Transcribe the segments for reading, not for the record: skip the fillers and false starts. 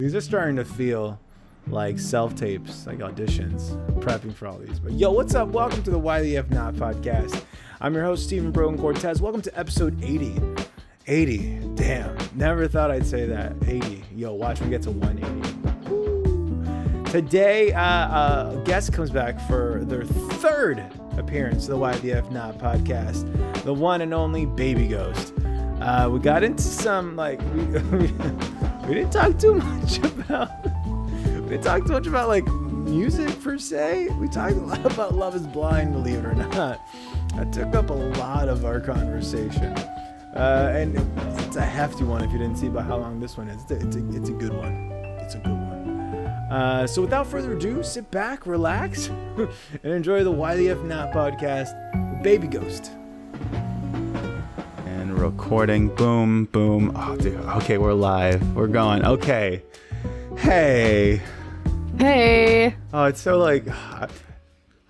These are starting to feel like self-tapes, like auditions, prepping for all these. But yo, what's up? Welcome to the Why the F Not podcast. I'm your host, Steven Brogan Cortez. Welcome to episode 80. 80. Damn. Never thought I'd say that. 80. Yo, watch me get to 180. Today, a guest comes back for their third appearance to the Why the F Not podcast. The one and only Babyghost. We got into some, like, we didn't talk too much about like music per se. We talked a lot about Love is Blind, believe it or not. That took up a lot of our conversation. And it's a hefty one if you didn't see about how long this one is. It's a good one. It's a good one. So without further ado, sit back, relax, and enjoy the Why the F Not podcast with Babyghost. Recording. Boom, boom. Oh, dude. Okay, we're live. We're going. Okay. Hey. Oh, it's so like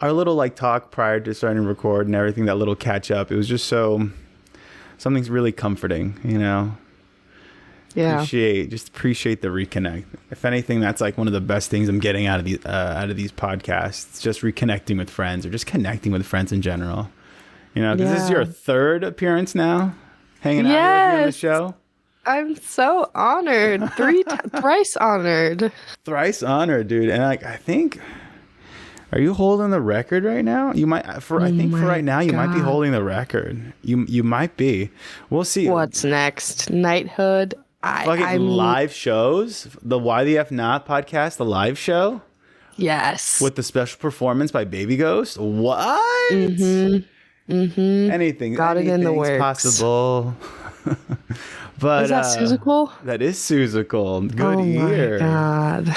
our little like talk prior to starting to record and everything, that little catch up. It was just so something's really comforting, you know? Yeah. Appreciate the reconnect. If anything, that's like one of the best things I'm getting out of these podcasts. It's just reconnecting with friends or just connecting with friends in general. You know, because this is your third appearance now. Hanging out here on the show. I'm so honored. Thrice honored. Thrice honored, dude. And like, I think, are you holding the record right now? You might. For right now, you might be holding the record. You might be. We'll see. What's next? Knighthood. Live shows. The Why the F Not podcast. The live show. Yes. With the special performance by Babyghost. What? Mm-hmm. Anything. Got it in the works. Possible. But is that Susical? That is Susical. Good year. Oh my God.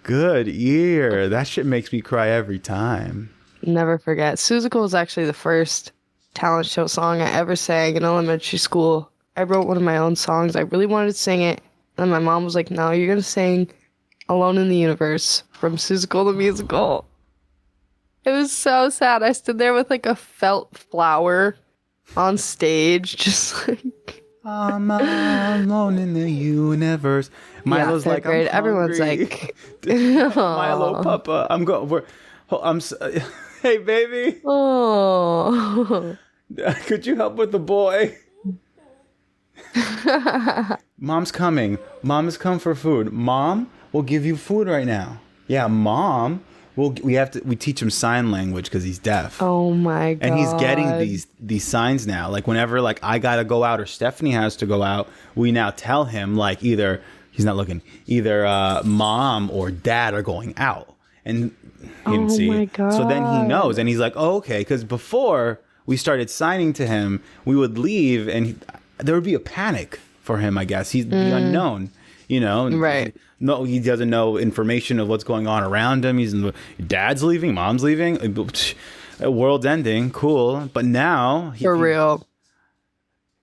Good year. That shit makes me cry every time. Never forget. Susical was actually the first talent show song I ever sang in elementary school. I wrote one of my own songs. I really wanted to sing it. And my mom was like, no, you're going to sing Alone in the Universe from Susical the Musical. It was so sad. I stood there with like a felt flower on stage, just like I'm alone in the universe. Milo's like, grade. Everyone's like, Milo, Papa, I'm going. Hey, baby. Oh, could you help with the boy? Mom's coming. Mom has come for food. Mom, we'll give you food right now. Yeah, Mom. We teach him sign language because he's deaf. Oh my God. And he's getting these signs now. Like whenever like I gotta go out or Stephanie has to go out, we now tell him like either mom or dad are going out. And he didn't see. My God. So then he knows and he's like, oh, okay. Because before we started signing to him, we would leave and there would be a panic for him, I guess. He's the unknown, you know? Right. No, he doesn't know information of what's going on around him. Dad's leaving, mom's leaving, world's ending, cool. But now, real,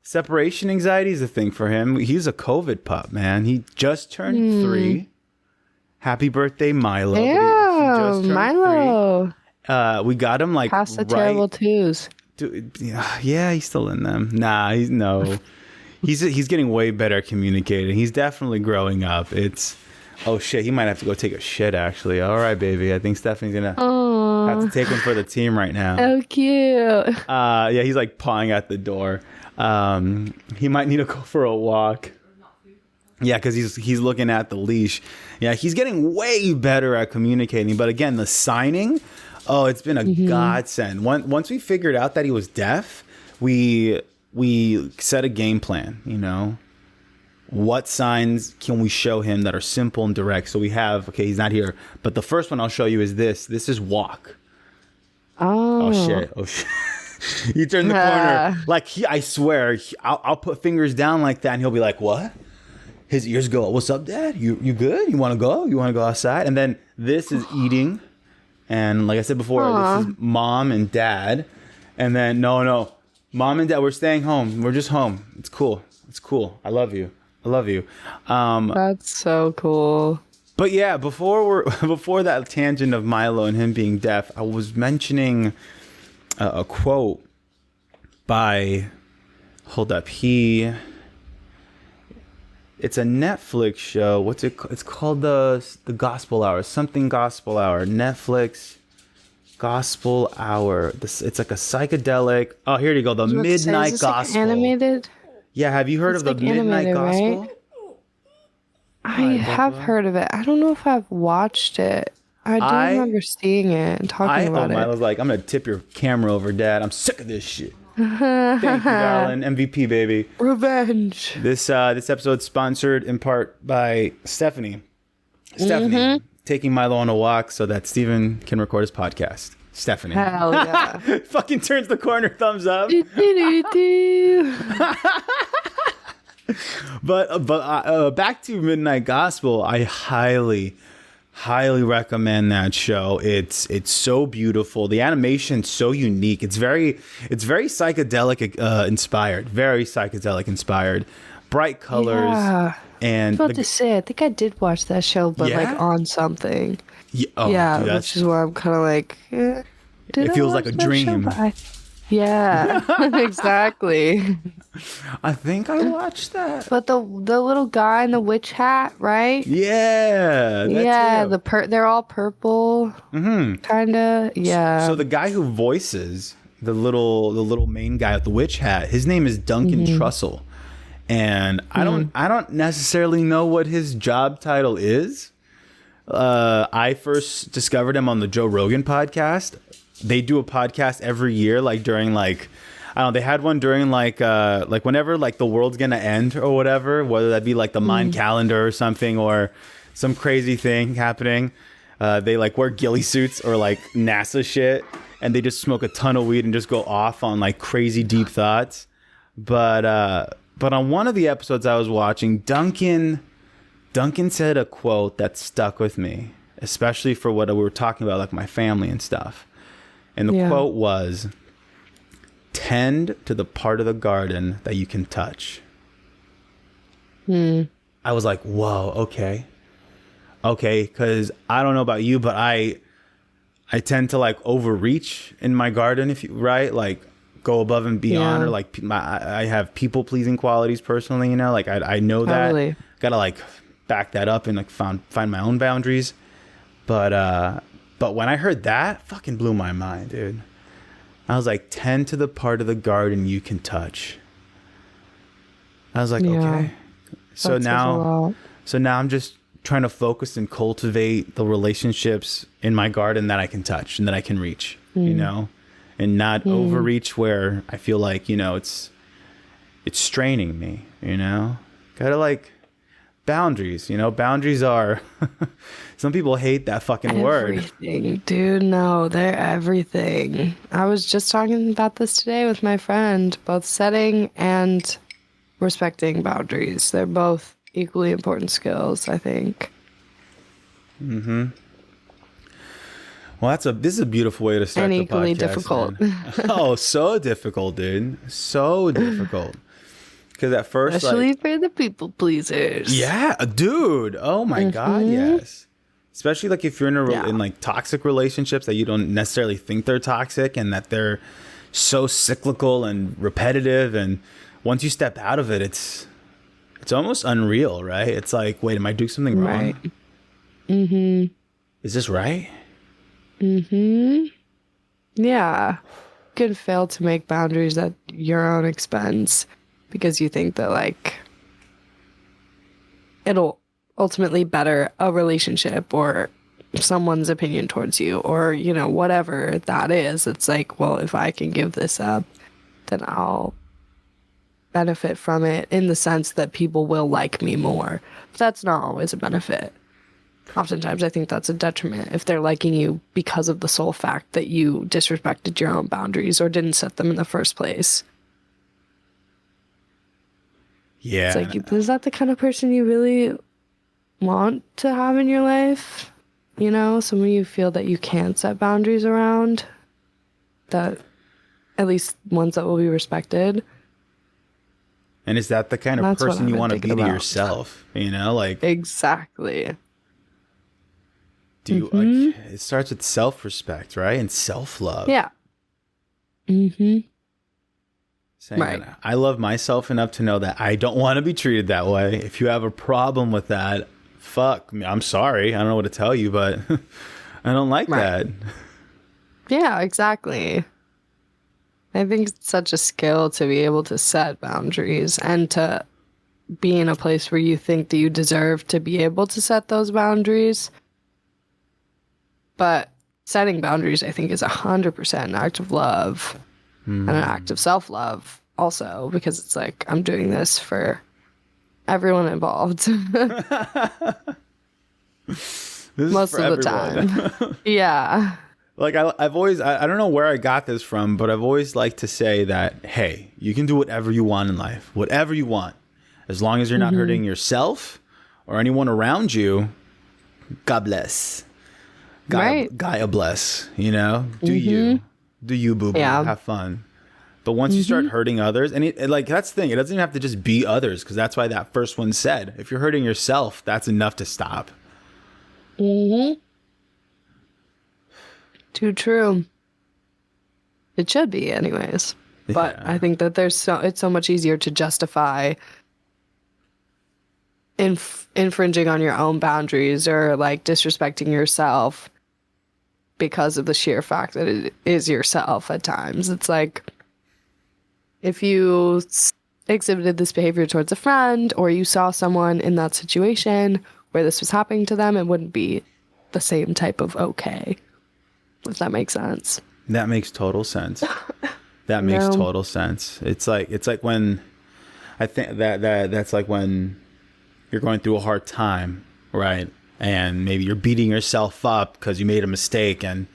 separation anxiety is a thing for him. He's a COVID pup, man. He just turned 3. Happy birthday, Milo. Yeah, Milo. 3. We got him like past the terrible twos. Dude, yeah, he's still in them. Nah, he's getting way better at communicating. He's definitely growing up. Oh shit, he might have to go take a shit actually. All right, baby. I think Stephanie's gonna have to take him for the team right now. Oh, cute. Yeah, he's like pawing at the door. He might need to go for a walk. Yeah, because he's looking at the leash. Yeah, he's getting way better at communicating. But again, the signing, it's been a godsend. Once we figured out that he was deaf, we set a game plan, you know. What signs can we show him that are simple and direct? So we have, okay, he's not here, but the first one I'll show you is this. This is walk. Oh shit. You turn the corner. Like, I swear, I'll put fingers down like that and he'll be like, what? His ears go, what's up, Dad? You good? You want to go? You want to go outside? And then this is eating. And like I said before, this is Mom and Dad. And then, no. Mom and Dad, we're staying home. We're just home. It's cool. I love you. That's so cool. But yeah, before that tangent of Milo and him being deaf, I was mentioning a quote by, hold up, It's a Netflix show. What's it? It's called the Gospel Hour. Something Gospel Hour. Netflix Gospel Hour. It's like a psychedelic. Oh, here you go. The Midnight Gospel. Like animated. Yeah, have you heard of the Midnight Gospel? Right? I have heard of it. I don't know if I've watched it. I do remember seeing it and talking about it. I was like, I'm gonna tip your camera over, Dad. I'm sick of this shit. Thank you, darling. MVP, baby. Revenge. This episode's sponsored in part by Stephanie. Stephanie taking Milo on a walk so that Steven can record his podcast. Stephanie. Hell yeah. Fucking turns the corner, thumbs up. But back to Midnight Gospel. I highly recommend that show. It's so beautiful. The animation's so unique. It's very psychedelic inspired. Very psychedelic inspired. Bright colors. Yeah. And I was about to say, I think I did watch that show, but like on something. Yeah, dude, which is why I'm kind of like, it feels like a dream. Yeah, exactly. I think I watched that. But the little guy in the witch hat, right? Yeah. They're all purple. Kinda. Yeah. So the guy who voices the little main guy with the witch hat, his name is Duncan Trussell. And I don't necessarily know what his job title is. I first discovered him on the Joe Rogan podcast. They do a podcast every year, like during like, I don't know, they had one during like whenever like the world's gonna end or whatever, whether that be like the Mayan calendar or something or some crazy thing happening. They like wear ghillie suits or like NASA shit, and they just smoke a ton of weed and just go off on like crazy deep thoughts. But on one of the episodes I was watching, Duncan said a quote that stuck with me, especially for what we were talking about, like my family and stuff. And the quote was, "Tend to the part of the garden that you can touch." I was like, whoa, okay. Because I don't know about you, but I tend to like overreach in my garden, like go above and beyond, or like I have people pleasing qualities personally, you know, like I know that. Gotta like back that up and like find my own boundaries. But when I heard that, fucking blew my mind, dude. I was like, tend to the part of the garden you can touch. I was like, okay. So now I'm just trying to focus and cultivate the relationships in my garden that I can touch and that I can reach, you know, and not overreach where I feel like, you know, it's straining me, you know. Gotta like boundaries, you know. Boundaries are some people hate that fucking word. Dude, no, they're everything. I was just talking about this today with my friend. Both setting and respecting boundaries, they're both equally important skills, I think. Well, this is a beautiful way to start and the equally podcast, difficult. Oh, so difficult, dude. So difficult. Because at first, especially for the people pleasers. Yeah, dude. Oh my God, yes. Especially like if you're in like toxic relationships that you don't necessarily think they're toxic and that they're so cyclical and repetitive, and once you step out of it, it's almost unreal, right? It's like, wait, am I doing something wrong? Right. Is this right? Yeah. You can fail to make boundaries at your own expense because you think that like it'll ultimately better a relationship or someone's opinion towards you, or, you know, whatever that is. It's like, well, if I can give this up, then I'll benefit from it in the sense that people will like me more. But that's not always a benefit. Oftentimes I think that's a detriment if they're liking you because of the sole fact that you disrespected your own boundaries or didn't set them in the first place. Yeah. It's like, is that the kind of person you really want to have in your life? You know, someone you feel that you can set boundaries around, that at least ones that will be respected. And is that the kind of person you want to be to yourself? You know, like exactly. Do you like, it starts with self-respect, right? And self-love. Yeah. saying Right. that I love myself enough to know that I don't want to be treated that way. If you have a problem with that, fuck me. I'm sorry. I don't know what to tell you, but I don't like Right. that. Yeah, exactly. I think it's such a skill to be able to set boundaries and to be in a place where you think that you deserve to be able to set those boundaries. But setting boundaries, I think, is 100% an act of love and an act of self-love also, because it's like, I'm doing this for everyone involved. This is Most for of the everyone. time. Yeah. Like I've always, I don't know where I got this from, but I've always liked to say that, hey, you can do whatever you want in life, whatever you want, as long as you're not hurting yourself or anyone around you. God bless. Right. Gaia bless. You know, do you, boo boo, Yeah. have fun. But once you start hurting others, and like that's the thing, it doesn't even have to just be others, because that's why that first one said, if you're hurting yourself, that's enough to stop. Mm-hmm. Too true. It should be, anyways. But Yeah. I think that it's so much easier to justify infringing on your own boundaries or like disrespecting yourself because of the sheer fact that it is yourself at times. It's like, if you exhibited this behavior towards a friend, or you saw someone in that situation where this was happening to them, it wouldn't be the same type of okay. If that makes sense. That makes total sense. That makes No. total sense. It's like when I think that's like when you're going through a hard time, right? And maybe you're beating yourself up because you made a mistake, and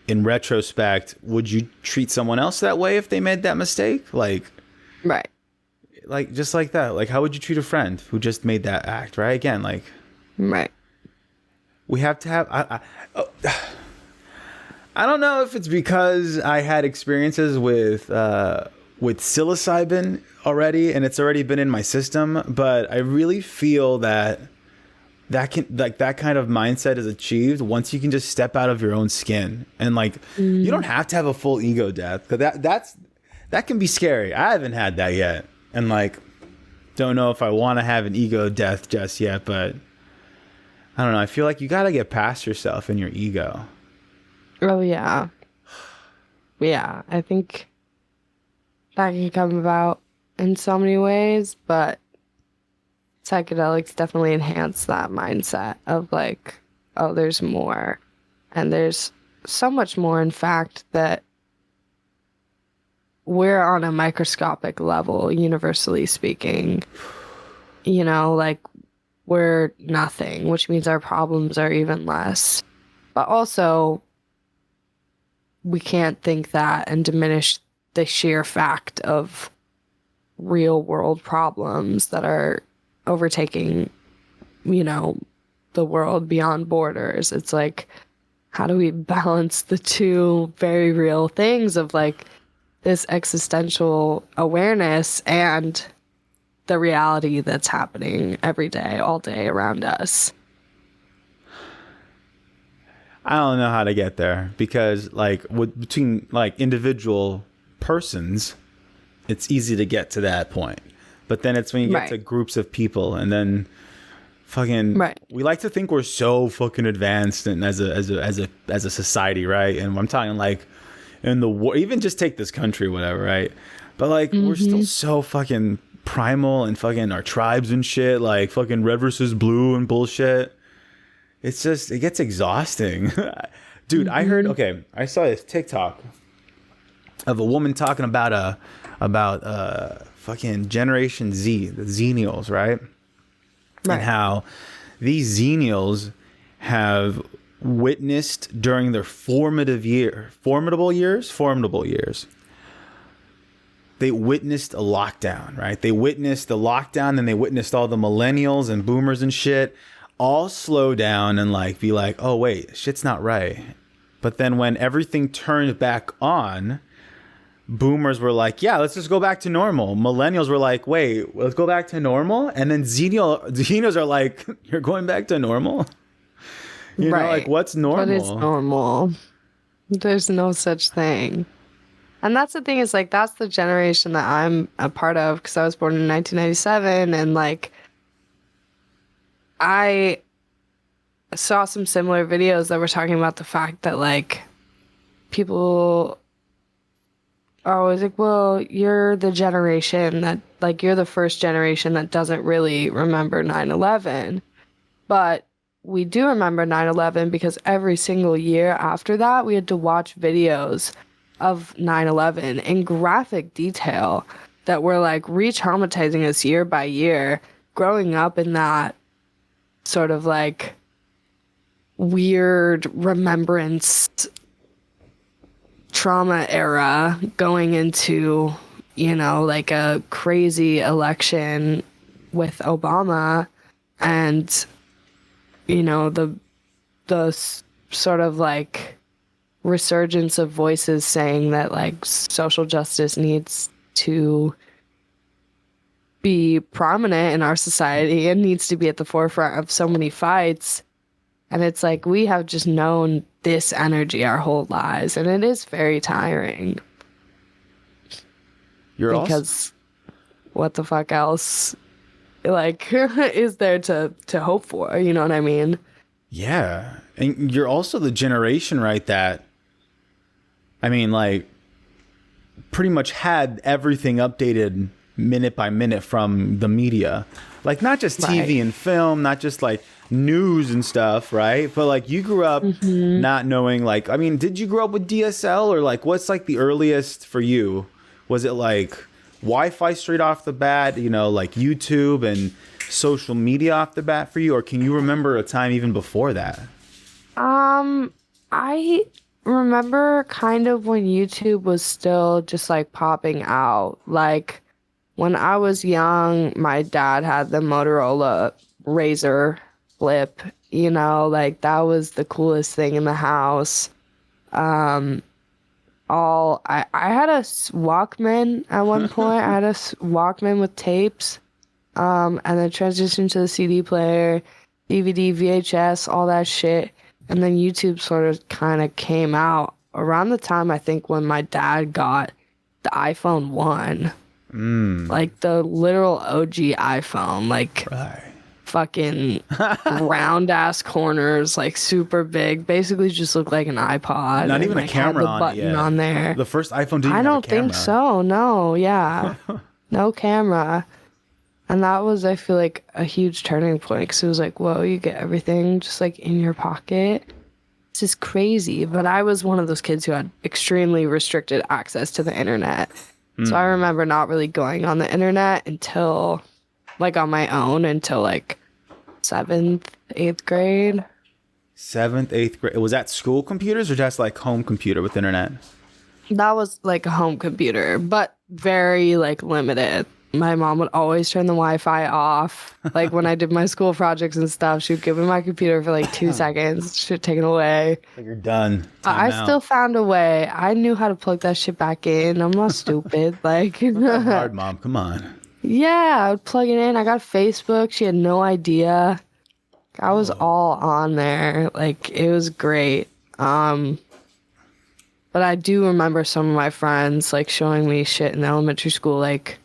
in retrospect, would you treat someone else that way if they made that mistake? Like just like that. Like, how would you treat a friend who just made that act, right? Again, like, Right. we have to have I don't know if it's because I had experiences with psilocybin already, and it's already been in my system, but I really feel that that kind of mindset is achieved once you can just step out of your own skin, and like you don't have to have a full ego death, because that can be scary. I haven't had that yet, and like don't know if I want to have an ego death just yet, but I don't know. I feel like you got to get past yourself and your ego. Oh, yeah. Yeah, I think that can come about in so many ways, but psychedelics definitely enhance that mindset of like, oh, there's more. And there's so much more, in fact, that we're on a microscopic level, universally speaking. You know, like, we're nothing, which means our problems are even less. But also, we can't think that and diminish the sheer fact of real world problems that are overtaking, you know, the world beyond borders. It's like, how do we balance the two very real things of like this existential awareness and the reality that's happening every day, all day around us? I don't know how to get there, because like between like individual persons, it's easy to get to that point. But then it's when you get Right. to groups of people, and then fucking Right. we like to think we're so fucking advanced and as a society, right? And I'm talking like in the war, even just take this country, whatever, right? But like we're still so fucking primal, and fucking our tribes and shit, like fucking red versus blue and bullshit. It's just, it gets exhausting. Dude, I saw this TikTok of a woman talking about fucking Generation Z, the Xennials, right? And how these Xennials have witnessed during their formidable years. They witnessed a lockdown, right? They witnessed the lockdown, and they witnessed all the millennials and boomers and shit all slow down and like be like, oh wait, shit's not right. But then when everything turned back on, boomers were like, yeah, let's just go back to normal. Millennials were like, wait, let's go back to normal. And then Xenials are like, you're going back to normal? You know, like, what's normal? What is normal? There's no such thing. And that's the thing is like that's the generation that I'm a part of because I was born in 1997 and like I saw some similar videos that were talking about the fact that like people are always like, well, you're the generation that like you're the first generation that doesn't really remember 9/11. But we do remember 9/11 because every single year after that we had to watch videos of 9/11 in graphic detail that were like re-traumatizing us year by year, growing up in that sort of like weird remembrance trauma era, going into, you know, like a crazy election with Obama and, you know, the sort of like resurgence of voices saying that like social justice needs to be prominent in our society and needs to be at the forefront of so many fights. And it's like we have just known this energy our whole lives, and it is very tiring. Because what the fuck else like is there to hope for, you know what I mean? Yeah. And you're also the generation, right, that I mean, like, pretty much had everything updated minute by minute from the media. Like, not just TV and film, not just, like, news and stuff, right? But, like, you grew up not knowing, like, I mean, did you grow up with DSL? Or, like, what's, like, the earliest for you? Was it, like, Wi-Fi straight off the bat, you know, like YouTube and social media off the bat for you? Or can you remember a time even before that? I remember kind of when YouTube was still just like popping out. Like when I was young, my dad had the Motorola Razor Flip, you know, like that was the coolest thing in the house. I had a Walkman at one point. I had a Walkman with tapes, and then transitioned to the CD player, DVD, VHS, all that shit. And then YouTube sort of kind of came out around the time, I think, when my dad got the iPhone 1. Like the literal OG iPhone, like fucking round ass corners, like super big, basically just looked like an iPod. Not even like, a camera had the on button it yet. on there. The first iPhone didn't I even have don't a camera. think so. No, yeah. No camera. And that was, I feel like, a huge turning point because it was like, whoa, you get everything just like in your pocket. This is crazy. But I was one of those kids who had extremely restricted access to the internet. So I remember not really going on the internet until, like, on my own until like 7th, 8th grade. 7th, 8th grade. Was that school computers or just like home computer with internet? That was like a home computer, but very like limited. My mom would always turn the Wi-Fi off. Like when I did my school projects and stuff, she would give me my computer for like 2 seconds. She'd take it away. Like you're done. I Time out. still found a way. I knew how to plug that shit back in. I'm not stupid. Like, Hard, Mom. Come on. yeah, I would plug it in. I got Facebook. She had no idea. I was all on there. Like, it was great. But I do remember some of my friends like showing me shit in elementary school, like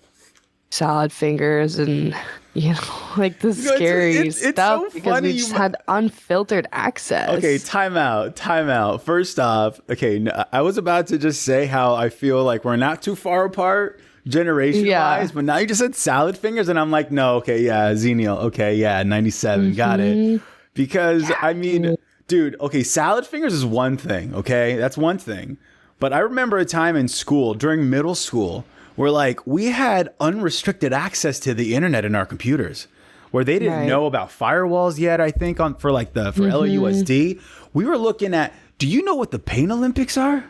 salad fingers and, you know, like the scary it's stuff so because funny we just had unfiltered access. Okay, time out. First off, okay, I was about to just say how I feel like we're not too far apart generation-wise, but now you just said salad fingers, and I'm like, no, okay, yeah, Xenial, okay, yeah, 97, got it. Because, I mean, dude, okay, salad fingers is one thing, okay? That's one thing. But I remember a time in school, during middle school, where, like, we had unrestricted access to the internet in our computers, where they didn't know about firewalls yet, I think, for LAUSD. We were looking at, do you know what the Pain Olympics are?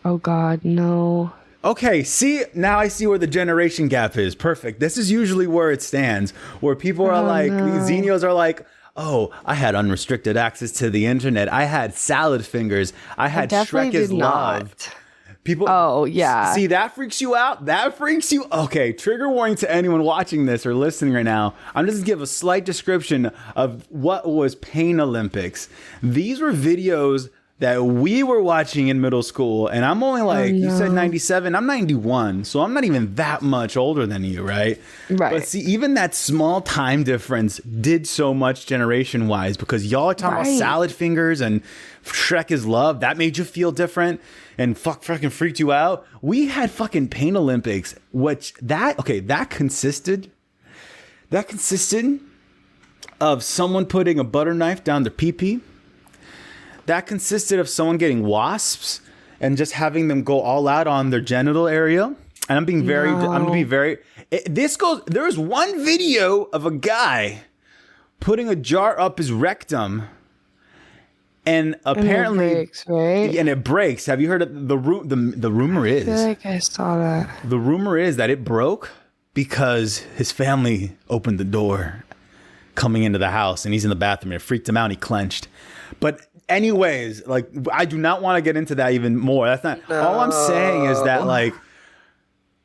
Oh, God, no. Okay, see, now I see where the generation gap is. Perfect. This is usually where it stands, where people are these Xenios are like, oh, I had unrestricted access to the internet. I had salad fingers. I had Shrek is Love. People, oh, yeah. See, that freaks you out? That freaks you? Okay, trigger warning to anyone watching this or listening right now. I'm just going to give a slight description of what was Pain Olympics. These were videos that we were watching in middle school, and I'm only like, you said 97, I'm 91, so I'm not even that much older than you, right? Right. But see, even that small time difference did so much generation-wise, because y'all are talking about salad fingers and Shrek is Love. That made you feel different and fucking freaked you out. We had fucking Pain Olympics, that consisted of someone putting a butter knife down their pee-pee. That consisted of someone getting wasps and just having them go all out on their genital area. And I'm being very, there was one video of a guy putting a jar up his rectum, and apparently, and it breaks, right? And it breaks. Have you heard of the rumor is? I feel like I saw that. The rumor is that it broke because his family opened the door coming into the house, and he's in the bathroom, and it freaked him out, and he clenched. But anyways, like, I do not want to get into that even more. That's not all I'm saying is that, like,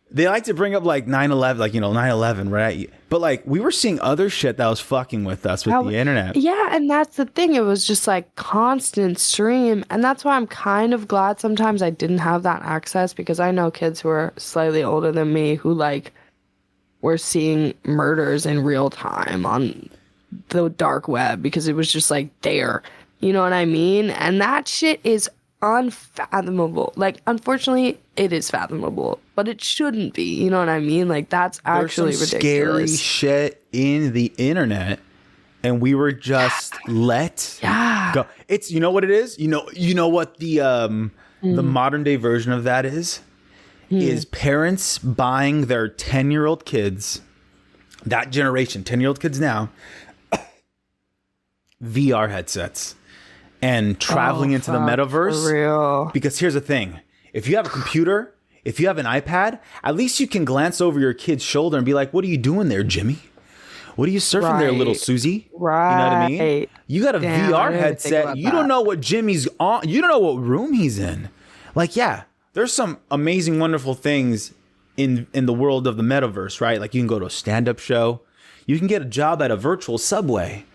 they like to bring up like 9/11, like, 9/11, right? But like, we were seeing other shit that was fucking with us with the internet. Yeah, and that's the thing. It was just like constant stream, and that's why I'm kind of glad sometimes I didn't have that access, because I know kids who are slightly older than me who like were seeing murders in real time on the dark web because it was just like there. You know what I mean? And that shit is unfathomable. Like, unfortunately, it is fathomable, but it shouldn't be. You know what I mean? Like, that's actually There's some ridiculous. Scary shit in the internet, and we were just let go. It's, you know what it is? You know what the modern day version of that is? Is parents buying their 10-year-old kids, that generation, 10-year-old kids now, VR headsets and traveling into the metaverse. For real. Because here's the thing. If you have a computer, if you have an iPad, at least you can glance over your kid's shoulder and be like, what are you doing there, Jimmy? What are you surfing there, little Susie? Right. You know what I mean? You got a VR headset. You don't know what Jimmy's on. You don't know what room he's in. Like, yeah, there's some amazing, wonderful things in the world of the metaverse, right? Like, you can go to a stand-up show. You can get a job at a virtual Subway.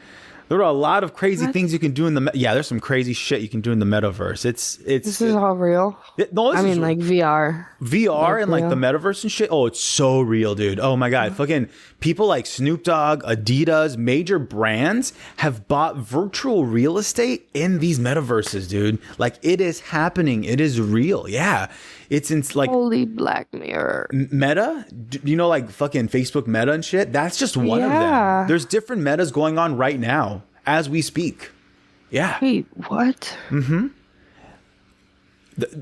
There are a lot of crazy things you can do in the there's some crazy shit you can do in the metaverse. This is all real. Like VR and like the metaverse and shit. Oh, it's so real, dude. Oh my god, fucking people like Snoop Dogg, Adidas, major brands have bought virtual real estate in these metaverses, dude. Like, it is happening. It is real. Yeah. It's in like holy Black Mirror. Meta, like fucking Facebook Meta and shit. That's just one of them. There's different metas going on right now as we speak. Yeah. Wait, what? Mm-hmm.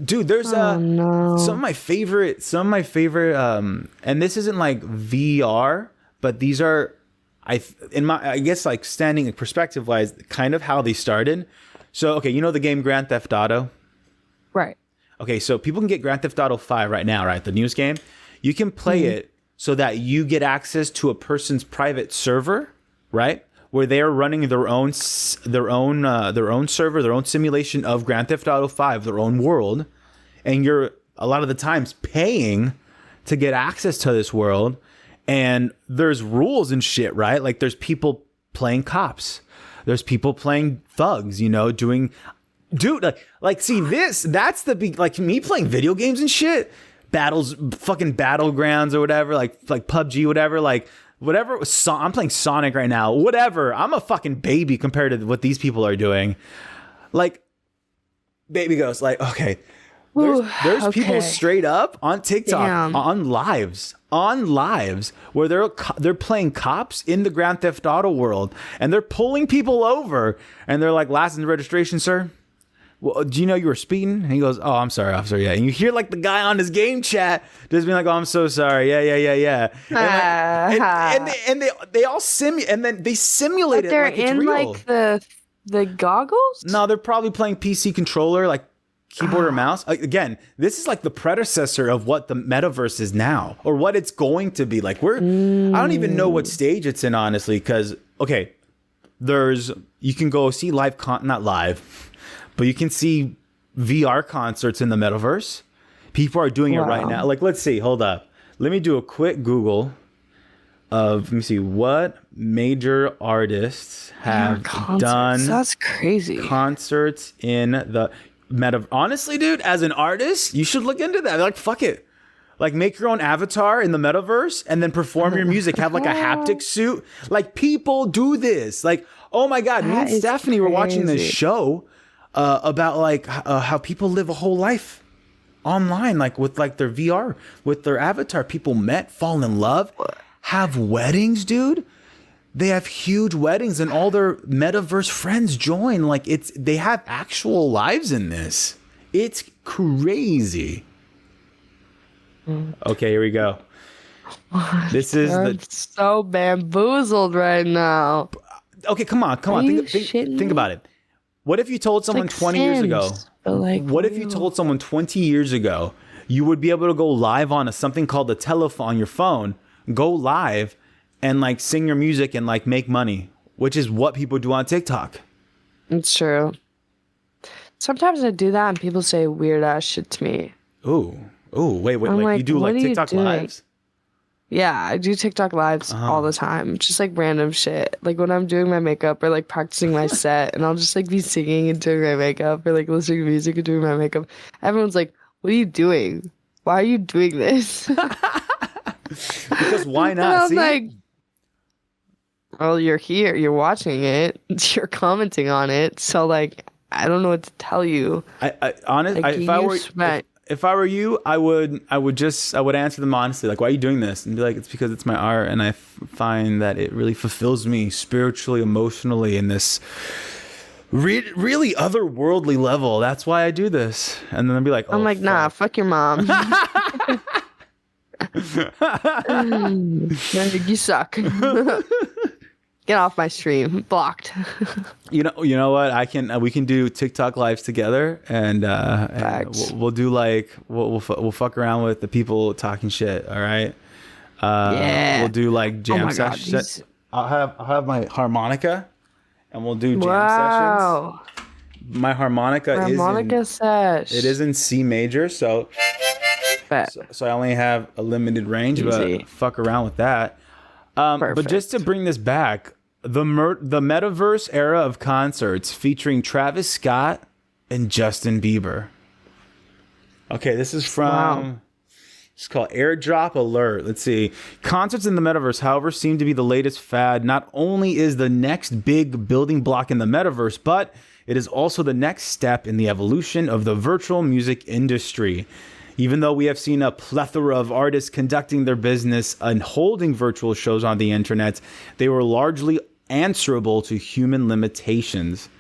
Dude, there's some of my favorite, and this isn't like VR, but these are, I guess, like, standing perspective wise, kind of how they started. So, okay, the game Grand Theft Auto? Right. Okay, so people can get Grand Theft Auto 5 right now, right? The newest game. You can play it so that you get access to a person's private server, right? Where they are running their own server, their own simulation of Grand Theft Auto 5, their own world, and you're a lot of the times paying to get access to this world. And there's rules and shit, right? Like, there's people playing cops, there's people playing thugs, doing. Dude, see this, that's like me playing video games and shit, fucking battlegrounds or whatever, like PUBG, whatever, I'm playing Sonic right now, whatever. I'm a fucking baby compared to what these people are doing. Like, Babyghost, like, okay, there's people straight up on TikTok, on lives where they're playing cops in the Grand Theft Auto world, and they're pulling people over, and they're like, license and registration, sir. Well, do you know you were speeding? And he goes, oh, I'm sorry, officer. Yeah. And you hear like the guy on his game chat just being like, oh, I'm so sorry. Yeah. And they all simulate, and then they simulate it like it's real. They're in like the goggles? No, they're probably playing PC controller, like keyboard or mouse. Again, this is like the predecessor of what the metaverse is now, or what it's going to be. Like, I don't even know what stage it's in, honestly, because, okay, you can go see not live, but you can see VR concerts in the metaverse. People are doing it right now. Like, let's see. Hold up. Let me do a quick Google let me see what major artists have done. That's crazy. Concerts in the. Honestly, dude, as an artist, you should look into that. Like, fuck it. Like, make your own avatar in the metaverse and then perform your music. Have like a haptic suit. Like, people do this. Like, oh my God, me and Stephanie were watching this show about like how people live a whole life online, like with like their VR, with their avatar. People met, fall in love, have weddings, dude. They have huge weddings and all their metaverse friends join. Like, they have actual lives in this. It's crazy. Okay, here we go. This is so bamboozled right now. Okay, come on. Think about it. What if you told someone 20 years ago? What if you told someone 20 years ago you would be able to go live on something called a telephone on your phone, go live and like sing your music and like make money, which is what people do on TikTok. It's true. Sometimes I do that and people say weird ass shit to me. Ooh, wait, like you do like TikTok lives? Yeah, I do TikTok lives all the time. Just like random shit. Like when I'm doing my makeup or like practicing my set and I'll just like be singing and doing my makeup or like listening to music and doing my makeup. Everyone's like, what are you doing? Why are you doing this? Because why not? And I'm like, well, you're here, you're watching it, you're commenting on it. So like, I don't know what to tell you. Honestly, like, if I were you, I would answer them honestly. Like, why are you doing this? And be like, it's because it's my art, and I find that it really fulfills me spiritually, emotionally, in this really otherworldly level. That's why I do this. And then I'd be like, I'm like, fuck. Nah, fuck your mom. You suck. Get off my stream. Blocked. You know what? We can do TikTok lives together, and we'll do like we'll fuck around with the people talking shit. All right. Yeah. We'll do like jam sessions. I'll have my harmonica, and we'll do jam sessions. My harmonica is in C major, so I only have a limited range, but fuck around with that. But just to bring this back, the metaverse era of concerts featuring Travis Scott and Justin Bieber. Okay, this is from it's called Airdrop Alert. Let's see. Concerts in the metaverse, however, seem to be the latest fad. Not only is the next big building block in the metaverse, but it is also the next step in the evolution of the virtual music industry. Even though we have seen a plethora of artists conducting their business and holding virtual shows on the internet, they were largely answerable to human limitations.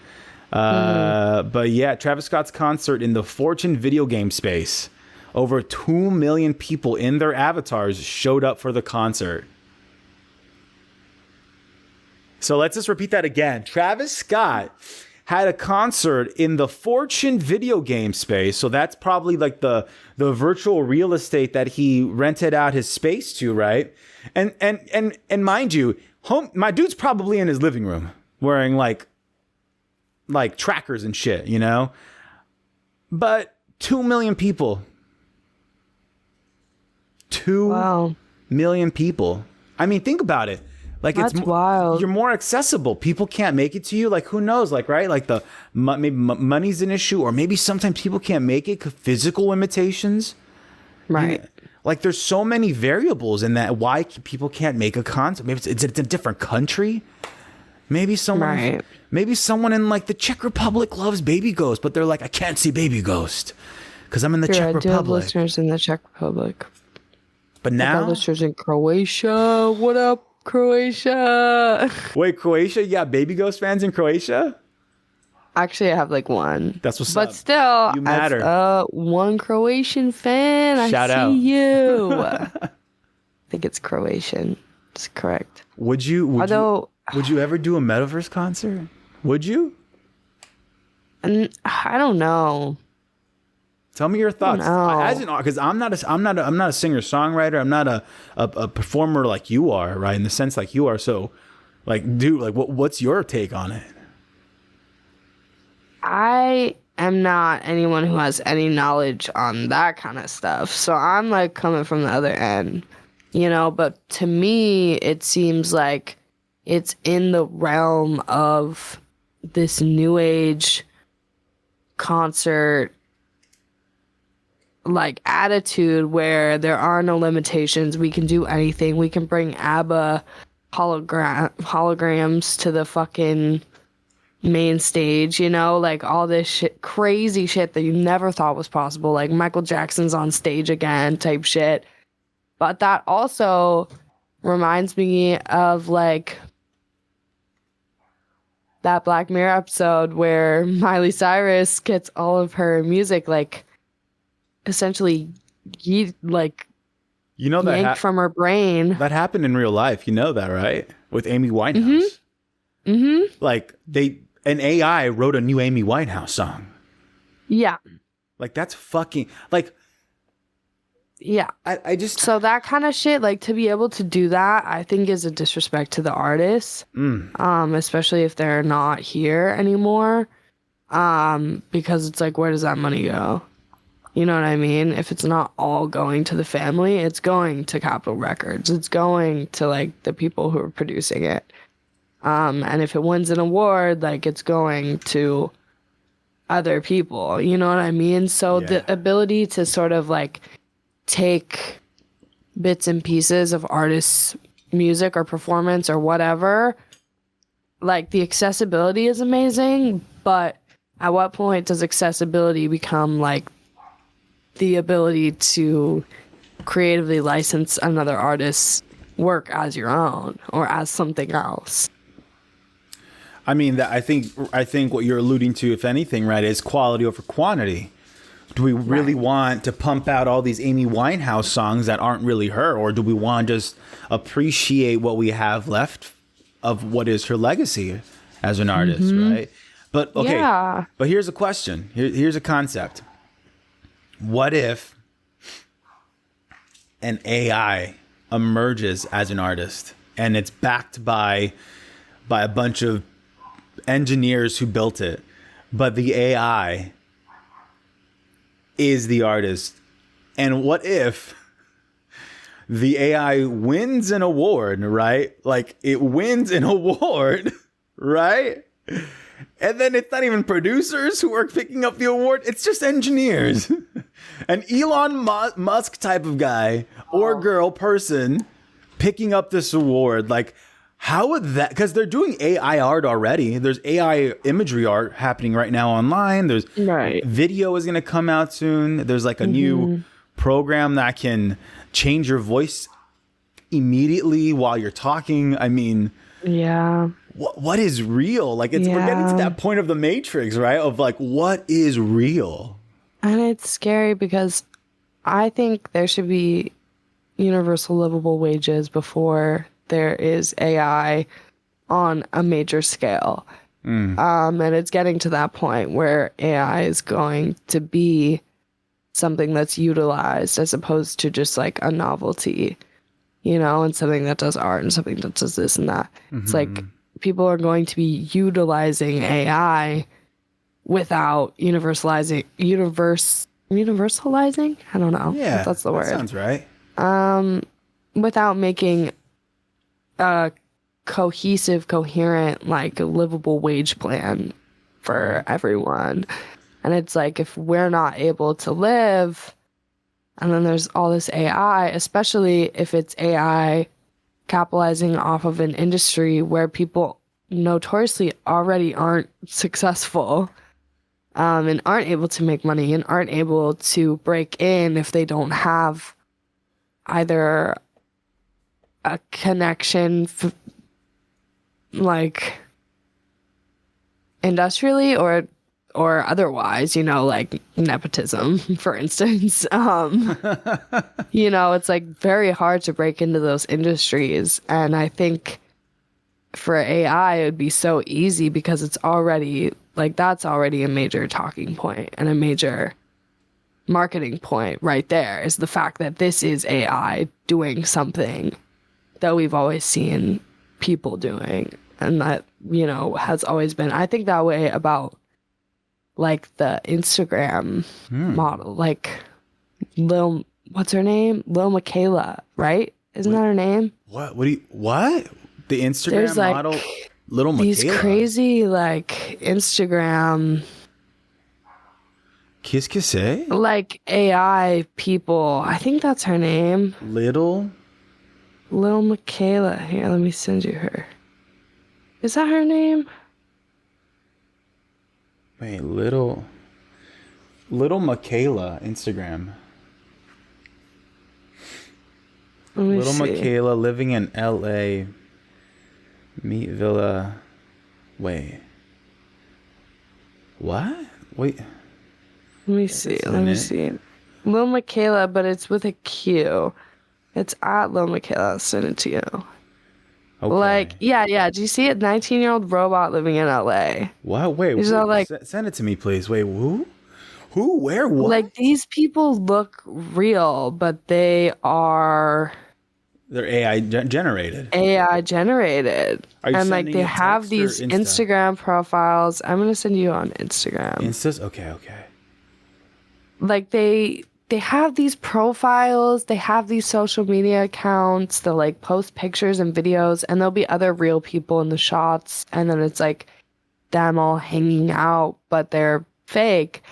But yeah, Travis Scott's concert in the Fortune video game space. Over 2 million people in their avatars showed up for the concert. So let's just repeat that again. Travis Scott had a concert in the Fortune video game space. So that's probably like the virtual real estate that he rented out his space to, right? And mind you, my dude's probably in his living room wearing like trackers and shit, you know? But 2 million people. 2 million people. I mean, think about it. Like, that's wild. You're more accessible. People can't make it to you. Like, who knows? Like, right? Like maybe money's an issue, or maybe sometimes people can't make it because physical limitations. Right. Like, there's so many variables in that why people can't make a concert. Maybe it's a different country. Maybe someone in like the Czech Republic loves Babyghost, but they're like, I can't see Babyghost because I'm in the Czech Republic. I do have listeners in the Czech Republic. But now listeners in Croatia. What up, Croatia? Wait, Croatia? You got Babyghost fans in Croatia? Actually, I have like one. That's what's up. But still, you matter. As one Croatian fan, Shout I out. see you. I think it's Croatian. That's correct. Would you ever do a metaverse concert? Would you? I don't know. Tell me your thoughts. Because I'm not a singer-songwriter. I'm not a performer like you are, right? In the sense like you are. So, like, dude, like, what's your take on it? I am not anyone who has any knowledge on that kind of stuff. So I'm like coming from the other end, you know, but to me, it seems like it's in the realm of this new age concert like attitude where there are no limitations. We can do anything. We can bring ABBA holograms to the fucking main stage, you know, like all this shit, crazy shit that you never thought was possible, like Michael Jackson's on stage again type shit. But that also reminds me of like that Black Mirror episode where Miley Cyrus gets all of her music like essentially like You know that yanked from her brain. that happened in real life. You know that, right? With Amy Winehouse. Like an AI wrote a new Amy Winehouse song. Yeah. Like that's fucking like. Yeah. I just So that kind of shit, like to be able to do that, I think is a disrespect to the artists, especially if they're not here anymore, because it's like, where does that money go? You know what I mean? If it's not all going to the family, it's going to Capitol Records. It's going to like the people who are producing it. And if it wins an award, like it's going to other people. You know what I mean? So the ability to sort of like take bits and pieces of artists' music or performance or whatever, like the accessibility is amazing, but at what point does accessibility become like the ability to creatively license another artist's work as your own or as something else? I mean, that I think what you're alluding to, if anything, right, is quality over quantity. Do we really want to pump out all these Amy Winehouse songs that aren't really her, or do we want to just appreciate what we have left of what is her legacy as an artist, right? But okay, but here's a question. Here's a concept. What if an AI emerges as an artist and it's backed by a bunch of engineers who built it, but the AI is the artist? And what if the AI wins an award, right? Like it wins an award, right? And then it's not even producers who are picking up the award. It's just engineers. An Elon Musk type of guy or girl person picking up this award. Like, how would that, because they're doing AI art already. There's AI imagery art happening right now online. There's video is going to come out soon. There's like a new program that can change your voice immediately while you're talking. I mean, what is real? Like we're getting to that point of the Matrix, right? Of like, what is real? And it's scary because I think there should be universal livable wages before there is AI on a major scale. And it's getting to that point where AI is going to be something that's utilized as opposed to just like a novelty, you know, and something that does art and something that does this and that. It's like people are going to be utilizing AI without universalizing. I don't know. Yeah, if that's the word. Sounds right. Without making a cohesive, coherent, like livable wage plan for everyone. And it's like, if we're not able to live, and then there's all this AI, especially if it's AI capitalizing off of an industry where people notoriously already aren't successful, and aren't able to make money and aren't able to break in if they don't have either a connection like industrially or otherwise, you know, like nepotism, for instance. You know, it's like very hard to break into those industries. And I think for AI, it would be so easy because it's already like, that's already a major talking point and a major marketing point right there, is the fact that this is AI doing something that we've always seen people doing, and that, you know, has always been, I think, that way about like the Instagram model, like what's her name? Lil Michaela, right? Isn't that her name? What the Instagram There's like model Little Michaela? These crazy like Instagram Kiss Kisse? Like AI people. I think that's her name. Little Michaela. Here, let me send you her. Is that her name? Wait, Little Michaela Instagram. Let me Little see. Michaela living in LA. Meat Villa. Wait. What? Wait. Let me see. Isn't Let me it? see. Lil Michaela, but it's with a Q. It's at Lil Michaela. I'll send it to you. Okay. Like, yeah. Do you see it? 19-year-old robot living in LA. What? Wait. These are like- send it to me, please. Wait. Who? Who? Where? What? Like, these people look real, but they are They're AI generated. AI generated. Are you And like sending they it have text or these Insta? Instagram profiles. I'm gonna send you on Instagram. Instas? Okay. Like they have these profiles, they have these social media accounts, they'll like post pictures and videos, and there'll be other real people in the shots, and then it's like them all hanging out, but they're fake.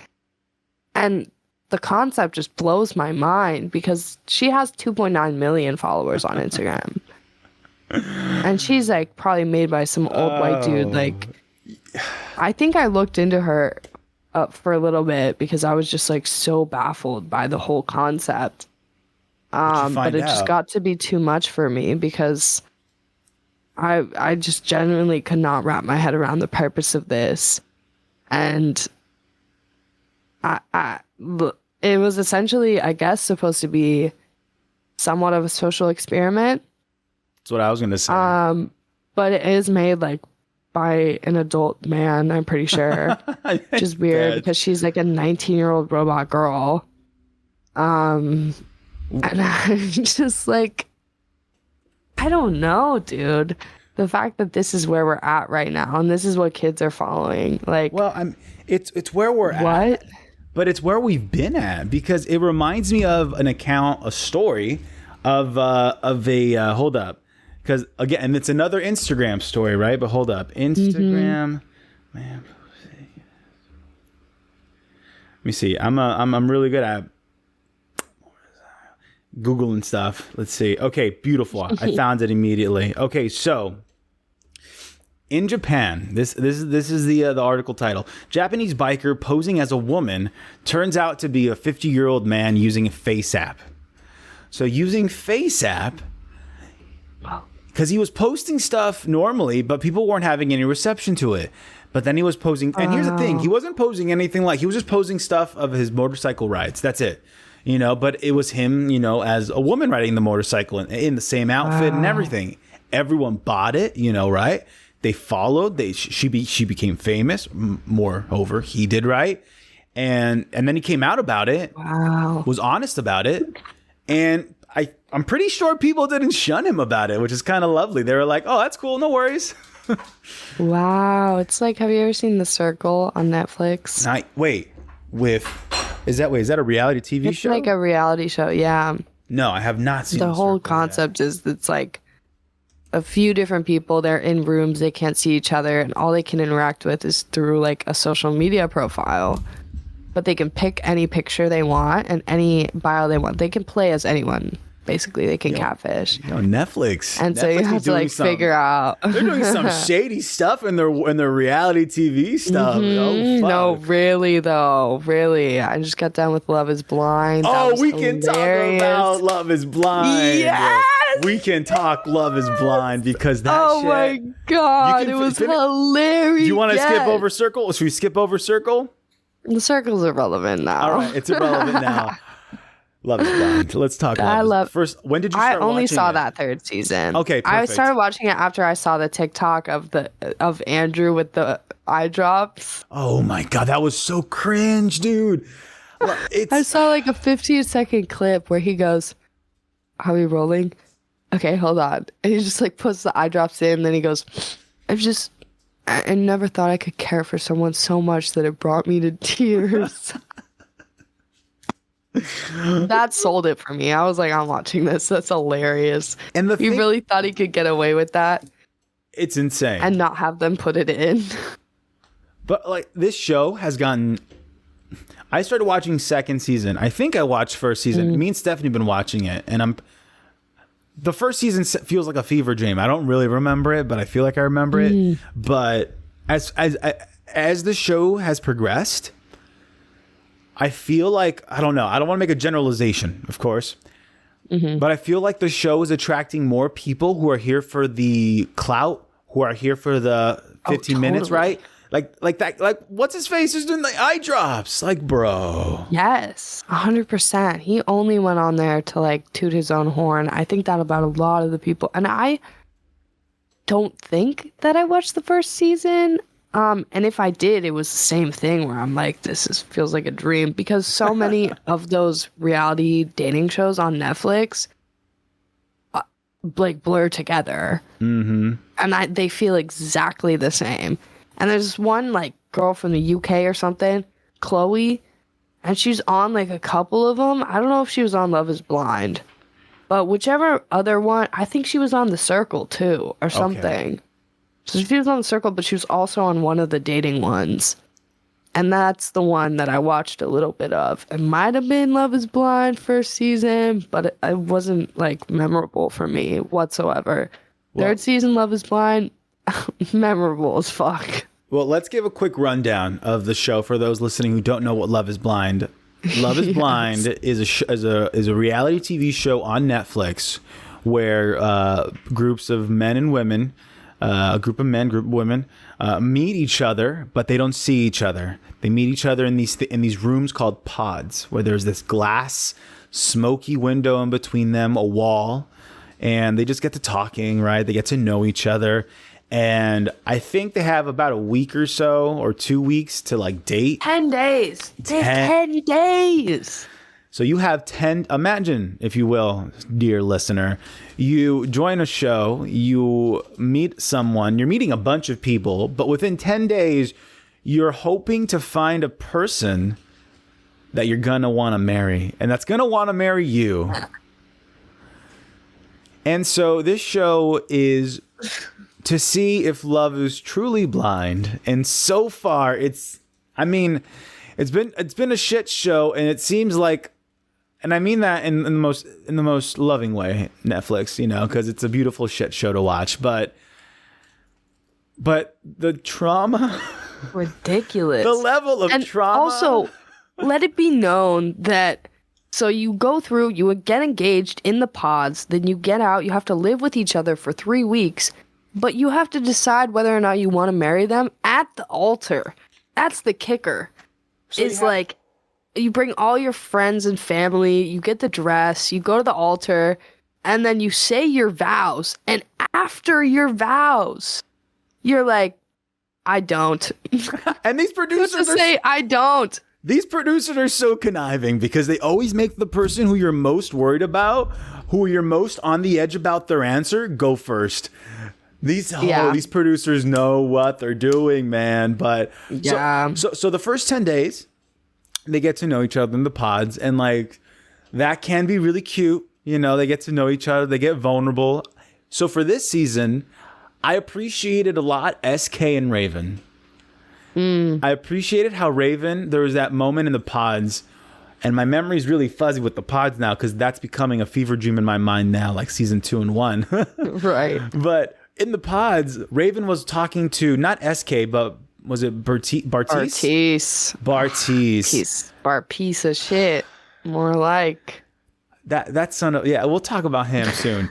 And the concept just blows my mind because she has 2.9 million followers on Instagram. And she's like probably made by some old white dude. Like, I think I looked into her up for a little bit because I was just like so baffled by the whole concept. But it just got to be too much for me because I just genuinely could not wrap my head around the purpose of this. And it was essentially, I guess, supposed to be somewhat of a social experiment. That's what I was gonna say. But it is made like by an adult man, I'm pretty sure. Which is weird because she's like a 19-year-old robot girl. And I'm just like, I don't know, dude. The fact that this is where we're at right now and this is what kids are following. Like, Well, it's where we're at. what? But it's where we've been at because it reminds me of a story of a hold up, because again, and it's another Instagram story, right? But hold up, Instagram, man. Let me see. I'm really good at Googling stuff. Let's see. Okay, beautiful. I found it immediately. Okay, so. In Japan, this is the article title. Japanese biker posing as a woman turns out to be a 50-year-old man using a face app. So using face app, because he was posting stuff normally, but people weren't having any reception to it. But then he was posing, and here's the thing: he wasn't posing anything like he was just posting stuff of his motorcycle rides. That's it, But it was him, as a woman riding the motorcycle in the same outfit and everything. Everyone bought it, right? They followed. She became famous. Moreover, he did, right? And then he came out about it. Wow. Was honest about it, and I'm pretty sure people didn't shun him about it, which is kind of lovely. They were like, "Oh, that's cool. No worries." Wow. It's like, have you ever seen The Circle on Netflix? Is that a reality TV It's show? like a reality show. Yeah. No, I have not seen The whole Circle yet. concept is it's like a few different people. They're in rooms. They can't see each other. And all they can interact with is through like a social media profile. But they can pick any picture they want and any bio they want. They can play as anyone. Basically, they can catfish. Netflix. And so Netflix you is have to doing like some- figure out. They're doing some shady stuff in their reality TV stuff. Oh, fuck. No, really though. Really. I just got done with Love is Blind. That Oh, was we can talk hilarious. about Love is Blind. Yes! We can talk Love is Blind because that Oh shit. my god, You it can was finish- hilarious. Do you want to skip Yes. over Circle? Should we skip over Circle? The Circle's irrelevant now. All right, it's irrelevant now. Love is Blind. Let's talk about First, when did you I start only watching saw it? that third season. Okay, I perfect. started watching it after I saw the TikTok of Andrew with the eye drops. Oh my god, that was so cringe, dude. It's I saw like a 15-second clip where he goes, "Are we rolling? Okay, hold on." And he just like puts the eye drops in, and then he goes, I never thought I could care for someone so much that it brought me to tears." That sold it for me. I was like, I'm watching this. That's hilarious. And You really thought he could get away with that it's insane. and not have them put it in? But like this show has gotten I started watching second season. I think I watched first season. Me and Stephanie have been watching it, and the first season feels like a fever dream. I don't really remember it, but I feel like I remember it. But as the show has progressed, I feel like, I don't know. I don't want to make a generalization, of course. But I feel like the show is attracting more people who are here for the clout, who are here for the 15 minutes, right? Like that, like what's his face is doing the eye drops, like, bro. Yes, 100%. He only went on there to like toot his own horn. I think that about a lot of the people, and I don't think that I watched the first season. And if I did, it was the same thing where I'm like, feels like a dream, because so many of those reality dating shows on Netflix like blur together, and they feel exactly the same. And there's one like girl from the UK or something, Chloe, and she's on like a couple of them. I don't know if she was on Love is Blind, but whichever other one, I think she was on The Circle too or something. Okay. So she was on The Circle, but she was also on one of the dating ones. And that's the one that I watched a little bit of. It might have been Love is Blind first season, but it wasn't like memorable for me whatsoever. Well, third season, Love is Blind, memorable as fuck. Well, let's give a quick rundown of the show for those listening who don't know what Love is Blind. Love is Blind is a reality TV show on Netflix where groups of men and women, a group of men, group of women, meet each other, but they don't see each other. They meet each other in these rooms called pods, where there's this glass, smoky window in between them, a wall, and they just get to talking, right? They get to know each other. And I think they have about a week or so, or 2 weeks to like date. 10 days. 10 days. So you have 10, imagine, if you will, dear listener, you join a show, you meet someone, you're meeting a bunch of people, but within 10 days, you're hoping to find a person that you're going to want to marry, and that's going to want to marry you. And so this show is to see if love is truly blind. And so far, it's been a shit show, and it seems like, and I mean that in the most loving way, Netflix, because it's a beautiful shit show to watch. But the trauma, ridiculous, the level of trauma. Also, let it be known that so you go through, you get engaged in the pods, then you get out, you have to live with each other for 3 weeks, but you have to decide whether or not you want to marry them at the altar. That's the kicker. So you bring all your friends and family, you get the dress, you go to the altar, and then you say your vows. And after your vows, you're like, I don't. And these producers say, I don't. These producers are so conniving because they always make the person who you're most worried about, who you're most on the edge about their answer, go first. These producers know what they're doing, man. But so the first 10 days, they get to know each other in the pods, and like that can be really cute. They get to know each other, they get vulnerable. So for this season, I appreciated a lot SK and Raven. I appreciated how Raven, there was that moment in the pods, and my memory is really fuzzy with the pods now because that's becoming a fever dream in my mind now, like season 2 and 1. Right. But in the pods, Raven was talking to not SK, but was it Bartice? Bart piece of shit. More like that son of, yeah. We'll talk about him soon.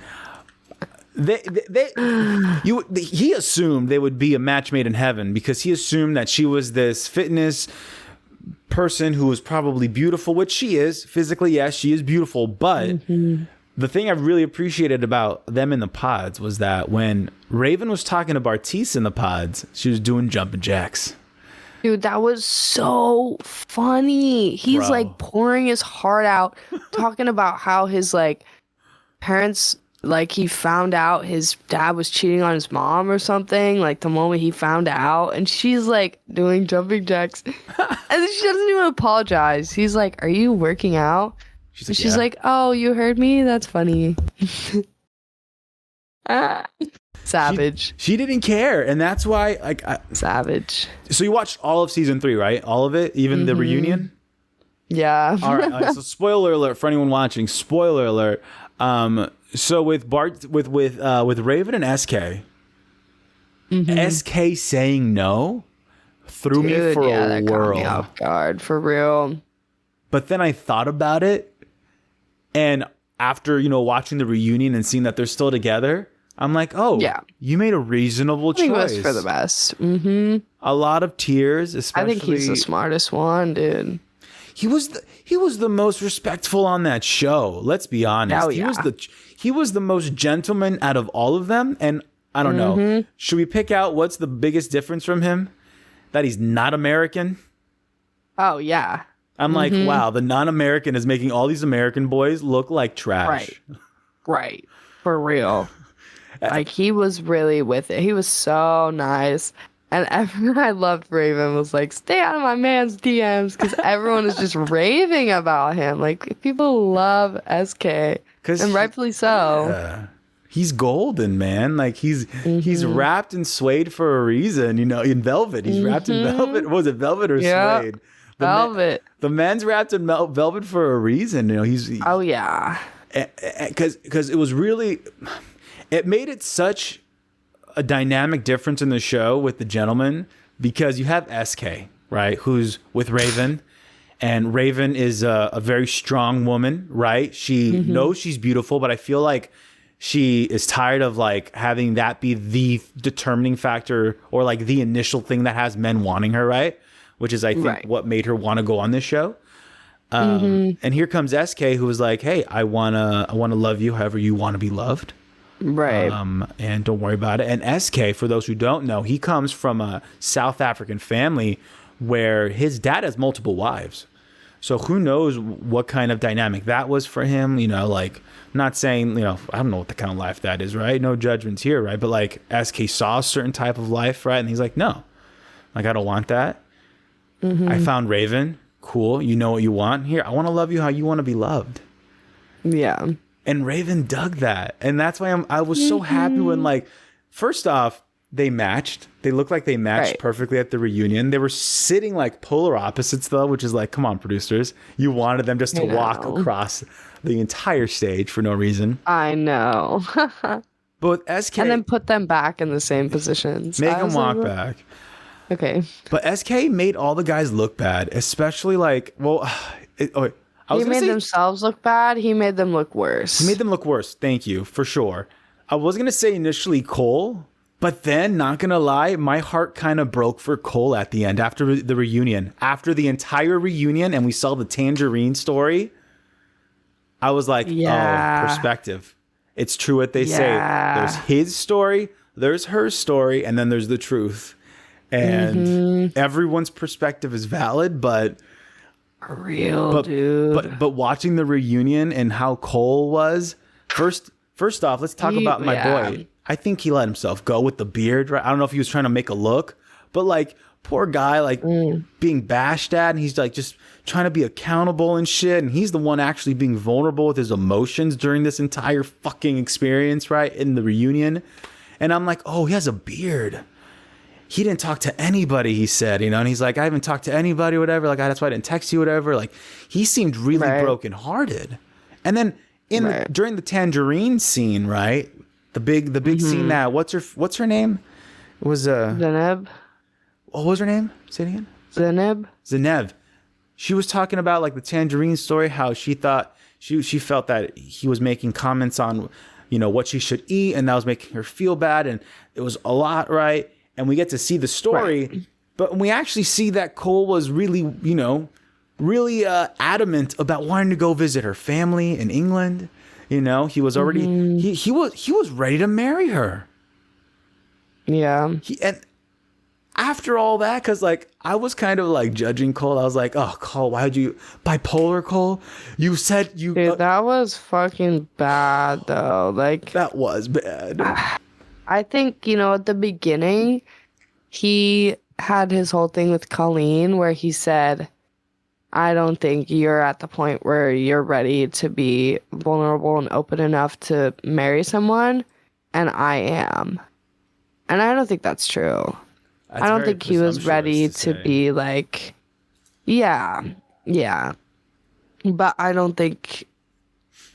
He assumed they would be a match made in heaven because he assumed that she was this fitness person who was probably beautiful, which she is physically. Yes, she is beautiful, but. The thing I really appreciated about them in the pods was that when Raven was talking to Bartice in the pods, she was doing jumping jacks. Dude, that was so funny. He's like pouring his heart out, talking about how his like parents, like he found out his dad was cheating on his mom or something, like the moment he found out, and she's like doing jumping jacks. And then she doesn't even apologize. He's like, "Are you working out?" She's like, "Oh, you heard me? That's funny." Savage. She didn't care, and that's why Savage. So you watched all of season 3, right? All of it, even the reunion. Yeah. All right. So spoiler alert for anyone watching. Spoiler alert. So with Raven and SK, SK saying no threw me for a that whirl. caught me off guard, for real. But then I thought about it, and after watching the reunion and seeing that they're still together, I'm like, oh, yeah, you made a reasonable choice. I think it was for the best. A lot of tears, especially. I think he's the smartest one, dude. He was the most respectful on that show. Let's be honest. Oh, yeah. He was the most gentleman out of all of them. And I don't know. Should we pick out what's the biggest difference from him? That he's not American. Oh yeah. I'm like, wow, the non-American is making all these American boys look like trash. Right. For real. Like, he was really with it. He was so nice. And everyone I loved Raven was like, stay out of my man's DMs, because everyone is just raving about him. Like, people love SK, and rightfully so. He's golden, man. Like, he's wrapped in suede for a reason, in velvet. He's wrapped in velvet. Was it velvet or suede? Velvet. The man's wrapped in velvet for a reason. Oh, yeah. Because it was really... It made it such a dynamic difference in the show with the gentleman, because you have SK, right, who's with Raven, and Raven is a very strong woman, right? She knows she's beautiful, but I feel like she is tired of like having that be the determining factor, or like the initial thing that has men wanting her, right? Which is, I think, what made her want to go on this show. And here comes SK, who was like, hey, I wanna love you however you want to be loved. Right. And don't worry about it. And SK, for those who don't know, he comes from a South African family where his dad has multiple wives. So who knows what kind of dynamic that was for him, like, not saying, I don't know what the kind of life that is, right? No judgments here, right? But like, SK saw a certain type of life, right? And he's like, no, like, I don't want that. I found Raven. Cool. You know what you want here. I want to love you how you want to be loved. Yeah. And Raven dug that. And that's why I was so happy when, like, first off, they matched. They looked like they matched perfectly at the reunion. They were sitting like polar opposites, though, which is like, come on, producers. You wanted them just to walk across the entire stage for no reason. I know. But with SK... And then put them back in the same positions. Make them walk back. Okay. But SK made all the guys look bad, especially like, well... He made themselves look bad. He made them look worse. He made them look worse. Thank you, for sure. I was going to say initially Cole, but then, not going to lie, my heart kind of broke for Cole at the end after the reunion. After the entire reunion and we saw the Tangerine story, I was like, oh, perspective. It's true what they say. There's his story, there's her story, and then there's the truth. And everyone's perspective is valid, but... dude. But watching the reunion and how Cole was, first off, let's talk about my boy. I think he let himself go with the beard, right? I don't know if he was trying to make a look, but like, poor guy, like being bashed at, and he's like just trying to be accountable and shit, and he's the one actually being vulnerable with his emotions during this entire fucking experience, right? In the reunion. And I'm like, oh, he has a beard. He didn't talk to anybody, he said, and he's like, I haven't talked to anybody, whatever. Like, that's why I didn't text you, whatever. Like, he seemed really brokenhearted. And then during the Tangerine scene, right? The big scene that, what's her name? It was Zeneb. What was her name? Say it again. Zeneb. She was talking about like the Tangerine story, how she thought she felt that he was making comments on, what she should eat, and that was making her feel bad, and it was a lot, right? And we get to see the story, but we actually see that Cole was really, really adamant about wanting to go visit her family in England. He was already he was ready to marry her. Yeah. And after all that, because like I was kind of like judging Cole. I was like, oh, Cole, why would you bipolar Cole? You said you. Dude, that was fucking bad though. Like, that was bad. I think, at the beginning, he had his whole thing with Colleen where he said, I don't think you're at the point where you're ready to be vulnerable and open enough to marry someone, and I am. And I don't think that's true. That's I don't very think he was ready presumptuous to say. be like, yeah, yeah. But I don't think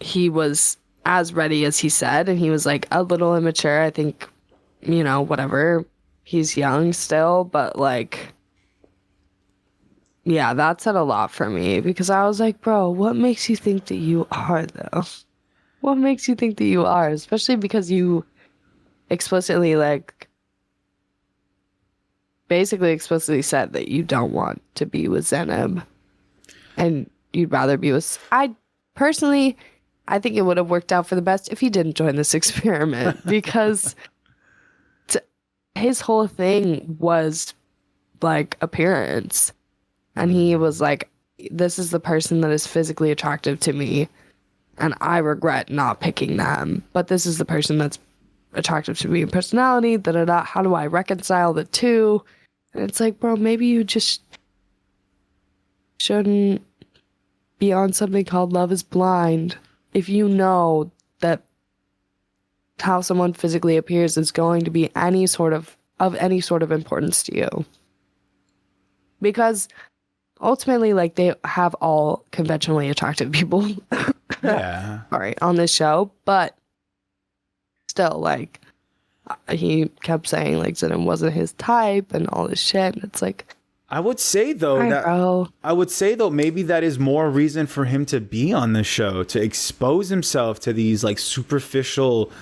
he was as ready as he said. And he was like a little immature. I think, whatever. He's young still, but like, yeah, that said a lot for me because I was like, bro, what makes you think that you are though? What makes you think that you are? Especially because you explicitly basically explicitly said that you don't want to be with Zeneb and you'd rather be with I think it would have worked out for the best if he didn't join this experiment because his whole thing was like appearance. And he was like, this is the person that is physically attractive to me. And I regret not picking them. But this is the person that's attractive to me in personality. Da, da, da. How do I reconcile the two? And it's like, bro, maybe you just shouldn't be on something called Love is Blind. If you know that how someone physically appears is going to be any sort of importance to you. Because ultimately, like, they have all conventionally attractive people Yeah. on this show, but still, like, he kept saying, like, Zenith wasn't his type and all this shit, and it's like, I would say though maybe that is more reason for him to be on the show, to expose himself to these like superficial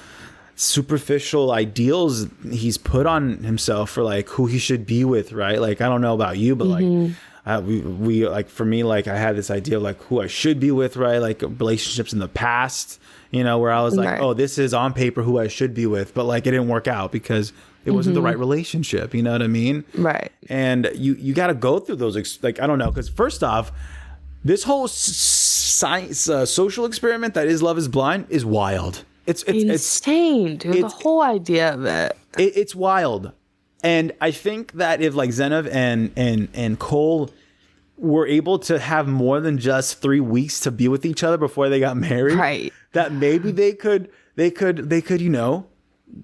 ideals he's put on himself for like who he should be with, right? Like, I don't know about you, but like we like, for me, like, I had this idea of like who I should be with, right? Like relationships in the past, where I was like, Right. oh, this is on paper who I should be with, but like it didn't work out because it wasn't the right relationship. You know what I mean? right. And you got to go through those, like, I don't know. Because first off, this whole science, social experiment that is Love is Blind is wild. It's Insane, dude. The whole idea of it. it's wild. And I think that if like Zenith and Cole were able to have more than just 3 weeks to be with each other before they got married, Right. that maybe they could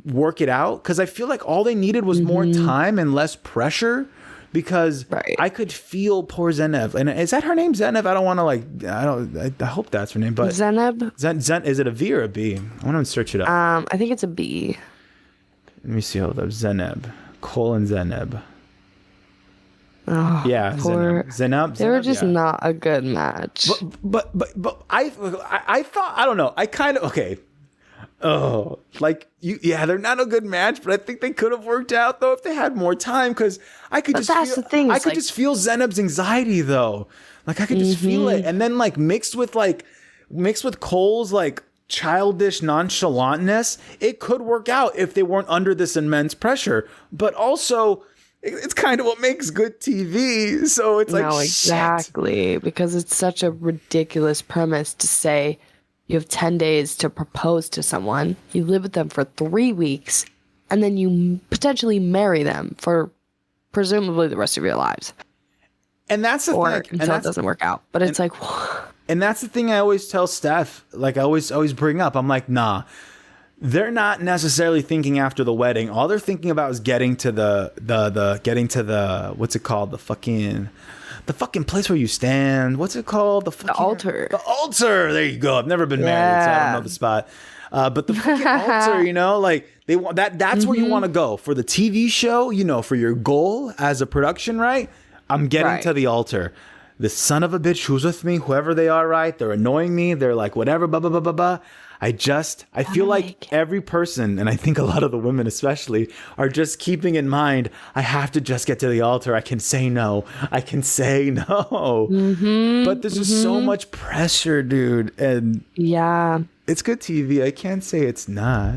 work it out. Because I feel like all they needed was more time and less pressure. Because Right. I could feel poor Zenith. And is that her name, Zenith? I don't want to like. I hope that's her name. But Zeneb? Zen, is it a V or a B? I want to search it up. I think it's a B. Let me see. Hold up. Zeneb. Cole and Zeneb. Oh, Yeah, Zeneb. They were Zeneb, just yeah. not a good match. But I thought, I don't know. I kind of, okay. Oh, like they're not a good match, but I think they could have worked out though if they had more time. Because I could that's the thing, I it's could like- just feel Zeneb's anxiety though. Like I could just feel it, and then like mixed with Cole's like childish nonchalantness, it could work out if they weren't under this immense pressure. But also, it's kind of what makes good TV. So it's like, No, exactly. Because it's such a ridiculous premise to say you have 10 days to propose to someone, you live with them for 3 weeks, and then you potentially marry them for presumably the rest of your lives. And that's the Or thing. until it doesn't work out. But it's like, And that's the thing I always tell Steph, like I always bring up. I'm like, nah, they're not necessarily thinking after the wedding. All they're thinking about is getting to the what's it called? The fucking place where you stand. What's it called? The altar. The altar. There you go. I've never been married, so I don't know the spot. But the fucking altar, like they want that. That's where you want to go for the TV show. For your goal as a production, right? I'm getting Right. to the altar. The son of a bitch who's with me, whoever they are, right? They're annoying me. They're like, whatever, blah, blah, blah, blah, blah. I feel like every person, and I think a lot of the women especially, are just keeping in mind, I have to just get to the altar. I can say no. But there's just so much pressure, dude. And yeah. it's good TV. I can't say it's not.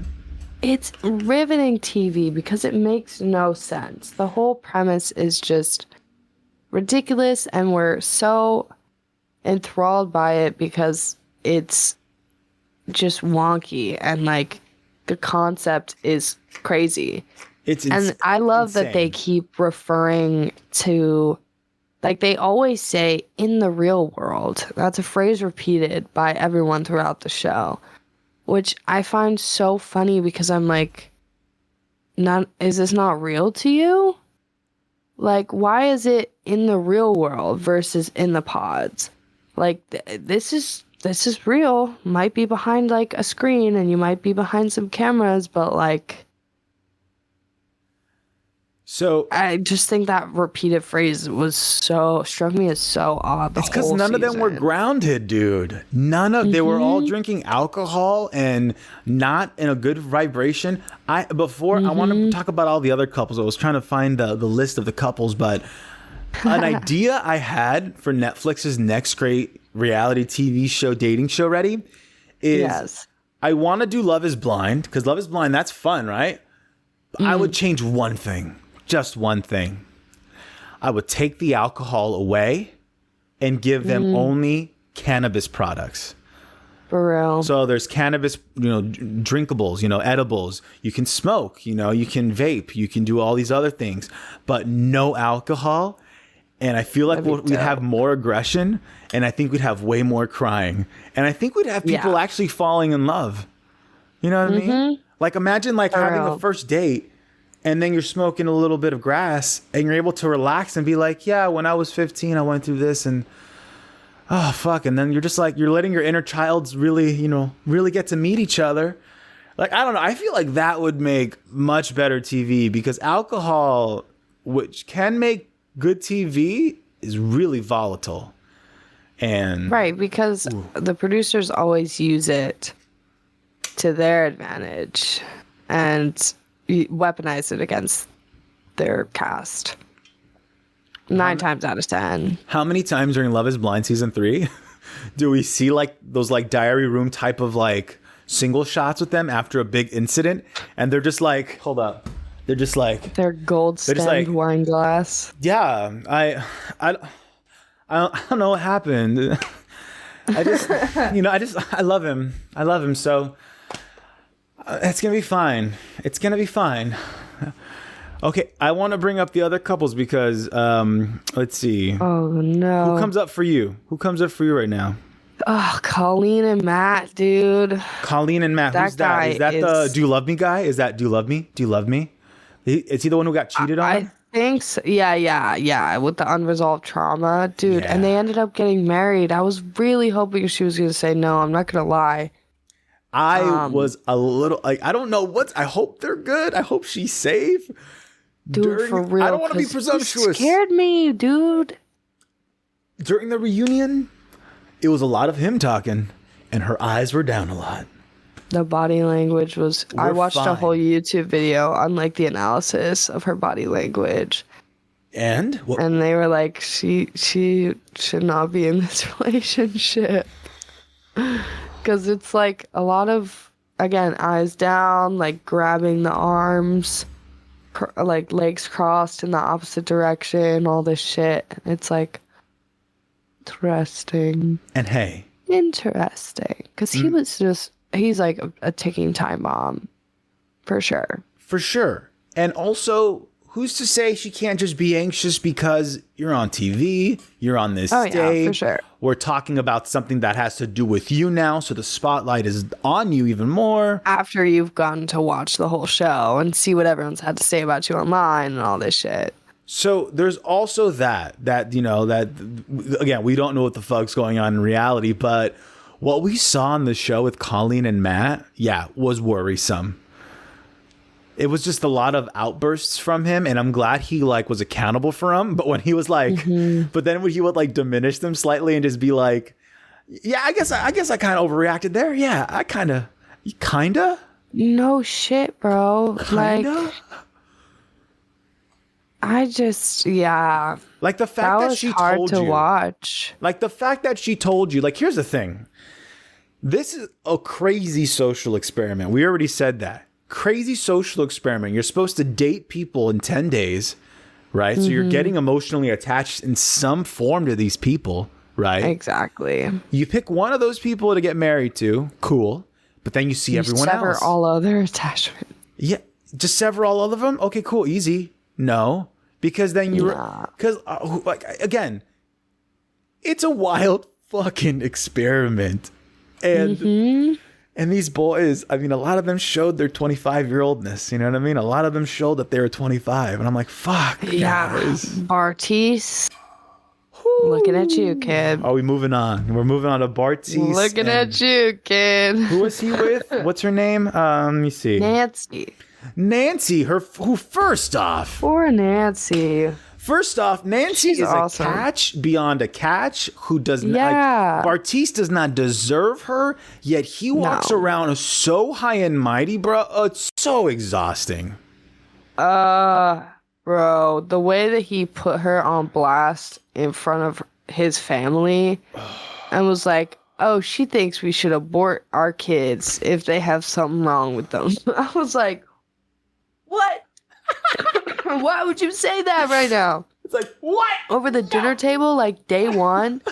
It's riveting TV because it makes no sense. The whole premise is just ridiculous, and we're so enthralled by it because it's just wonky and like the concept is crazy. And I love that they keep referring to, like, they always say in the real world. That's a phrase repeated by everyone throughout the show, which I find so funny because I'm like, not real to you? Like, why is it in the real world versus in the pods? Like, this is real. Might be behind like a screen and you might be behind some cameras, but like, So I just think that repeated phrase struck me as so odd. it's because none of them were grounded, dude. They were all drinking alcohol and not in a good vibration. I want to talk about all the other couples. I was trying to find the list of the couples, but an idea I had for Netflix's next great reality TV show, dating show, ready, is I want to do Love is Blind, because Love is Blind, that's fun, right? I would change one thing. Just one thing. I would take the alcohol away and give them only cannabis products. For real. So there's cannabis, drinkables, edibles. You can smoke, you can vape, you can do all these other things, but no alcohol. And I feel like we'd have more aggression, and I think we'd have way more crying. And I think we'd have people actually falling in love. You know what I mean? Like, imagine having a first date, and then you're smoking a little bit of grass and you're able to relax and be like, yeah, when I was 15, I went through this and oh, fuck. And then you're just like, you're letting your inner childs really, really get to meet each other. Like, I don't know. I feel like that would make much better TV, because alcohol, which can make good TV, is really volatile. And right, because the producers always use it to their advantage and weaponize it against their cast. 9 times out of 10. How many times during Love is Blind season 3 do we see those diary room type of single shots with them after a big incident, and they're just like, hold up, they're just like their gold stemmed wine glass. Yeah, I don't know what happened. I just I love him so. It's going to be fine. It's going to be fine. Okay, I want to bring up the other couples because, let's see. Oh, no. Who comes up for you? Who comes up for you right now? Oh, Colleen and Matt, dude. Colleen and Matt. Who's that? Is that the Do You Love Me guy? Is that Do You Love Me? Do You Love Me? Is he the one who got cheated on? I think so. Yeah. With the unresolved trauma, dude. Yeah. And they ended up getting married. I was really hoping she was going to say no. I'm not going to lie. I was a little I don't know I hope they're good. I hope she's safe. Dude, for real. I don't want to be presumptuous. You scared me, dude. During the reunion, it was a lot of him talking, and her eyes were down a lot. The body language was... I watched a whole YouTube video on the analysis of her body language. And? And they were like, she should not be in this relationship. Because it's a lot of, again, eyes down, grabbing the arms, legs crossed in the opposite direction, all this shit. It's interesting. And hey. Interesting. Because he was he's a ticking time bomb. For sure. For sure. And also, who's to say she can't just be anxious because you're on TV, you're on this stage. Yeah, for sure. We're talking about something that has to do with you now, so the spotlight is on you even more. After you've gotten to watch the whole show and see what everyone's had to say about you online and all this shit. So there's also that again, we don't know what the fuck's going on in reality, but what we saw on the show with Colleen and Matt, was worrisome. It was just a lot of outbursts from him, and I'm glad he was accountable for them. But when he was but then when he would diminish them slightly and just be like, yeah, I guess I kind of overreacted there. Yeah, I kind of. No shit, bro. Kinda? I just, yeah. The fact that she hard told to you. watch. The fact that she told you. Here's the thing. This is a crazy social experiment. We already said that. Crazy social experiment. You're supposed to date people in 10 days, right? So you're getting emotionally attached in some form to these people, right? Exactly. You pick one of those people to get married to, cool. But then you see everyone else. Sever all other attachment. Yeah, just sever all of them? Okay, cool, easy. No, because then again, it's a wild fucking experiment. And And these boys, I mean, a lot of them showed their 25-year-oldness. You know what I mean? A lot of them showed that they were 25. And I'm like, fuck, guys. Bartise. Looking at you, kid. Are we moving on? We're moving on to Bartise. Looking at you, kid. Who was he with? What's her name? Let me see. Nancy, who first off. Poor Nancy. First off, Nancy is awesome. A catch beyond a catch who does not. Yeah. Bartise does not deserve her, yet he walks around so high and mighty, bro. It's so exhausting. Bro, the way that he put her on blast in front of his family and was like, oh, she thinks we should abort our kids if they have something wrong with them. I was like, what? Why would you say that right now? It's like, what? Over the dinner table, like day one?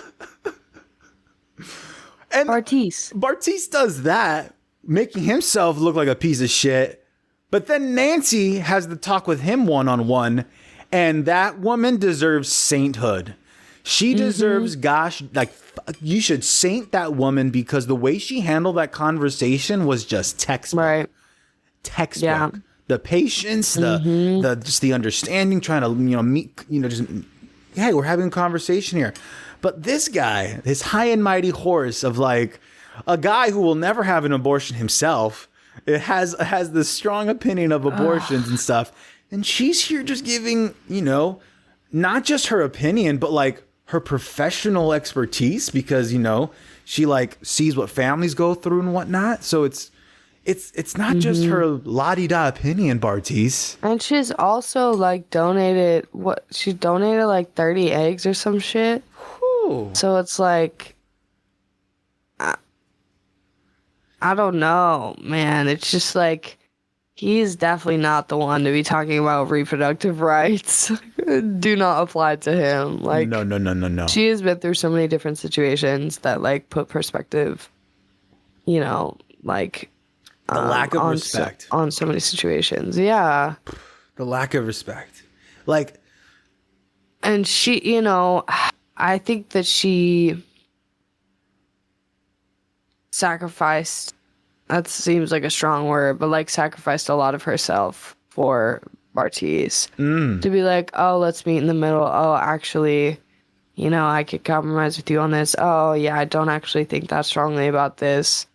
And Bartise does that, making himself look like a piece of shit. But then Nancy has the talk with him one-on-one, and that woman deserves sainthood. She deserves, gosh, like, you should saint that woman because the way she handled that conversation was just textbook. Right. Textbook. Yeah. The patience, the just the understanding, trying to, meet, just, hey, we're having a conversation here. But this guy, his high and mighty horse of like a guy who will never have an abortion himself, it has this strong opinion of abortions and stuff. And she's here just giving, not just her opinion, but like her professional expertise because, she like sees what families go through and whatnot. So it's not just her la-di-da opinion, Bartise. And she's also like donated like 30 eggs or some shit. Whew. So it's like, I don't know, man. It's just like, he's definitely not the one to be talking about reproductive rights. Do not apply to him. Like, no. She has been through so many different situations that like put perspective, like, the lack of respect on so many situations. Yeah. The lack of respect. Like, and she, I think that she sacrificed, that seems like a strong word, but like sacrificed a lot of herself for Bartise to be like, oh, let's meet in the middle. Oh, actually, I could compromise with you on this. Oh yeah, I don't actually think that strongly about this.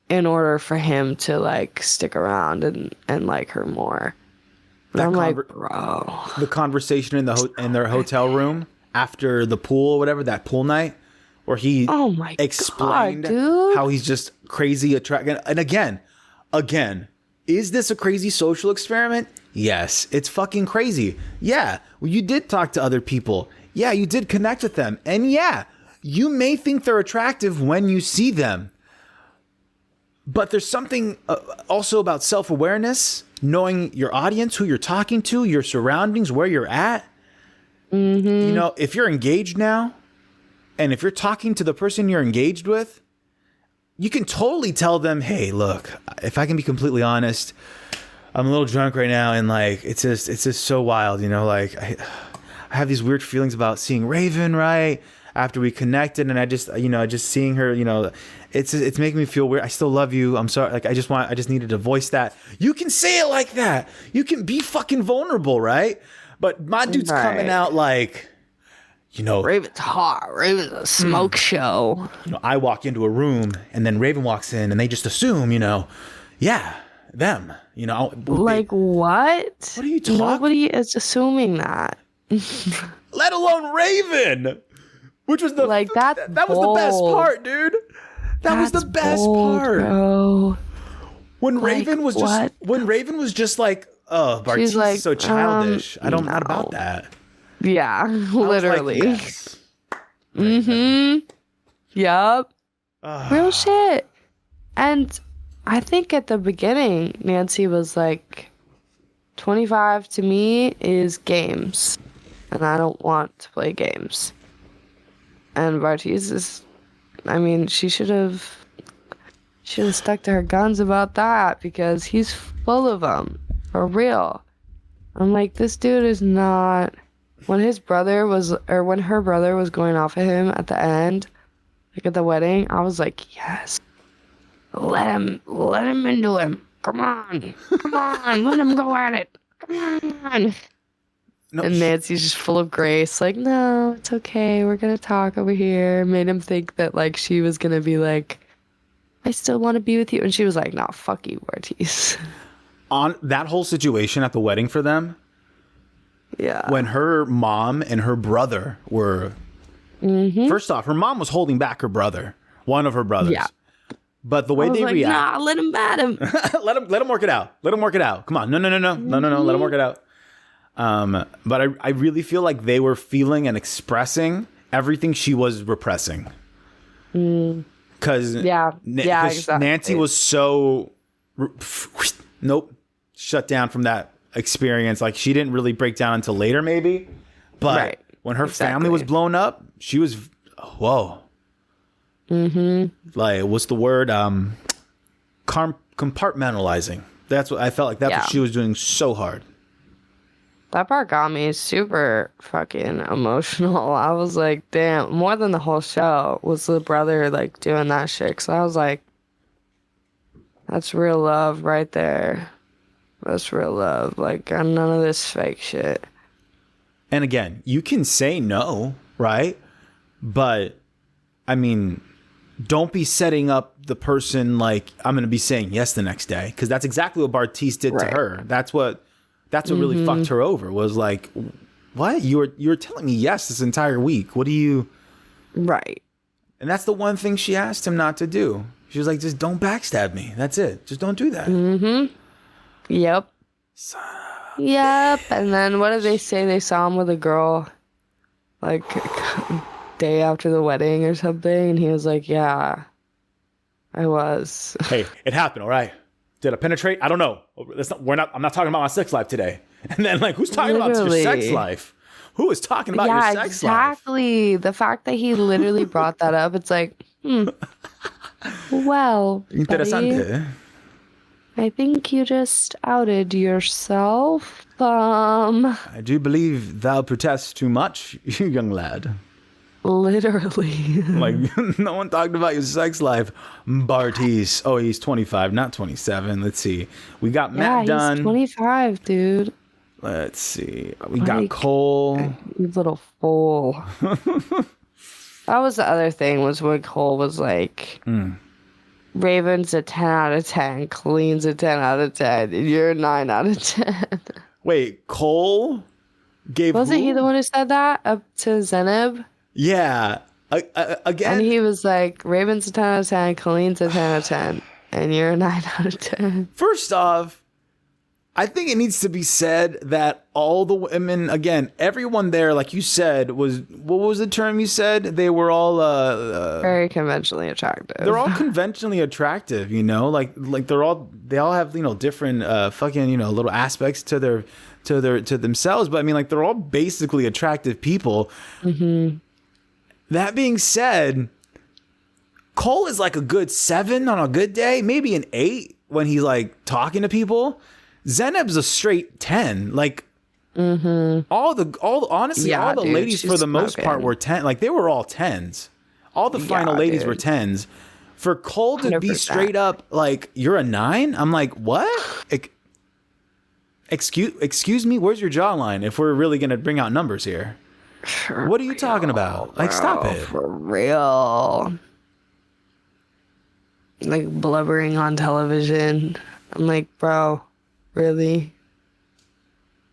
In order for him to like stick around and like her more. But I'm like, bro. The conversation in their hotel room after the pool or whatever, that pool night, where he explained how he's just crazy attracted. And again, is this a crazy social experiment? Yes, it's fucking crazy. Yeah, well, you did talk to other people. Yeah, you did connect with them. And yeah, you may think they're attractive when you see them. But there's something also about self-awareness, knowing your audience, who you're talking to, your surroundings, where you're at. If you're engaged now, and if you're talking to the person you're engaged with, you can totally tell them, hey, look, if I can be completely honest, I'm a little drunk right now, and like it's just so wild, like I have these weird feelings about seeing Raven, right? After we connected, and I just seeing her, it's making me feel weird. I still love you. I'm sorry. Like I just needed to voice that. You can say it like that. You can be fucking vulnerable, right? But my dude's coming out like, Raven's hot. Raven's a smoke show. I walk into a room and then Raven walks in and they just assume, yeah, them, Like what? What are you talking? Nobody is assuming that. Let alone Raven. Which was that was the best part, dude. That was the best part. Bro. When Raven was just like, oh, Bartise like, is so childish. I'm not about that. Yeah, literally. Like, yes. Yup. Real shit. And I think at the beginning, Nancy was like, 25 to me is games. And I don't want to play games. And Bartise is, she should have stuck to her guns about that because he's full of them, for real. I'm like, this dude is not. When her brother was going off at him at the end, like at the wedding, I was like, yes, let him into him. Come on, let him go at it. Come on. No, And Nancy's just full of grace, like, no, it's okay. We're gonna talk over here. Made him think that like she was gonna be like, I still want to be with you, and she was like, nah, fuck you, Ortiz. on that whole situation at the wedding for them, Yeah. when her mom and her brother were, first off, her mom was holding back her brother, one of her brothers. Yeah. But the way I was they like, react, nah, let him bat him. let him work it out. Let him work it out. Come on, no. Let him work it out. But I really feel like they were feeling and expressing everything she was repressing. Because exactly. Nancy was so shut down from that experience. Like she didn't really break down until later, maybe. But when her family was blown up, she was whoa. Like what's the word? Compartmentalizing. That's what I felt like. That's what she was doing so hard. That part got me super fucking emotional. I was like, damn, more than the whole show was the brother like doing that shit. So I was like, that's real love right there. That's real love. Like, none of this fake shit. And again, you can say no, right? But I mean, don't be setting up the person like I'm going to be saying yes the next day, because that's exactly what Bartiz did to her. That's what really fucked her over. Was like, what? You were telling me yes this entire week. What do you? Right. And that's the one thing she asked him not to do. She was like, just don't backstab me. That's it. Just don't do that. Yep. Yep. And then what did they say? They saw him with a girl like day after the wedding or something, and he was like, yeah, I was. Hey, it happened, all right? Did I penetrate? I don't know. I'm not talking about my sex life today. And then like, who's talking about your sex life? Who is talking about your sex life? Exactly. The fact that he literally brought that up, it's like, well, Interesante. I think you just outed yourself. I do believe thou protest too much, young lad. Literally. Like, no one talked about your sex life. Bartiz. Oh, he's 25, not 27. Let's see. We got Matt Dunn. He's 25, dude. Let's see. We got Cole. You little fool. That was the other thing, was when Cole was like, Raven's a 10 out of 10. Colleen's a 10 out of 10. And you're a 9 out of 10. Wait, Cole gave Wasn't he the one who said that up to Zeneb? Yeah. Again. And he was like, Raven's a 10 out of 10, Colleen's a 10 out of 10, and you're a 9 out of 10. First off, I think it needs to be said that all the women, again, everyone there, like you said, what was the term you said? They were all very conventionally attractive. They're all conventionally attractive, you know, like they all have, you know, different fucking, you know, little aspects to themselves, but I mean, like, they're all basically attractive people. That being said, Cole is like a good 7 on a good day, maybe an 8 when he's like talking to people. Zeneb's a straight 10. Like, honestly, all the ladies for the most part were 10. Like, they were all 10s. All the final ladies were 10s. For Cole to 100%. Be straight up like, you're a 9? I'm like, what? Excuse me? Where's your jawline if we're really going to bring out numbers here? What are you talking about? Like, stop it. For real. Like, blubbering on television. I'm like, bro, really?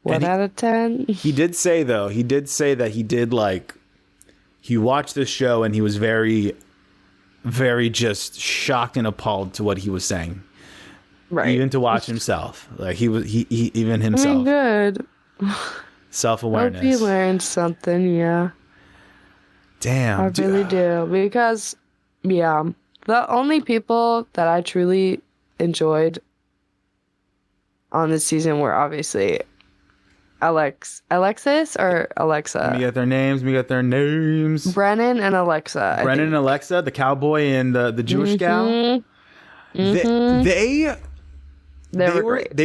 1 out of 10? He did say that he did, like, he watched this show and he was very, very just shocked and appalled to what he was saying. Right. Even to watch himself. Like, he even himself. I mean, good. Self-awareness. I hope he learned something, yeah. Damn. I really do. Because, yeah, the only people that I truly enjoyed on this season were obviously Alexis or Alexa? We got their names. Brennan and Alexa. Brennan and Alexa, the cowboy and the Jewish gal. They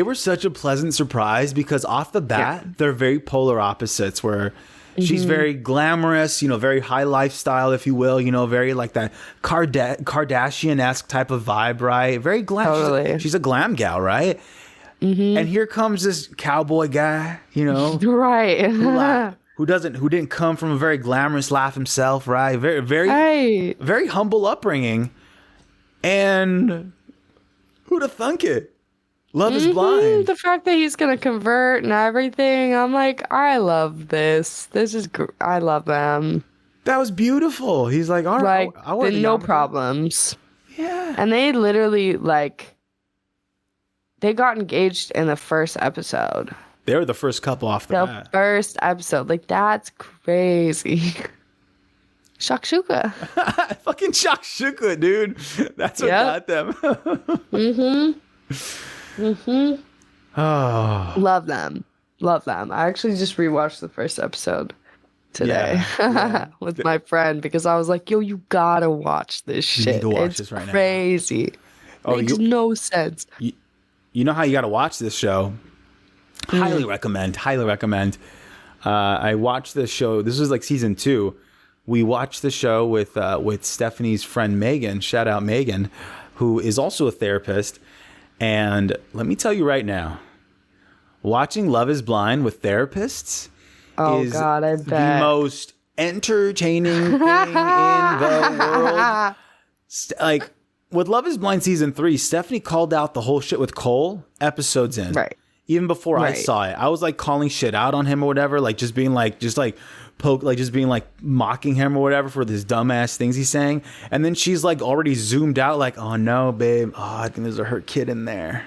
were such a pleasant surprise because off the bat, they're very polar opposites where She's very glamorous, very high lifestyle, if you will, very like that Kardashian-esque type of vibe, right? Very glam. Totally. She's a glam gal, right? And here comes this cowboy guy, Right. who didn't come from a very glamorous life himself, right? Very, very, very humble upbringing. And who'd have thunk it? Love is blind. The fact that he's gonna convert and everything, I'm like, I love this. This is I love them. That was beautiful. He's like, all right, Like, I want no problems. Yeah. And they literally they got engaged in the first episode. They were the first couple off the bat. First episode. Like, that's crazy. Shakshuka. Fucking shakshuka, dude. That's what got them. Oh. Love them. I actually just rewatched the first episode today with my friend because I was like, yo, you gotta watch this shit. You need to watch it's this right now. crazy. Makes no sense. You know how you got to watch this show? Highly recommend. I watched this show. This was like season 2. We watched the show with Stephanie's friend Megan. Shout out Megan, who is also a therapist. And let me tell you right now, watching Love is Blind with therapists is God, I bet. the most entertaining thing in the world. Like, with Love is Blind season 3, Stephanie called out the whole shit with Cole episodes in. Right. Even before I saw it. I was like calling shit out on him or whatever, like just being like, mocking him or whatever for this dumbass things he's saying. And then she's like already zoomed out, like, oh no, babe. Oh, I think there's a hurt kid in there.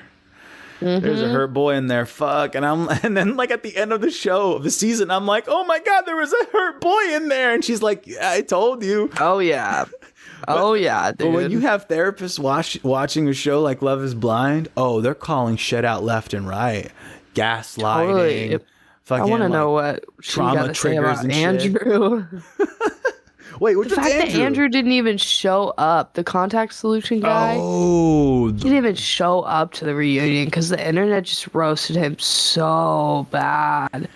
There's a hurt boy in there. Fuck. And then like at the end of the show, of the season, I'm like, oh my God, there was a hurt boy in there. And she's like, yeah, I told you. Oh yeah. Dude. But when you have therapists watching a show like Love is Blind, they're calling shit out left and right. Gaslighting. Totally. I want to know what trauma triggers and Andrew. Wait, what's the fact that Andrew didn't even show up, the contact solution guy. Oh, he didn't even show up to the reunion because the internet just roasted him so bad.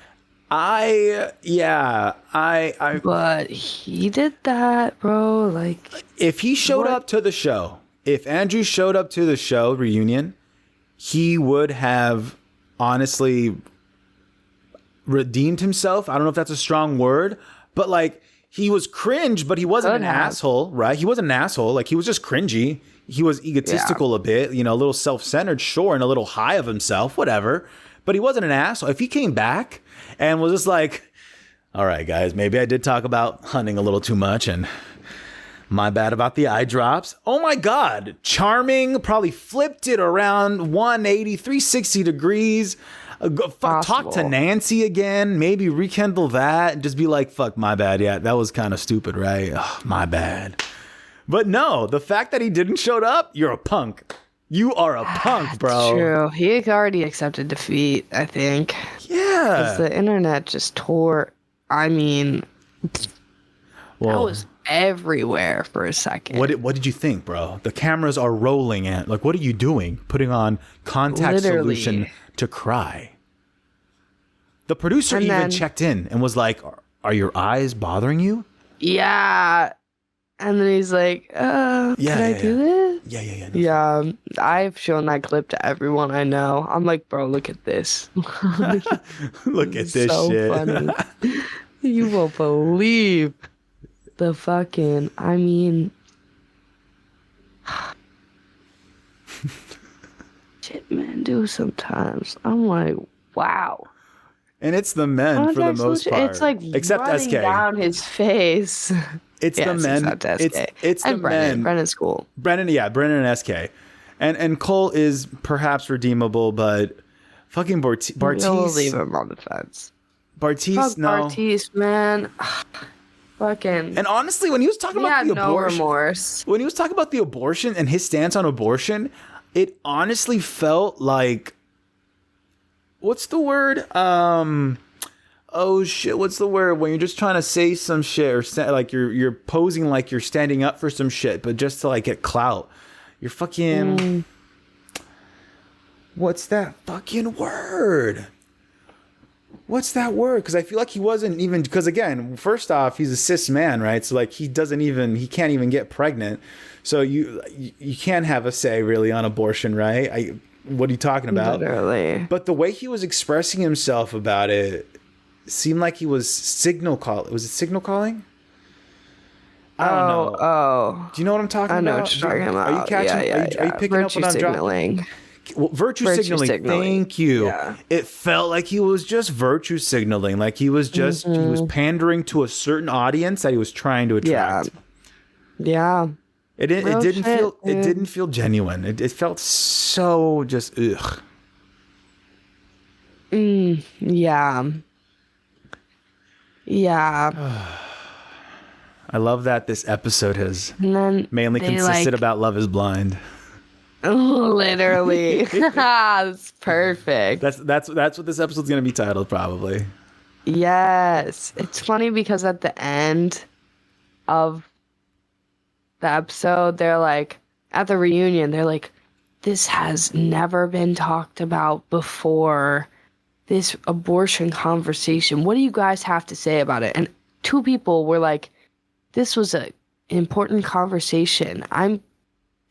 But he did that, bro. Like, if he showed up to the show, if Andrew showed up to the show reunion, he would have honestly redeemed himself. I don't know if that's a strong word, but like, he was cringe, but he wasn't an asshole, right? He wasn't an asshole. Like, he was just cringy. He was egotistical a bit, a little self-centered, sure, and a little high of himself, whatever. But he wasn't an asshole. If he came back and was just like, all right, guys, maybe I did talk about hunting a little too much and my bad about the eye drops. Oh my God. Charming, probably flipped it around 180, 360 degrees. Talk to Nancy again, maybe rekindle that and just be like, fuck, my bad. Yeah, that was kind of stupid, right? Oh, my bad. But no, the fact that he didn't show up, you're a punk. You are a punk, bro. True. He already accepted defeat, I think. Yeah. Because the internet just tore. I mean, that was everywhere for a second. What did you think, bro? The cameras are rolling at. Like, what are you doing? Putting on contact solution to cry. The producer even checked in and was like, are your eyes bothering you? Yeah. And then he's like, can I do this? Yeah. Yeah, I've shown that clip to everyone I know. I'm like, bro, look at this. Look at this so shit. Funny. You won't believe the fucking, I mean, shit men do sometimes. I'm like, wow. And it's the men for the most part. It's like except running SK. Down his face. It's the men. It's the men. Brennan's cool. Brennan and SK. And Cole is perhaps redeemable, but fucking Bartise. We'll leave him on the fence. Bartise, no. Bartise, man. Fucking. And honestly, when he was talking about the abortion, remorse. When he was talking about the abortion and his stance on abortion, it honestly felt like, what's the word? Oh shit, what's the word when you're just trying to say some shit or like you're posing like you're standing up for some shit, but just to like get clout. You're fucking what's that fucking word? what's that word? Because I feel like he wasn't even, because again, first off, he's a cis man, right? So like he can't even get pregnant. So you can't have a say really on abortion, right? What are you talking about? Literally. But the way he was expressing himself about it seemed like he was signal calling. Was it signal calling? I don't know. Oh. Do you know what I'm talking about? I know what you're talking about. Are you catching? Yeah. Are you picking Virtue up what I'm signaling. dropping? Well, virtue signaling. Thank you. Yeah. It felt like he was just virtue signaling. Like he was just he was pandering to a certain audience that he was trying to attract. Yeah. It didn't feel genuine. It felt so just ugh. Yeah. Yeah. I love that this episode has And then mainly they, consisted like, about Love is Blind. literally. That's perfect. That's what this episode's gonna be titled, probably. Yes. It's funny because at the end of the episode, they're like, at the reunion, they're like, this has never been talked about before. This abortion conversation. What do you guys have to say about it? And two people were like, this was an important conversation. I'm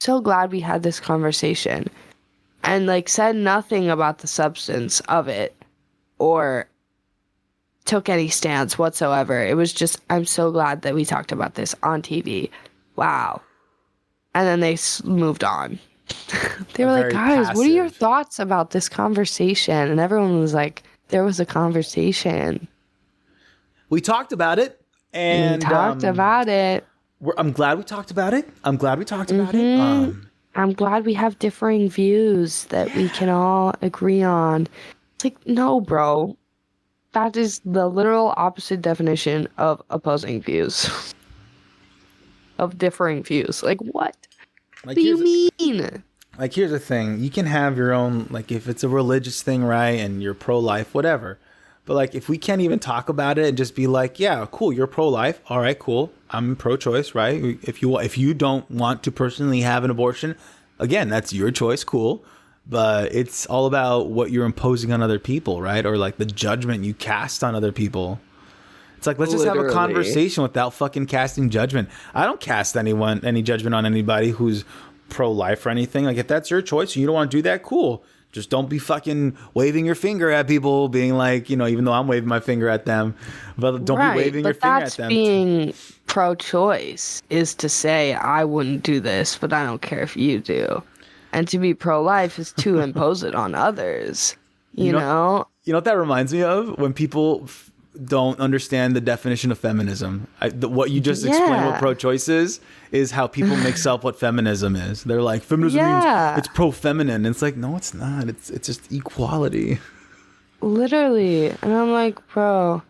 so glad we had this conversation. And like said nothing about the substance of it or took any stance whatsoever. It was just, I'm so glad that we talked about this on TV. Wow. And then they moved on. They were like, guys, what are your thoughts about this conversation? And everyone was like, there was a conversation. We talked about it. And we talked about it. I'm glad we talked about it. I'm glad we talked about it. I'm glad we have differing views that we can all agree on. It's like, no, bro. That is the literal opposite definition of opposing views. Of differing views. Like, what? Like, what do you mean? Like, here's the thing. You can have your own, like, if it's a religious thing, right, and you're pro-life, whatever. But, like, if we can't even talk about it and just be like, yeah, cool, you're pro-life. All right, cool. I'm pro-choice, right? If you don't want to personally have an abortion, again, that's your choice, cool. But it's all about what you're imposing on other people, right? Or, like, the judgment you cast on other people. It's like, let's just have a conversation without fucking casting judgment. I don't cast any judgment on anybody who's pro-life or anything. Like, if that's your choice and you don't want to do that, cool. Just don't be fucking waving your finger at people, being like, you know, even though I'm waving my finger at them, but don't be waving your finger at them. Being pro-choice is to say, I wouldn't do this, but I don't care if you do. And to be pro-life is to impose it on others. You know? You know what that reminds me of? When people don't understand the definition of feminism. What you just explained what pro-choice is how people mix up what feminism is. They're like, feminism means it's pro-feminine. It's like, no, it's not. It's just equality. Literally. And I'm like, bro,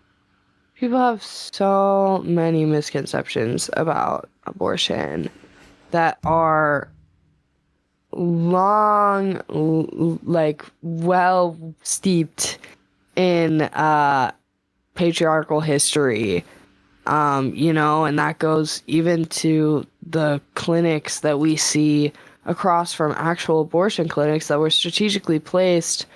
people have so many misconceptions about abortion that are long, like, well steeped in patriarchal history, you know, and that goes even to the clinics that we see across from actual abortion clinics that were strategically placed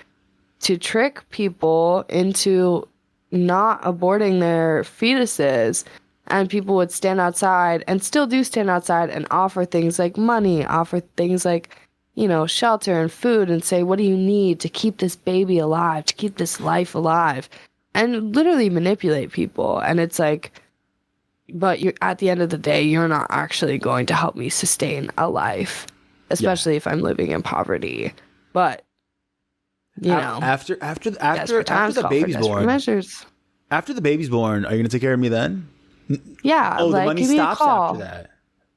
to trick people into not aborting their fetuses. And people would stand outside and still do stand outside and offer things like money, offer things like, you know, shelter and food, and say, what do you need to keep this baby alive, to keep this life alive? And literally manipulate people. And it's like, but you're, at the end of the day, you're not actually going to help me sustain a life, especially if I'm living in poverty. But, you know, after the baby's born, after the baby's born, are you gonna take care of me then? Yeah. Oh, like, the money give stops me a call. after that.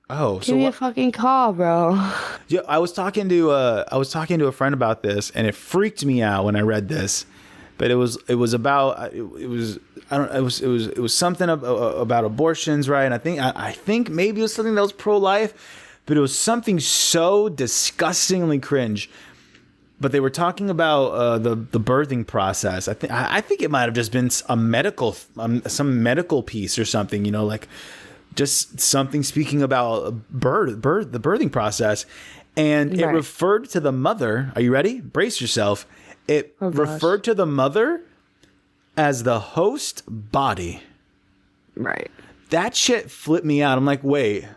Oh, give me a fucking call, bro. Yeah, I was talking to a friend about this, and it freaked me out when I read this. But it was something about abortions, right? And I think maybe it was something that was pro-life, but it was something so disgustingly cringe. But they were talking about the birthing process. I think it might have just been some medical piece or something, you know, like just something speaking about the birthing process, and it referred to the mother. Are you ready? Brace yourself. It referred to the mother as the host body. Right. That shit flipped me out. I'm like, wait,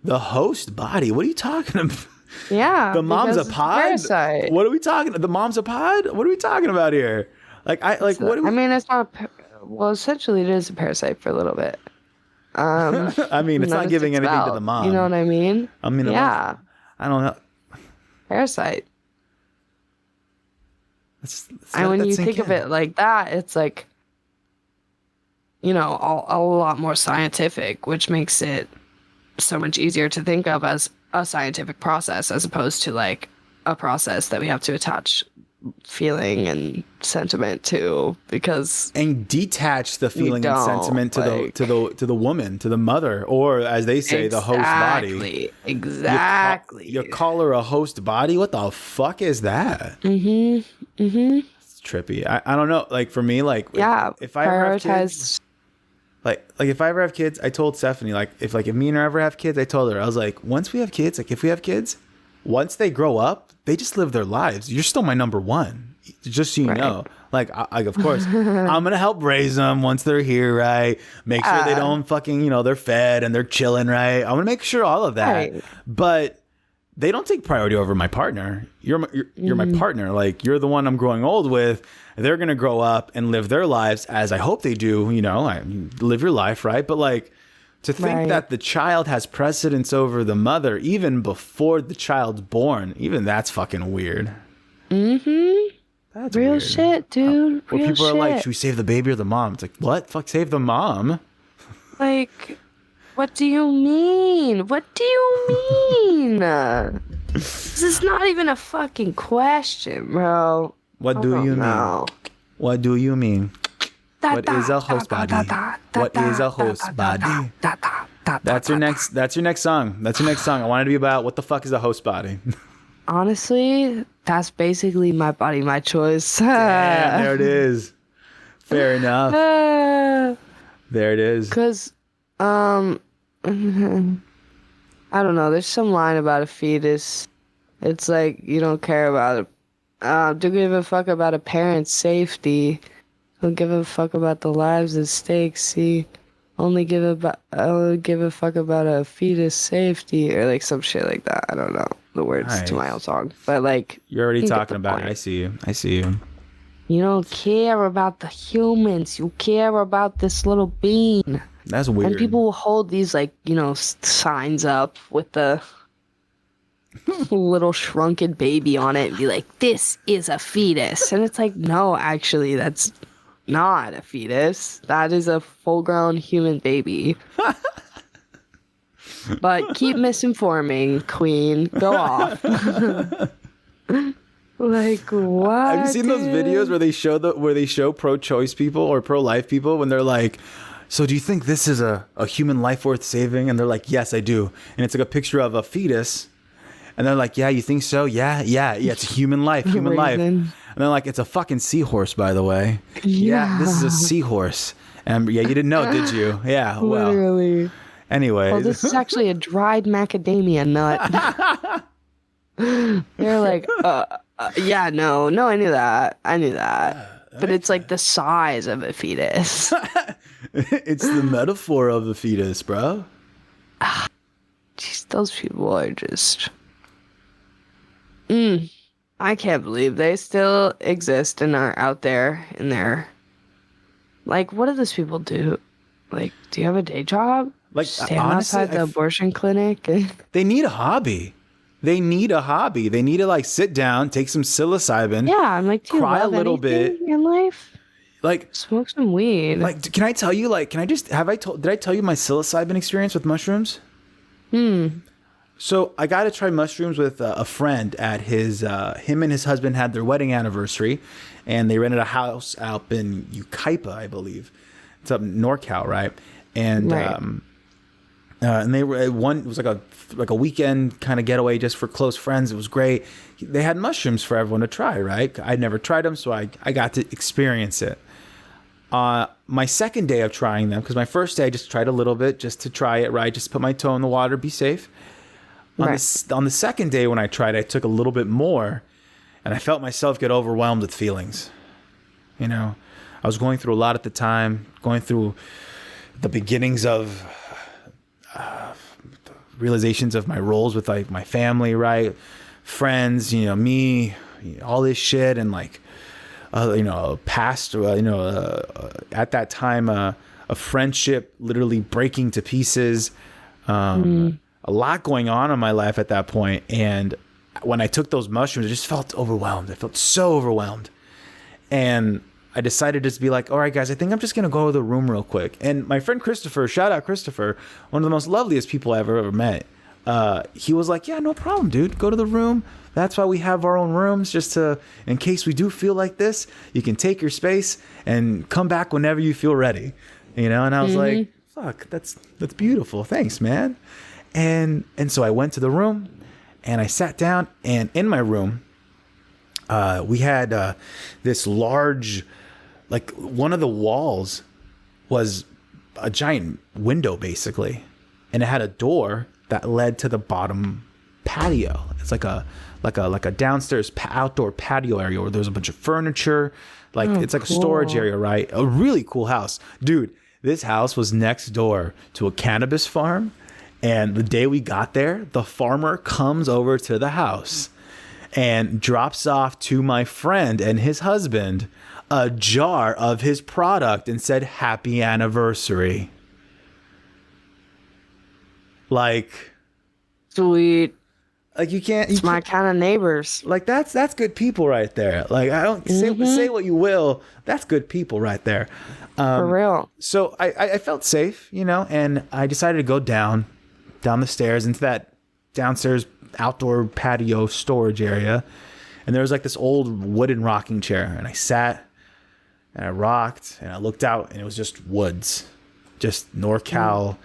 the host body? What are you talking about? Yeah. The mom's a because it's pod? parasite. What are we talking? The mom's a pod? What are we talking about here? What do we... I mean, it's not. Well, essentially, it is a parasite for a little bit. I mean, it's not giving anything to the mom. You know what I mean? I mean, yeah. I don't know. Parasite. Let's And let when that you sink think of in. it like that, it's like, you know, a lot more scientific, which makes it so much easier to think of as a scientific process as opposed to like a process that we have to attach feeling and sentiment to, because And detach the feeling and don't, sentiment to like- the woman, to the mother, or as they say, the host body. Exactly. You call her a host body? What the fuck is that? It's trippy. I don't know. Like for me, like Yeah. if I ever have kids, prioritize. like if I ever have kids, I told Stephanie, like if me and her ever have kids, I told her, I was like, once we have kids, like if we have kids, once they grow up, they just live their lives. You're still my number one, just so you Right. know. Like of course, I'm gonna help raise them once they're here, right? Make sure they don't fucking, they're fed and they're chilling, right? I'm gonna make sure all of that. Right. But they don't take priority over my partner. You're my partner. Like you're the one I'm growing old with. They're gonna grow up and live their lives as I hope they do. Live your life, right? But like to think Right. that the child has precedence over the mother even before the child's born, even that's fucking weird. That's Real weird. shit, dude. Where Real people shit. are like, should we save the baby or the mom? It's like, what? Fuck, save the mom. Like, what do you mean? What do you mean? This is not even a fucking question, bro. What do you mean? No. What do you mean? What is a host body? What is a host body? That's your next song. That's your next song. I want it to be about what the fuck is a host body? Honestly, that's basically my body, my choice. Damn, there it is. Fair enough. There it is. Cause, I don't know. There's some line about a fetus. It's like you don't care about it. Don't give a fuck about a parent's safety. Don't give a fuck about the lives at stake. See, only give a fuck about a fetus safety or like some shit like that. I don't know the words to my own song, but like You're already you get talking the about it. point. I see you. I see you. You don't care about the humans. You care about this little bean. That's weird. And people will hold these like, signs up with the little shrunken baby on it and be like, this is a fetus. And it's like, no, actually, that's not a fetus. That is a full-grown human baby. But keep misinforming, Queen. Go off. Like, what? Have you seen those videos where they show pro-choice people or pro-life people when they're like, so do you think this is a human life worth saving? And they're like, yes, I do. And it's like a picture of a fetus. And they're like, yeah, you think so? Yeah, it's a human life, human life. And they're like, it's a fucking seahorse, by the way. Yeah, this is a seahorse. And yeah, you didn't know, did you? Yeah, well. Literally. Anyway. Oh, this is actually a dried macadamia nut. They're like, yeah, no, I knew that. But it's like the size of a fetus. It's the metaphor of the fetus, bro. Jeez, those people are just... I can't believe they still exist and are out there in their... Like, what do those people do? Like, do you have a day job? Like, Stand honestly, outside the abortion clinic? They need a hobby. They need to like sit down, take some psilocybin. Yeah, I'm like, do you cry a love little bit. anything in life? Like, Smoke some weed. like, can I tell you? Like, did I tell you my psilocybin experience with mushrooms? So I got to try mushrooms with a friend at him and his husband had their wedding anniversary, and they rented a house out in Ukaipa, I believe. It's up in NorCal, right? And Right. and they were it was like a weekend kind of getaway just for close friends. It was great. They had mushrooms for everyone to try, right? I'd never tried them, so I got to experience it. My second day of trying them, because my first day I just tried a little bit just to try it, right? Just put my toe in the water, be safe. On the second day when I tried, I took a little bit more, and I felt myself get overwhelmed with feelings. I was going through a lot at the time, going through the beginnings of realizations of my roles with like my family, right? Friends, me, all this shit. And like, past, at that time, a friendship literally breaking to pieces. A lot going on in my life at that point. And when I took those mushrooms, I just felt overwhelmed. I felt so overwhelmed. And I decided to just be like, all right, guys, I think I'm just going to go to the room real quick. And my friend Christopher, shout out Christopher, one of the most loveliest people I've ever met. He was like, yeah, no problem, dude. Go to the room. That's why we have our own rooms, just to, in case we do feel like this, you can take your space and come back whenever you feel ready. And I was like, fuck, that's beautiful. Thanks, man. And so I went to the room and I sat down, and in my room, we had this large, like one of the walls was a giant window basically. And it had a door that led to the bottom patio. It's like a downstairs outdoor patio area where there's a bunch of furniture. Like it's like a storage area, right? A really cool house. Dude, this house was next door to a cannabis farm. And the day we got there, the farmer comes over to the house and drops off to my friend and his husband a jar of his product and said, "Happy anniversary." Like, Sweet. like you can't. It's my kind of neighbors. Like that's good people right there. Like I don't say what you will. That's good people right there. For real. So I felt safe, and I decided to go down the stairs into that downstairs outdoor patio storage area. And there was like this old wooden rocking chair, and I sat and I rocked and I looked out, and it was just woods, just NorCal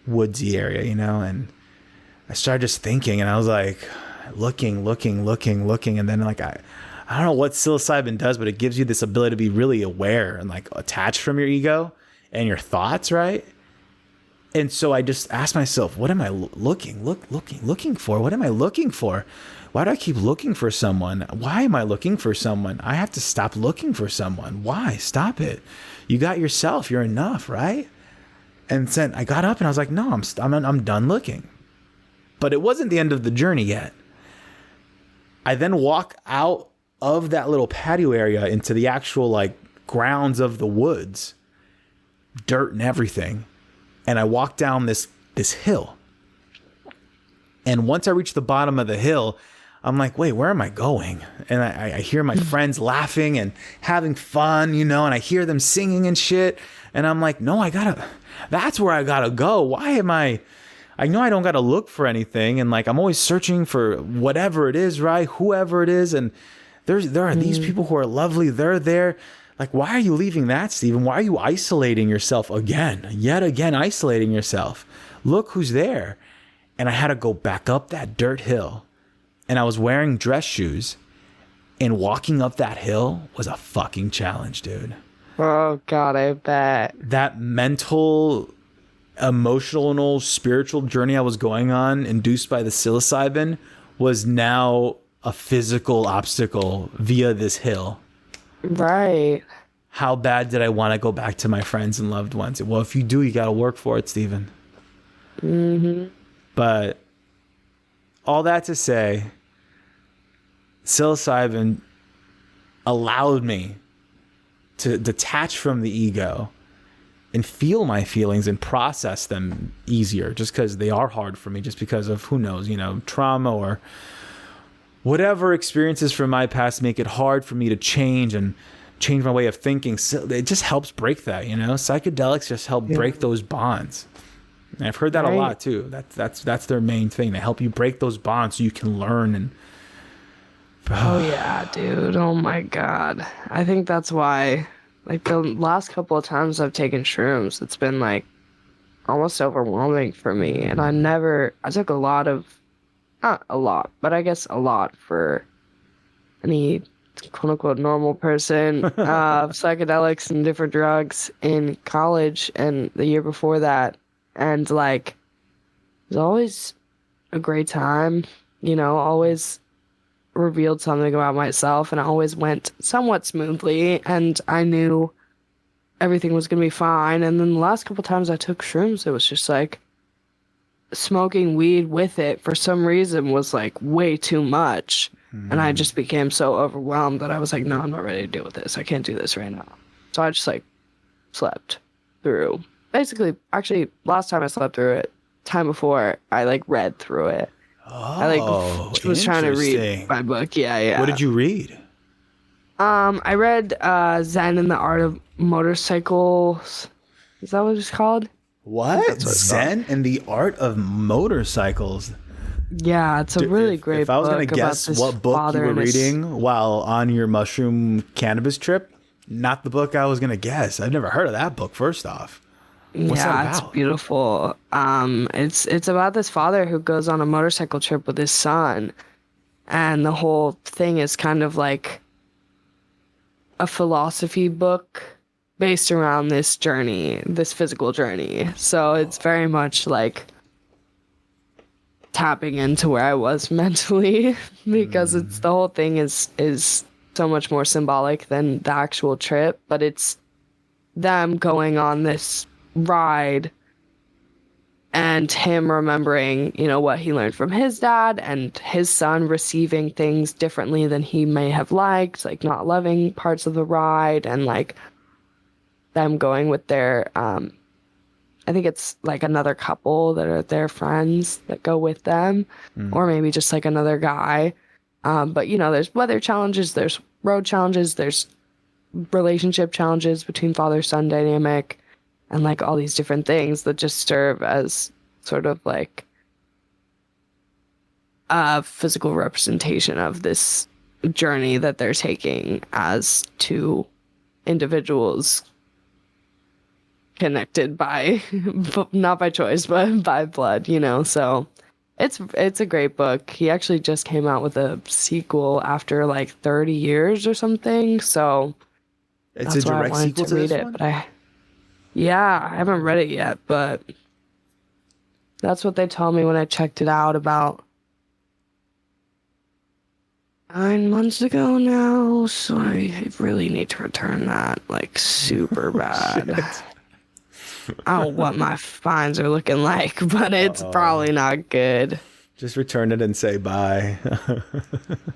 woodsy area, and I started just thinking, and I was like looking. And then like, I don't know what psilocybin does, but it gives you this ability to be really aware and like attached from your ego and your thoughts. Right. And so I just asked myself, what am I looking for? What am I looking for? Why do I keep looking for someone? Why am I looking for someone? I have to stop looking for someone. Why? Stop it. You got yourself. You're enough, right? And then I got up and I was like, no, I'm done looking. But it wasn't the end of the journey yet. I then walk out of that little patio area into the actual like grounds of the woods, dirt and everything. And I walk down this hill. And once I reach the bottom of the hill, I'm like, wait, where am I going? And I hear my friends laughing and having fun, and I hear them singing and shit. And I'm like, no, that's where I gotta go. Why am I know I don't gotta look for anything. And like, I'm always searching for whatever it is, right? Whoever it is. And there are these people who are lovely. They're there. Like, why are you leaving that, Steven? Why are you isolating yourself yet again, isolating yourself? Look who's there. And I had to go back up that dirt hill. And I was wearing dress shoes. And walking up that hill was a fucking challenge, dude. Oh, God, I bet. That mental, emotional, spiritual journey I was going on, induced by the psilocybin, was now a physical obstacle via this hill. Right. How bad did I want to go back to my friends and loved ones? Well, if you do, you got to work for it, Steven. But all that to say, psilocybin allowed me to detach from the ego and feel my feelings and process them easier, just because they are hard for me, just because of, who knows, trauma or whatever experiences from my past make it hard for me to change my way of thinking. So it just helps break that, psychedelics just help break those bonds. And I've heard that a lot too. That's their main thing. They help you break those bonds so you can learn. And oh yeah, dude. Oh my God. I think that's why, like, the last couple of times I've taken shrooms, it's been like almost overwhelming for me. And I took a lot of, not a lot, but I guess a lot for any quote unquote normal person, psychedelics and different drugs in college and the year before that. And like, it was always a great time, always revealed something about myself, and it always went somewhat smoothly. And I knew everything was gonna be fine. And then the last couple times I took shrooms, it was just like smoking weed with it for some reason was like way too much. And I just became so overwhelmed that I was like, no, I'm not ready to deal with this. I can't do this right now. So I just like slept through. Basically, actually, last time I slept through it, time before, I like read through it. I like was trying to read my book. Yeah. What did you read? I read Zen and the Art of Motorcycles. Is that what it's called? What? Zen and the Art of Motorcycles. Yeah, it's a really great book. If I was going to guess what book you were reading while on your mushroom cannabis trip, not the book I was going to guess. I've never heard of that book, first off. What's that about? It's beautiful. It's about this father who goes on a motorcycle trip with his son. And the whole thing is kind of like a philosophy book based around this journey, this physical journey. So it's very much like tapping into where I was mentally because it's the whole thing is so much more symbolic than the actual trip, but it's them going on this ride and him remembering, you know, what he learned from his dad and his son receiving things differently than he may have liked, like not loving parts of the ride, and like them going with their I think it's like another couple that are their friends that go with them, or maybe just like another guy. But you know, there's weather challenges, there's road challenges, there's relationship challenges between father-son dynamic, and like all these different things that just serve as sort of like a physical representation of this journey that they're taking as two individuals connected by not by choice but by blood, you know. So it's a great book. He actually just came out with a sequel after like 30 years or something, so it's a direct sequel to this one? But I haven't read it yet, but that's what they told me when I checked it out about 9 months ago now, so I really need to return that like super bad. I don't know what my fines are looking like, but it's probably not good. Just return it and say bye.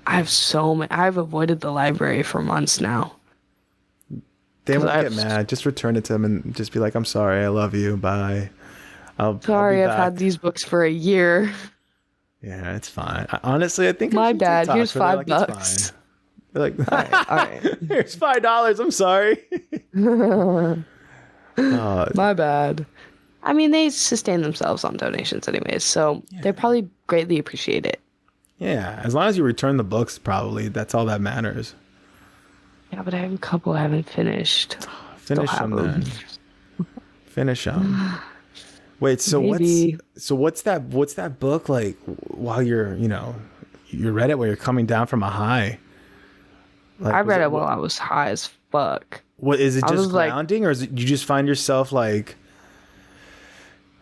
I've avoided the library for months now. They won't get mad. Just return it to them and just be like, I'm sorry, I love you, bye. I've had these books for a year. Yeah, it's fine. Honestly, I think my bad. Here's $5. Like, they're like, all right. Here's $5. I'm sorry. My bad. I mean, they sustain themselves on donations anyways, so they probably greatly appreciate it. Yeah, as long as you return the books, probably that's all that matters. Yeah, but I have a couple I haven't finished. Finish them then. Finish them. Wait, so what's that book like while you're, you know, you read it while you're coming down from a high? Like, I read it while I was high as fuck. What is it, just grounding, or is it you just find yourself like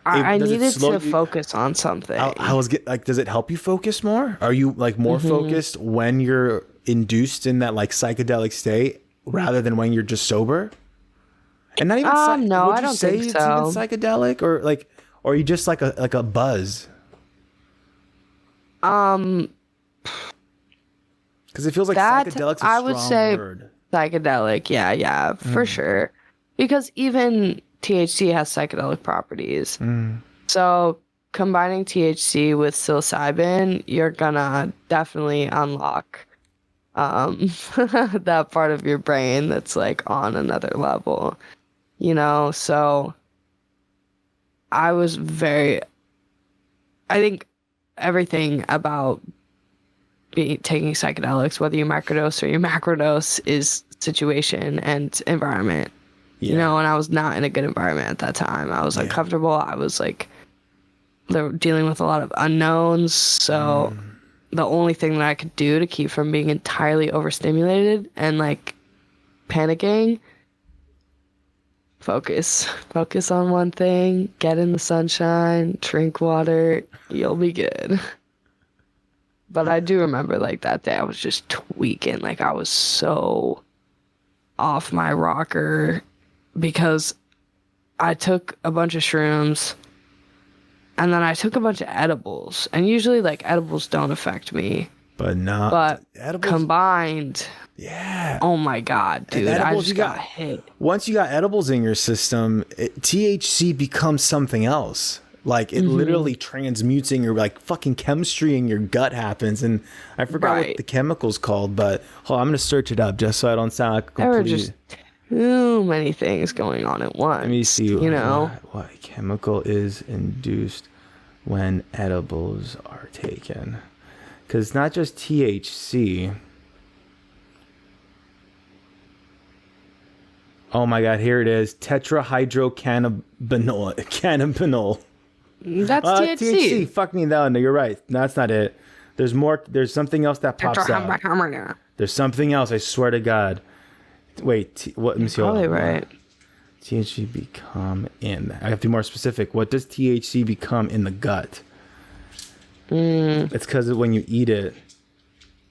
I needed to focus on something. Does it help you focus more? Are you like more focused when you're induced in that like psychedelic state rather than when you're just sober? And not even no, I don't think so. It's even psychedelic, or are you just like a buzz? Because it feels like psychedelic's a strong word. Psychedelic, yeah, for sure. Because even THC has psychedelic properties. So combining THC with psilocybin, you're gonna definitely unlock that part of your brain that's like on another level, you know. So I think everything about taking psychedelics, whether you microdose or you macrodose, is situation and environment. You know, and I was not in a good environment at that time. I was uncomfortable. I was like dealing with a lot of unknowns. So the only thing that I could do to keep from being entirely overstimulated and like panicking, focus on one thing, get in the sunshine, drink water, you'll be good. But I do remember like that day I was just tweaking. Like I was so off my rocker because I took a bunch of shrooms and then I took a bunch of edibles. And usually, like, edibles don't affect me. But edibles, combined, yeah. oh my God, dude, I just got hit. Once you got edibles in your system, THC becomes something else. Like, it literally transmutes in your, like, fucking chemistry in your gut happens. And I forgot what the chemical's called, but hold on, I'm going to search it up just so I don't sound like a complete... There were just too many things going on at once. Let me see. You know? What chemical is induced when edibles are taken? Because it's not just THC. Oh my God, here it is. Tetrahydrocannabinol. That's THC. THC. Fuck me, no, you're right. No, that's not it. There's more. There's something else that pops out. There's something else, I swear to God. Wait, what? Let me see. Probably right. THC become in. I have to be more specific. What does THC become in the gut? It's because when you eat it,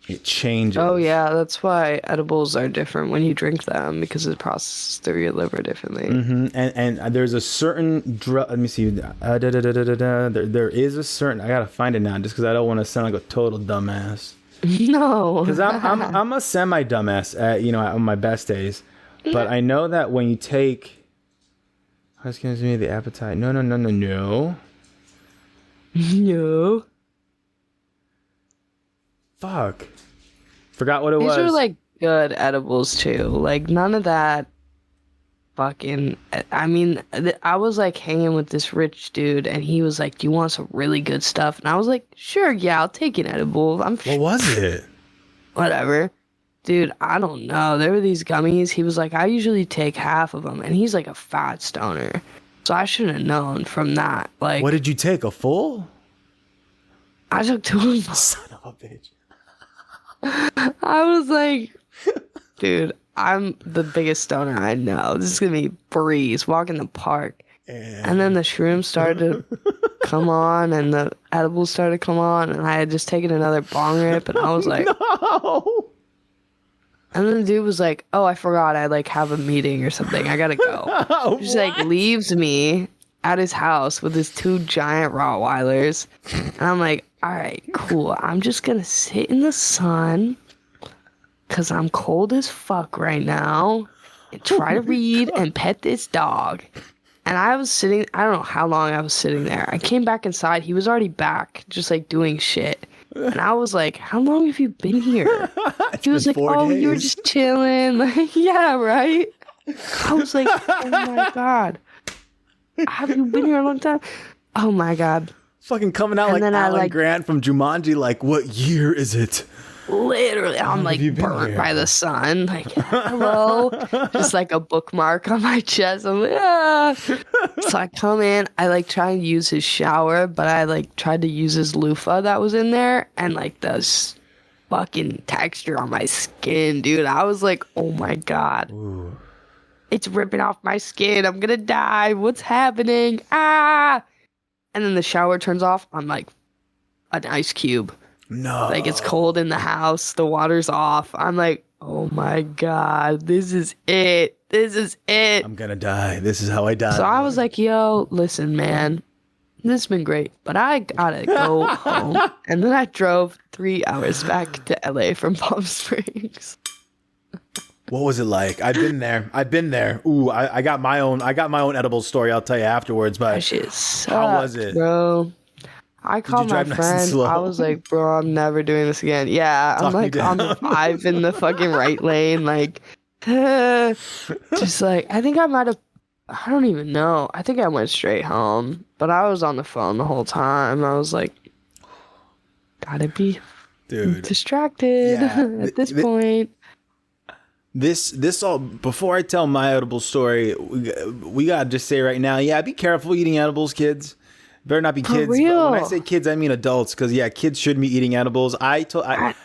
it changes. Oh yeah, that's why edibles are different when you drink them, because it processes through your liver differently. And there's a certain drug. Let me see. There is a certain. I gotta find it now, just because I don't want to sound like a total dumbass. No, because I'm a semi dumbass at on my best days, but I know that when you take, I was gonna give me the appetite. No. No. Fuck. Forgot what it was. These are like good edibles too. Like none of that fucking. I mean, I was like hanging with this rich dude, and he was like, "Do you want some really good stuff?" And I was like, "Sure, yeah, I'll take an edible." What was it? Whatever. Dude, I don't know. There were these gummies. He was like, "I usually take half of them," and he's like a fat stoner, so I should have known from that. Like, what did you take? A full? I took 2 of them. Son of a bitch. I was like, dude, I'm the biggest stoner I know. This is gonna be breeze, walk in the park. And then the shrooms started to come on, and the edibles started to come on, and I had just taken another bong rip, and I was like, no. And then the dude was like, "Oh, I forgot, I like have a meeting or something. I gotta go." He just like leaves me at his house with his 2 giant Rottweilers, and I'm like, all right, cool. I'm just gonna sit in the sun because I'm cold as fuck right now and try to read and pet this dog. And I was sitting, I don't know how long I was sitting there. I came back inside. He was already back, just like doing shit. And I was like, how long have you been here? He was like, you were just chilling. Like, yeah, right? I was like, oh my God. Have you been here a long time? Oh my God. Fucking coming out like Alan Grant from Jumanji, like, what year is it? Literally, I'm like burnt by the sun. Like, hello. Just like a bookmark on my chest. I'm like, ah. So I come in, I like try and use his shower, but I like tried to use his loofah that was in there, and like this fucking texture on my skin, dude. I was like, oh my God. Ooh. It's ripping off my skin. I'm gonna die. What's happening? Ah! And then the shower turns off. I'm like an ice cube. No. Like it's cold in the house. The water's off. I'm like, oh my God, this is it. This is it. I'm gonna die. This is how I die. So I was like, yo, listen, man, this has been great, but I gotta go home. And then I drove 3 hours back to LA from Palm Springs. What was it like? I've been there. Ooh, I got my own edible story. I'll tell you afterwards. But that shit sucked, how was it, bro? I called my friend. I was like, bro, I'm never doing this again. Yeah, I'm like on the 5 in the fucking right lane, like, just like, I think I might have. I don't even know. I think I went straight home, but I was on the phone the whole time. I was like, gotta be distracted at this point. This all, before I tell my edible story, we gotta just say right now, be careful eating edibles, kids. Better not be kids. But when I say kids, I mean adults, because kids shouldn't be eating edibles. At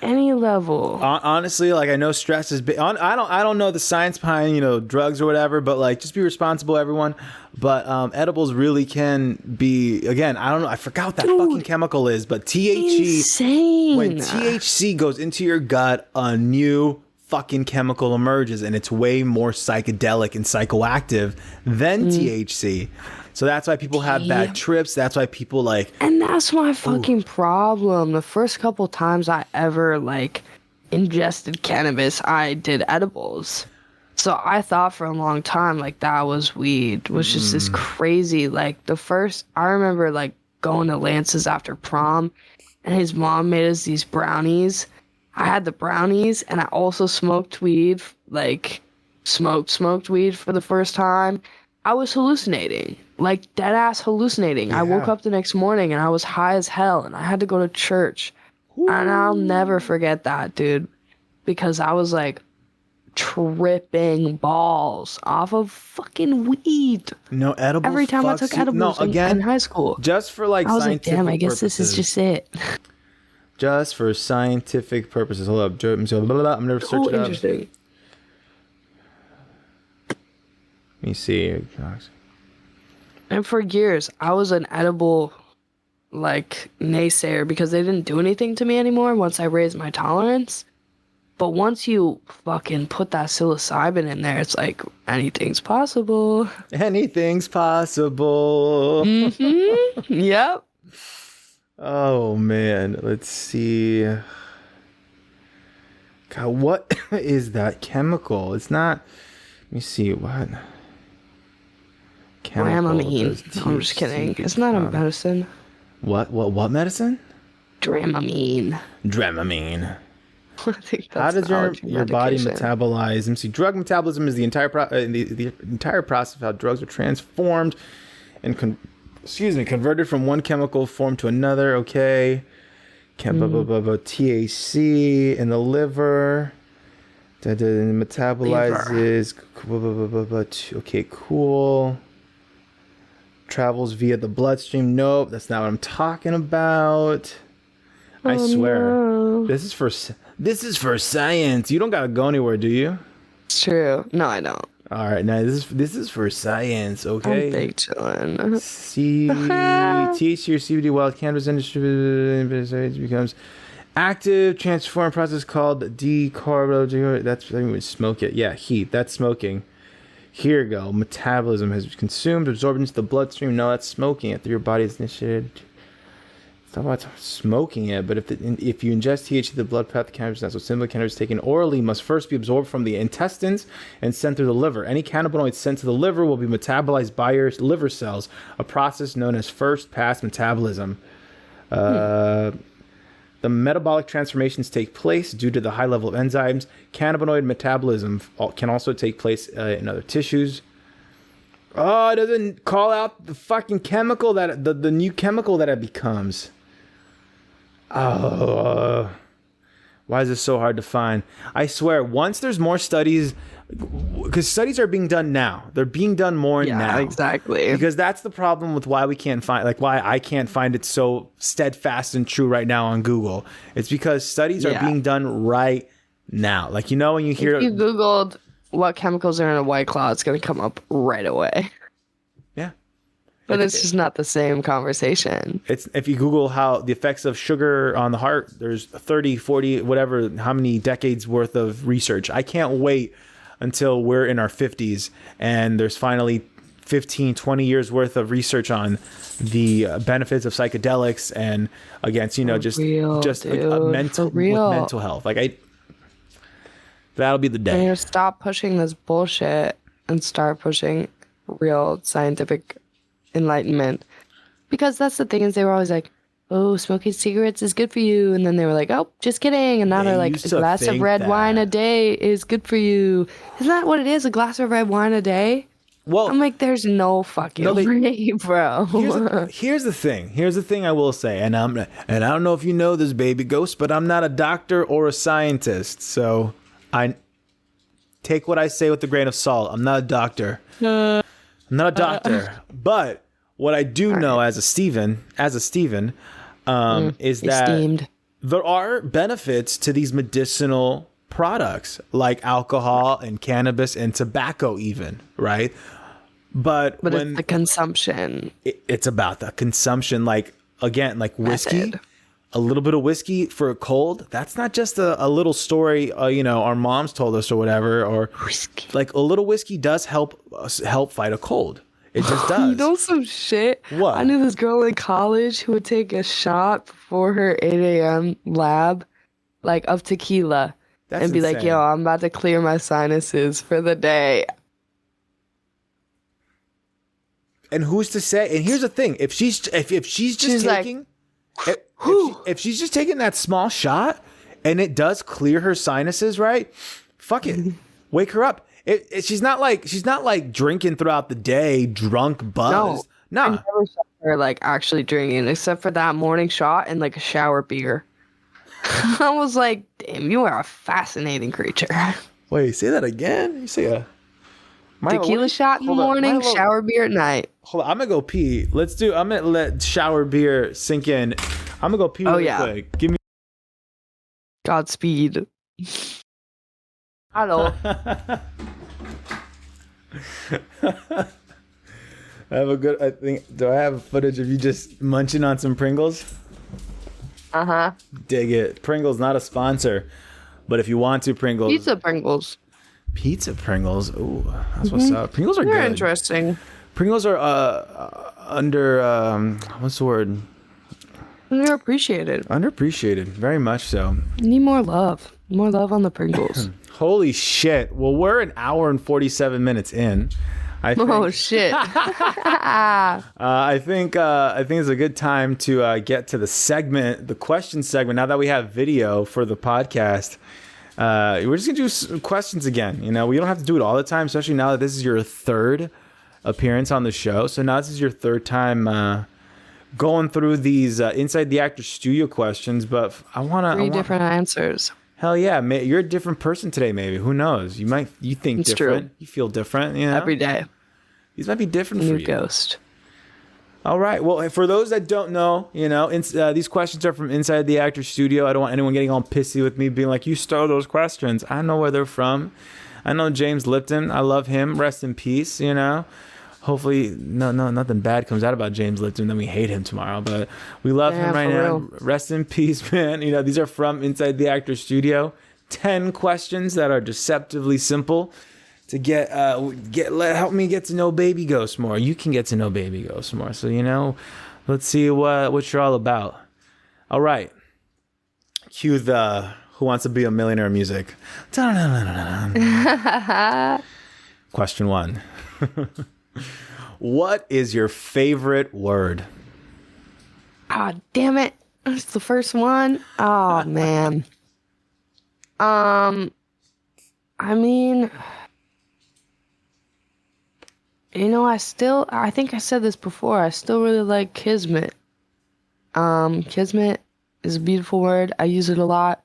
any level. Honestly, like, I know stress is big. I don't know the science behind drugs or whatever, but like, just be responsible, everyone. But edibles really can be, again, I don't know, I forgot what that fucking chemical is, but THC. Insane. When THC goes into your gut, a new fucking chemical emerges, and it's way more psychedelic and psychoactive than THC. So that's why people have bad trips. That's why people like. And that's my fucking problem. The first couple times I ever like ingested cannabis, I did edibles. So I thought for a long time like that was weed, was just this crazy. Like I remember like going to Lance's after prom, and his mom made us these brownies. I had the brownies, and I also smoked weed, like smoked weed for the first time. I was hallucinating, like dead ass hallucinating. I woke up the next morning and I was high as hell, and I had to go to church. Ooh. And I'll never forget that, dude, because I was like tripping balls off of fucking weed. No edibles. Every time I took edibles in high school. Just for like I was like, scientific damn, I guess purposes. this is just it. Just for scientific purposes. Hold up. I'm going to search it up. Interesting. Let me see. And for years, I was an edible, like, naysayer because they didn't do anything to me anymore once I raised my tolerance. But once you fucking put that psilocybin in there, it's like, anything's possible. Anything's possible. Mm-hmm. Yep. Oh, man. Let's see. God, what is that chemical? It's not... Let me see. What? Dramamine. No, I'm just kidding. It's not a medicine. What medicine? Dramamine. Dramamine. I think How that's does your body metabolize? Let me see. Drug metabolism is the entire the entire process of how drugs are transformed and converted from one chemical form to another. Okay. THC in the liver. That metabolizes. Okay, cool. Travels via the bloodstream. Nope, that's not what I'm talking about. I swear. No. This is for science. You don't gotta go anywhere, do you? It's true. No, I don't. All right, now this is for science. Okay. I'm big chillin'. THC or CBD wild cannabis industry becomes active transform process called decarbo. That's when we smoke it. Yeah, heat. That's smoking. Here we go. Metabolism has consumed, absorbed into the bloodstream. No, that's smoking it through your body's initiated. It's not about smoking it, but if you ingest THC, the blood path, the cannabis, not so simple. Cannabis taken orally must first be absorbed from the intestines and sent through the liver. Any cannabinoids sent to the liver will be metabolized by your liver cells, a process known as first pass metabolism. The metabolic transformations take place due to the high level of enzymes. Cannabinoid metabolism can also take place in other tissues. Oh, it doesn't call out the fucking chemical that the new chemical that it becomes. Oh, why is this so hard to find? I swear, once there's more studies, because studies are being done now. They're being done more now. Exactly. Because that's the problem with why we can't find, like why I can't find it so steadfast and true right now on Google. It's because studies are being done right now. Like, you know, when you hear... If you Googled what chemicals are in a White Claw, it's going to come up right away. Yeah. But it's just not the same conversation. It's if you Google how the effects of sugar on the heart, there's 30, 40, whatever, how many decades worth of research. I can't wait until we're in our 50s and there's finally 15, 20 years worth of research on the benefits of psychedelics and against, you know, mental health. Like that'll be the day. And stop pushing this bullshit and start pushing real scientific enlightenment. Because that's the thing, is they were always like, oh, smoking cigarettes is good for you. And then they were like, oh, just kidding. And now they're like, a glass of red wine a day is good for you. Isn't that what it is? A glass of red wine a day? Well, I'm like, there's no fucking way, bro. Here's the thing. Here's the thing I will say. And I don't know if you know this, Babyghost, but I'm not a doctor or a scientist. So I take what I say with a grain of salt. I'm not a doctor. I'm not a doctor. But what I do know as a Steven, is that there are benefits to these medicinal products like alcohol and cannabis and tobacco even, right? But when it's the consumption. It's about the consumption, like, again, like whiskey. a little bit of whiskey for a cold, that's not just a little story, our moms told us or whatever, or Whiskey. like a little whiskey does help fight a cold. It just does. You know some shit? What? I knew this girl in college who would take a shot before her 8 a.m. lab, like of tequila, That's and be like, insane. yo, I'm about to clear my sinuses for the day. And who's to say? And here's the thing: if she's just She's like, taking, whew. if she's just taking that small shot, and it does clear her sinuses, right? Fuck it, wake her up. She's not like drinking throughout the day, drunk, buzzed. I Nah. never saw her like actually drinking except for that morning shot and like a shower beer. I was like, damn, you are a fascinating creature. Wait, say that again. You say a Tequila shot in the hold on, morning, Milo- shower beer at night. Hold on, I'm gonna go pee. I'm gonna let shower beer sink in. I'm gonna go pee really quick. Give me. Godspeed. Hello. Do I have footage of you just munching on some Pringles? Uh-huh. Dig it. Pringles, not a sponsor. But if you want to, Pringles. Pizza Pringles. Pizza Pringles. Ooh, that's what's up. Pringles are They're good. interesting. Pringles are what's the word? They're appreciated. Underappreciated. Very much so. Need more love. More love on the Pringles. Holy shit. Well, we're an hour and 47 minutes in. I think, Oh shit. I think it's a good time to get to the question segment. Now that we have video for the podcast, we're just gonna do some questions again. We don't have to do it all the time, especially now that this is your third appearance on the show. So now this is your third time going through these Inside the Actor Studio questions. But Three different answers. Hell yeah, you're a different person today. Maybe, who knows? You think It's different. true. You feel different. Every day. These might be different for New you. ghost. All right. Well, for those that don't know, these questions are from Inside the Actor Studio. I don't want anyone getting all pissy with me, being like, "You stole those questions." I know where they're from. I know James Lipton. I love him. Rest in peace. Hopefully, no, nothing bad comes out about James Lipton. Then we hate him tomorrow, but we love him right for now. real. Rest in peace, man. These are from Inside the Actor Studio. 10 questions that are deceptively simple to help me get to know Babyghost more. You can get to know Babyghost more. So let's see what you're all about. All right, cue the "Who Wants to Be a Millionaire" music. Question 1. What is your favorite word? Ah, damn it. That's the first one. Oh man. I mean, I think I said this before. I still really like kismet. Kismet is a beautiful word. I use it a lot.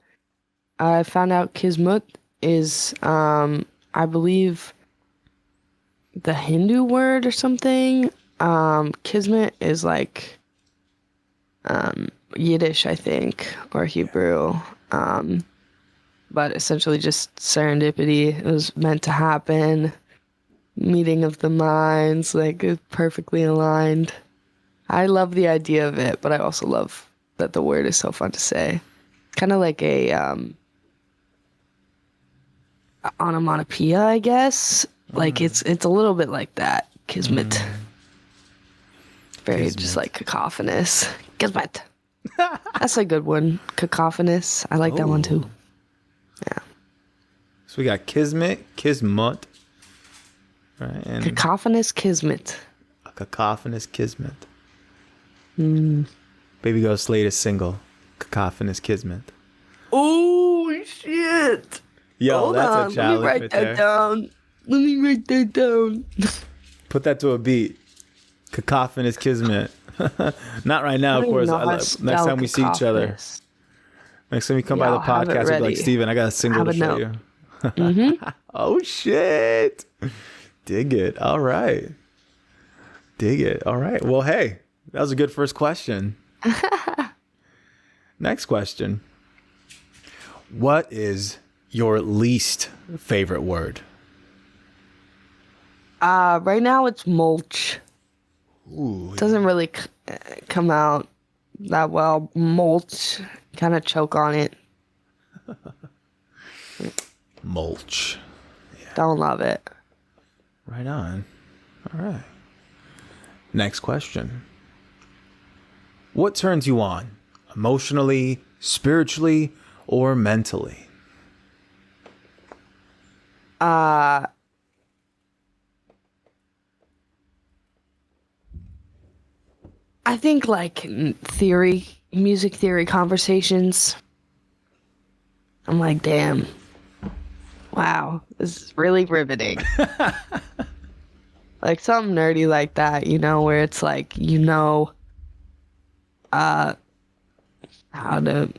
I found out kismet is, I believe, the Hindu word or something. Kismet is like, Yiddish, I think, or Hebrew. But essentially just serendipity. It was meant to happen. Meeting of the minds, like it's perfectly aligned. I love the idea of it, but I also love that the word is so fun to say. Kind of like a onomatopoeia, I guess. Like it's a little bit like that. Kismet. Very Kismet. just like cacophonous. Kismet. That's a good one. Cacophonous. I like that one too. Yeah. So we got kismet, right? And Cacophonous kismet. a cacophonous kismet. Babyghost's latest single, "Cacophonous Kismet." Oh shit! Yo, Hold that's on. a challenge Let me write right that there. down. Let me write that down. Put that to a beat. "Cacophonous Kismet." Not right now, of course. Next time we see each other. Next time you come by Yeah, the I'll have it podcast, you'll be like, ready. "Steven, I got a single to Have a show note. you." Oh shit! Dig it. All right. Dig it. All right. Well, hey, that was a good first question. Next question. What is your least favorite word? Right now it's mulch. Ooh. Doesn't really come out that well. Mulch, kind of choke on it. Mulch. Don't love it. Right on. All right. Next question. What turns you on? Emotionally, spiritually, or mentally? I think like music theory conversations. I'm like, damn. Wow, this is really riveting. Like something nerdy like that, where it's like, how to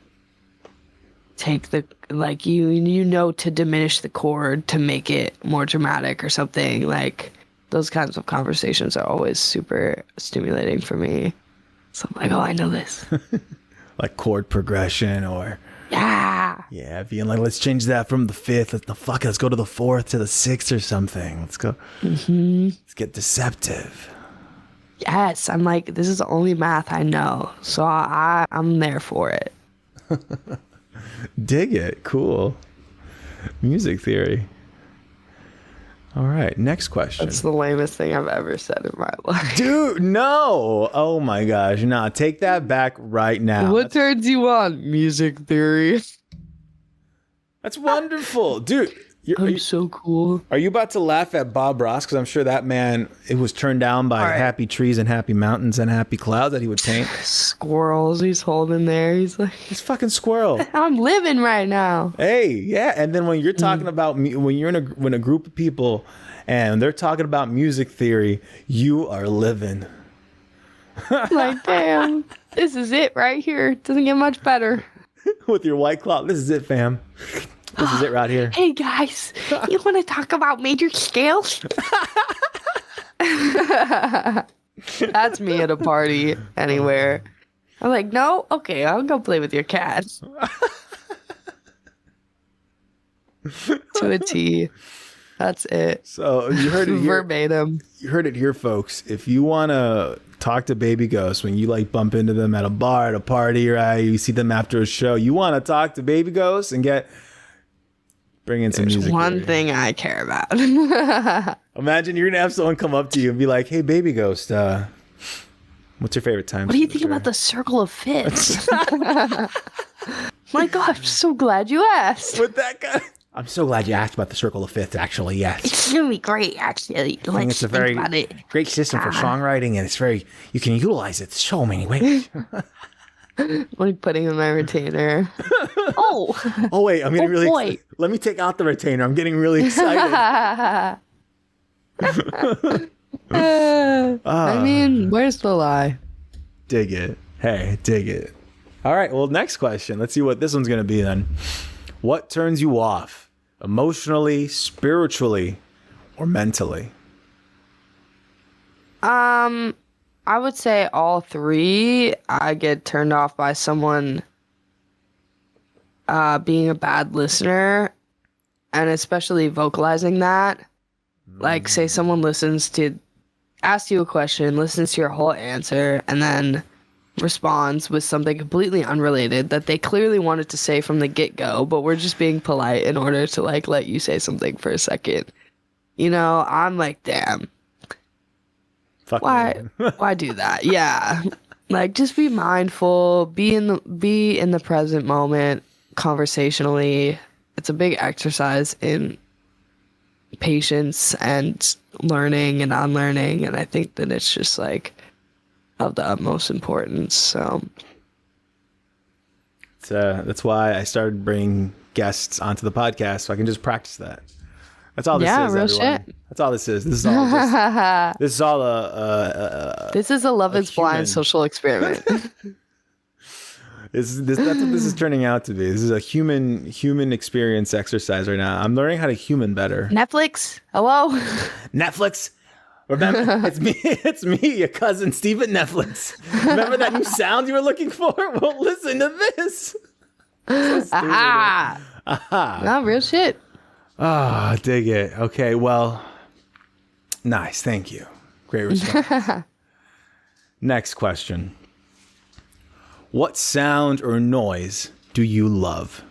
take the, like, to diminish the chord to make it more dramatic or something. Like those kinds of conversations are always super stimulating for me. So I'm like, oh, I know this. Like chord progression or... Yeah, being like, let's change that from the fifth. Let's go to the fourth to the sixth or something. Let's go. Mm-hmm. Let's get deceptive. Yes, I'm like, this is the only math I know. So I'm there for it. Dig it. Cool. Music theory. All right, next question. That's the lamest thing I've ever said in my life. Dude, no. Oh my gosh. Nah, take that back right now. What turns you on? Music theory. That's wonderful. Dude, I'm so cool. Are you about to laugh at Bob Ross? Because I'm sure that man, it was turned down by happy trees and happy mountains and happy clouds that he would paint. Squirrels he's holding there. He's like, he's fucking squirrel. I'm living right now. Hey, yeah. And then when you're talking about when you're in a group of people and they're talking about music theory, you are living. Like, damn, this is it right here. Doesn't get much better. With your White Claw, this is it, fam. This is it right here. Hey guys, you want to talk about major scales? That's me at a party anywhere. I'm like, no? Okay, I'll go play with your cat. To a T. That's it. So you heard it here. Verbatim. You heard it here, folks. If you want to talk to Babyghost when you like bump into them at a bar, at a party, right? You see them after a show. You want to talk to Babyghost and bring in some music. There's one thing I care about. Imagine you're going to have someone come up to you and be like, hey, Babyghost, what's your favorite time? What do you think about the circle of fifths? My gosh, I'm so glad you asked. With that guy. I'm so glad you asked about the circle of fifths, actually, yes. It's going to be great, actually. I think it's a very great system for songwriting, and you can utilize it so many ways. Like putting in my retainer. Oh, wait, I'm getting really excited. Let me take out the retainer. I'm getting really excited. I mean, where's the lie? Dig it. Hey, dig it. All right, well, next question. Let's see what this one's going to be then. What turns you off? Emotionally, spiritually, or mentally? I would say all three. I get turned off by someone being a bad listener, and especially vocalizing that. Like, say someone asks you a question, listens to your whole answer, and then responds with something completely unrelated that they clearly wanted to say from the get-go, but we're just being polite in order to like let you say something for a second. I'm like, damn. Why do that? Yeah. Like, just be mindful, be in the present moment conversationally. It's a big exercise in patience and learning and unlearning, and I think that it's just like of the utmost importance. So that's why I started bringing guests onto the podcast, so I can just practice that. That's all this is. Real everyone. shit. That's all this is. This is all. This is all this is a Love Is Blind social experiment. That's what this is turning out to be. This is a human experience exercise right now. I'm learning how to human better. Netflix, hello. Netflix. Remember, it's me, your cousin Steven Netflix. Remember that new sound you were looking for? Well, listen to this. So stupid. Aha. No, real shit. Ah, dig it. Okay, well, nice. Thank you. Great response. Next question. What sound or noise do you love?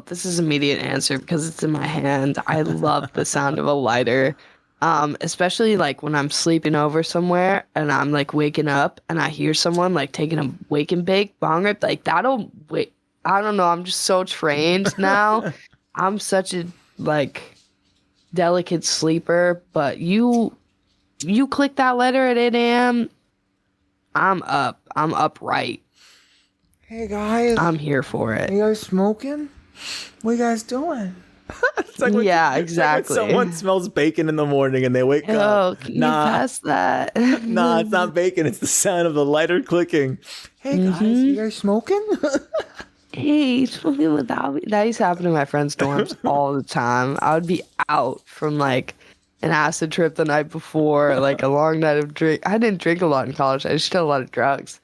This is immediate answer because it's in my hand. I love the sound of a lighter. Especially like when I'm sleeping over somewhere and I'm like waking up and I hear someone like taking a wake and bake bong rip, like that'll wait. I don't know. I'm just so trained now. I'm such a like delicate sleeper, but you click that letter at 8 a.m. I'm up. I'm upright. Hey guys, I'm here for it. you guys smoking? What you guys doing? It's like when, Yeah, it's like exactly. when someone smells bacon in the morning and they wake Oh, up. can you pass that? Nah, it's not bacon. It's the sound of the lighter clicking. Hey guys, you guys smoking? Hey, smoking without me. That used to happen in my friends' dorms all the time. I would be out from like an acid trip the night before, like a long night of drink. I didn't drink a lot in college. I just did a lot of drugs.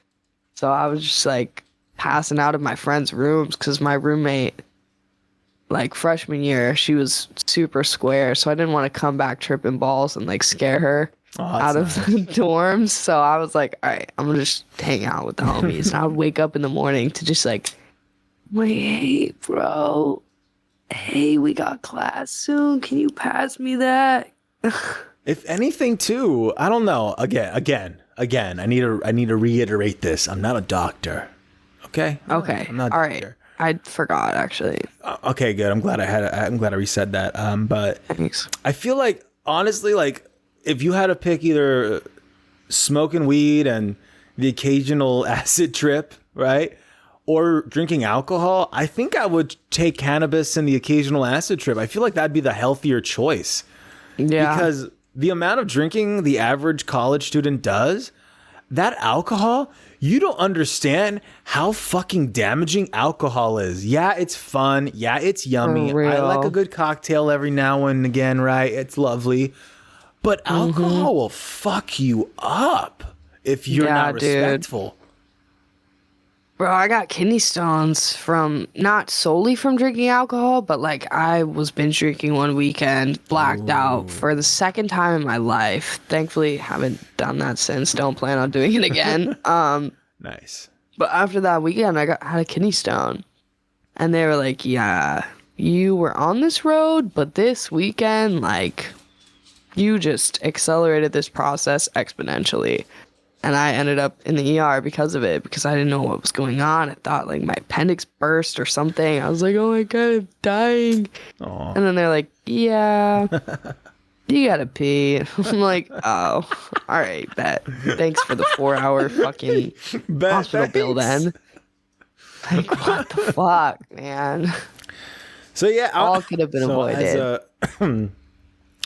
So I was just like passing out of my friends' rooms because my roommate, like freshman year, she was super square. So I didn't want to come back tripping balls and like scare her out of the dorms. So I was like, all right, I'm going to just hang out with the homies. And I would wake up in the morning to just like, wait, hey, bro. Hey, we got class soon. Can you pass me that? If anything, too, I don't know. Again, I need to reiterate this. I'm not a doctor. Okay. Okay. I'm not. All right. I forgot actually. Okay, good. I'm glad I resaid that. But Thanks. I feel like honestly, like if you had to pick either smoking weed and the occasional acid trip, right, or drinking alcohol, I think I would take cannabis and the occasional acid trip. I feel like that'd be the healthier choice. Yeah. Because the amount of drinking the average college student does, that alcohol, you don't understand how fucking damaging alcohol is. Yeah, it's fun. Yeah, it's yummy. For real. I like a good cocktail every now and again, right? It's lovely. But alcohol will fuck you up if you're not respectful. Dude. Bro, I got kidney stones from not solely from drinking alcohol, but like I was binge drinking one weekend, blacked out for the second time in my life. Thankfully, haven't done that since. Don't plan on doing it again. Nice. But after that weekend, I had a kidney stone, and they were like, "Yeah, you were on this road, but this weekend, like, you just accelerated this process exponentially." And I ended up in the ER because of it, because I didn't know what was going on. I thought like my appendix burst or something. I was like, oh my God, I'm dying. Aww. And then they're like, yeah, you gotta pee. I'm like, oh, all right, bet. Thanks for the 4-hour fucking hospital bill then. Like, what the fuck, man? So yeah, All could have been avoided.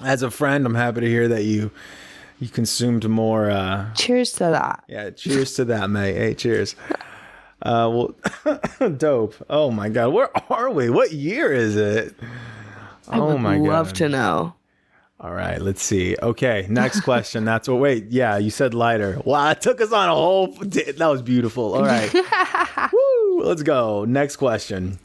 As a friend, I'm happy to hear that you consumed more. Cheers to that. Yeah, cheers to that, mate. Hey, cheers. Well, dope. Oh my God, where are we? What year is it? I would love to know. All right, let's see. Okay, next question. That's what. Wait, yeah, you said lighter. Wow, it took us on a whole. That was beautiful. All right, woo. Let's go. Next question.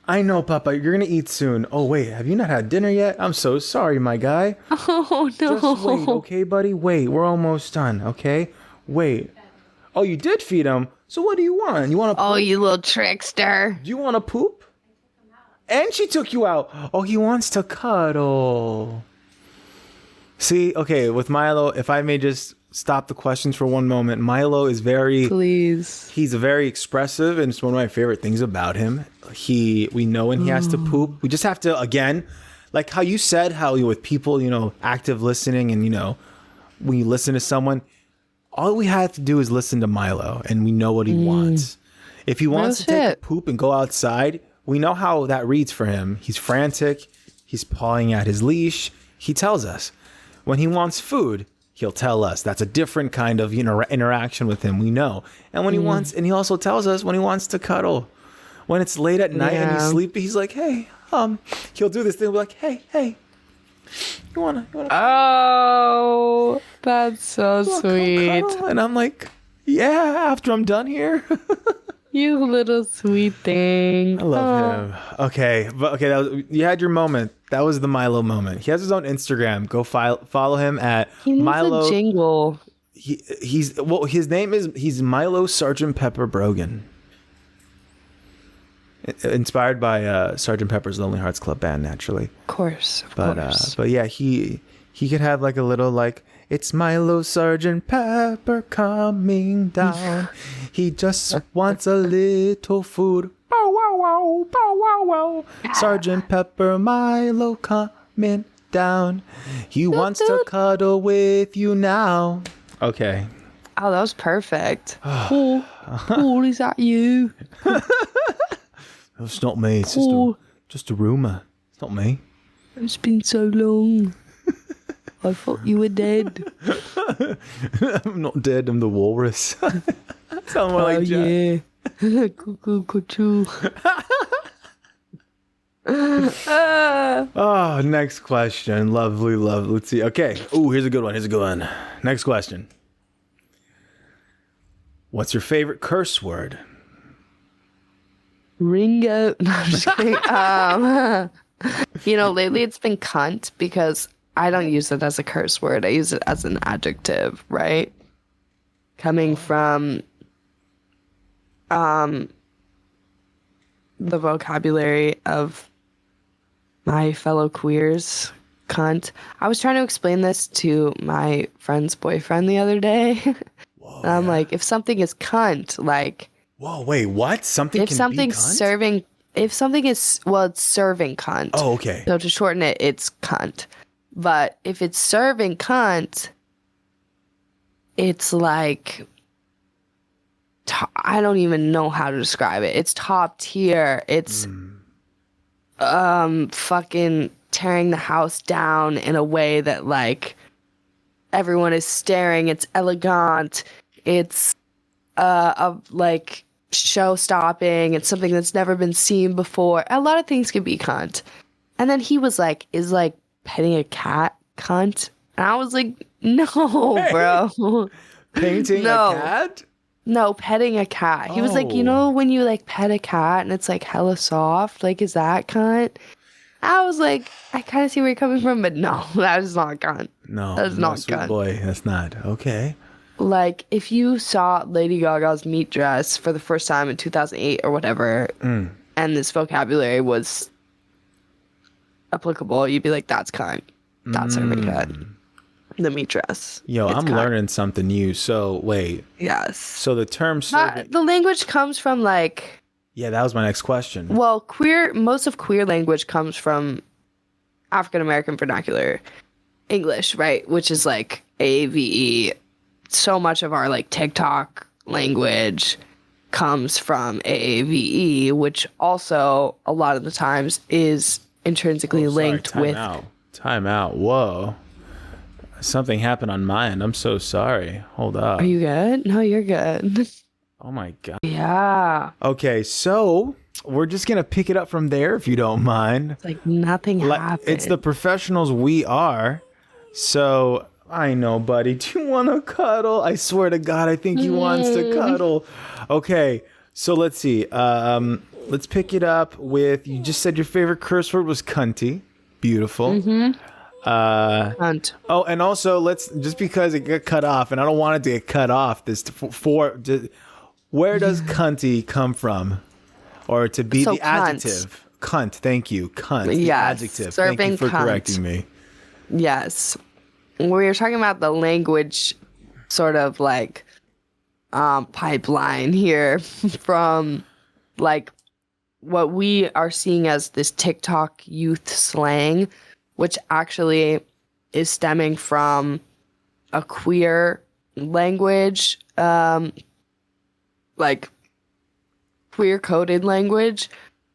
I know, Papa, you're gonna eat soon. Oh wait, have you not had dinner yet? I'm so sorry, my guy. Oh no. Just wait, okay, buddy? Wait, we're almost done, okay? Wait. Oh, you did feed him. So what do you want? You want to? Oh, you little trickster. Do you want to poop? And she took you out. Oh, he wants to cuddle. See, okay, with Milo, if I may just stop the questions for one moment. Milo is Please. he's very expressive, and it's one of my favorite things about him. We know when he has to poop. We just have to, again, like how you said, how with people, active listening, and when you listen to someone, all we have to do is listen to Milo, and we know what he wants. If he wants to take a poop and go outside, we know how that reads for him. He's frantic. He's pawing at his leash. He tells us. When he wants food, he'll tell us. That's a different kind of interaction with him. We know. And when he also tells us when he wants to cuddle. When it's late at night and he's sleepy, he's like, hey, he'll do this thing. We're like, hey, you wanna? Oh, that's so sweet. And I'm like, yeah, after I'm done here. You little sweet thing. I love him. Okay, but okay, you had your moment. That was the Milo moment. He has his own Instagram. Go follow him at He needs Milo. a jingle. His name is Milo Sergeant Pepper Brogan. Inspired by Sergeant Pepper's Lonely Hearts Club Band, naturally. Of course, of course. But yeah, he could have like a little like, it's Milo Sergeant Pepper coming down. He just wants a little food. Bow wow wow, bow wow wow. Sergeant Pepper Milo coming down. He wants to cuddle with you now. Okay. Oh, that was perfect. Oh, is that you? It's not me. It's just a rumor. It's not me. It's been so long. I thought you were dead. I'm not dead. I'm the walrus. Sound more like Jack. Yeah. Cuckoo, cuckoo. Oh, next question. Lovely. Let's see. Okay. Oh, here's a good one. Next question. What's your favorite curse word? Ringo. No, I'm just kidding. Lately it's been cunt because I don't use it as a curse word. I use it as an adjective, right? Coming from the vocabulary of my fellow queers. Cunt. I was trying to explain this to my friend's boyfriend the other day. Whoa, and I'm like, if something is cunt, like... Whoa, wait, what? Something if can something's be cunt? serving... If something is... Well, it's serving cunt. Oh, okay. So to shorten it, it's cunt. But if it's serving cunt, it's like... I don't even know how to describe it. It's top tier. It's... fucking tearing the house down in a way that, like, everyone is staring. It's elegant. It's like show stopping. It's something that's never been seen before. A lot of things can be cunt. And then he was like, is like petting a cat cunt? And I was like, no, bro. Painting No. a cat? No, petting a cat. He was like, when you like pet a cat and it's like hella soft, like, is that cunt? I was like, I kind of see where you're coming from, but no, that is not cunt. No, that is not sweet cunt. Boy, that's not. Okay. Like, if you saw Lady Gaga's meat dress for the first time in 2008 or whatever, and this vocabulary was applicable, you'd be like, that's cunt. That's serving cunt. The meat dress. Yo, It's I'm cunt. learning something new. So, wait. Yes. So the term... The language comes from, like... Yeah, that was my next question. Well, most of queer language comes from African American vernacular English, right? Which is like AAVE. So much of our like TikTok language comes from AAVE, which also a lot of the times is intrinsically linked with. Time out. Whoa. Something happened on my end. I'm so sorry. Hold up. Are you good? No, you're good. Oh my God. Yeah. Okay, so we're just going to pick it up from there if you don't mind. It's like nothing happened. It's the professionals we are. So I know, buddy. Do you want to cuddle? I swear to God, I think he wants to cuddle. Okay, so let's see. Let's pick it up with, you just said your favorite curse word was cunty. Beautiful. Cunt. Oh, and also just because it got cut off, and I don't want it to get cut off. Where does cunty come from? Or to be So the cunt. adjective? Cunt, thank you. Cunt, the Yes, adjective. serving Thank you for cunt. correcting me. Yes. We were talking about the language sort of like pipeline here from like what we are seeing as this TikTok youth slang, which actually is stemming from a queer language, like queer coded language,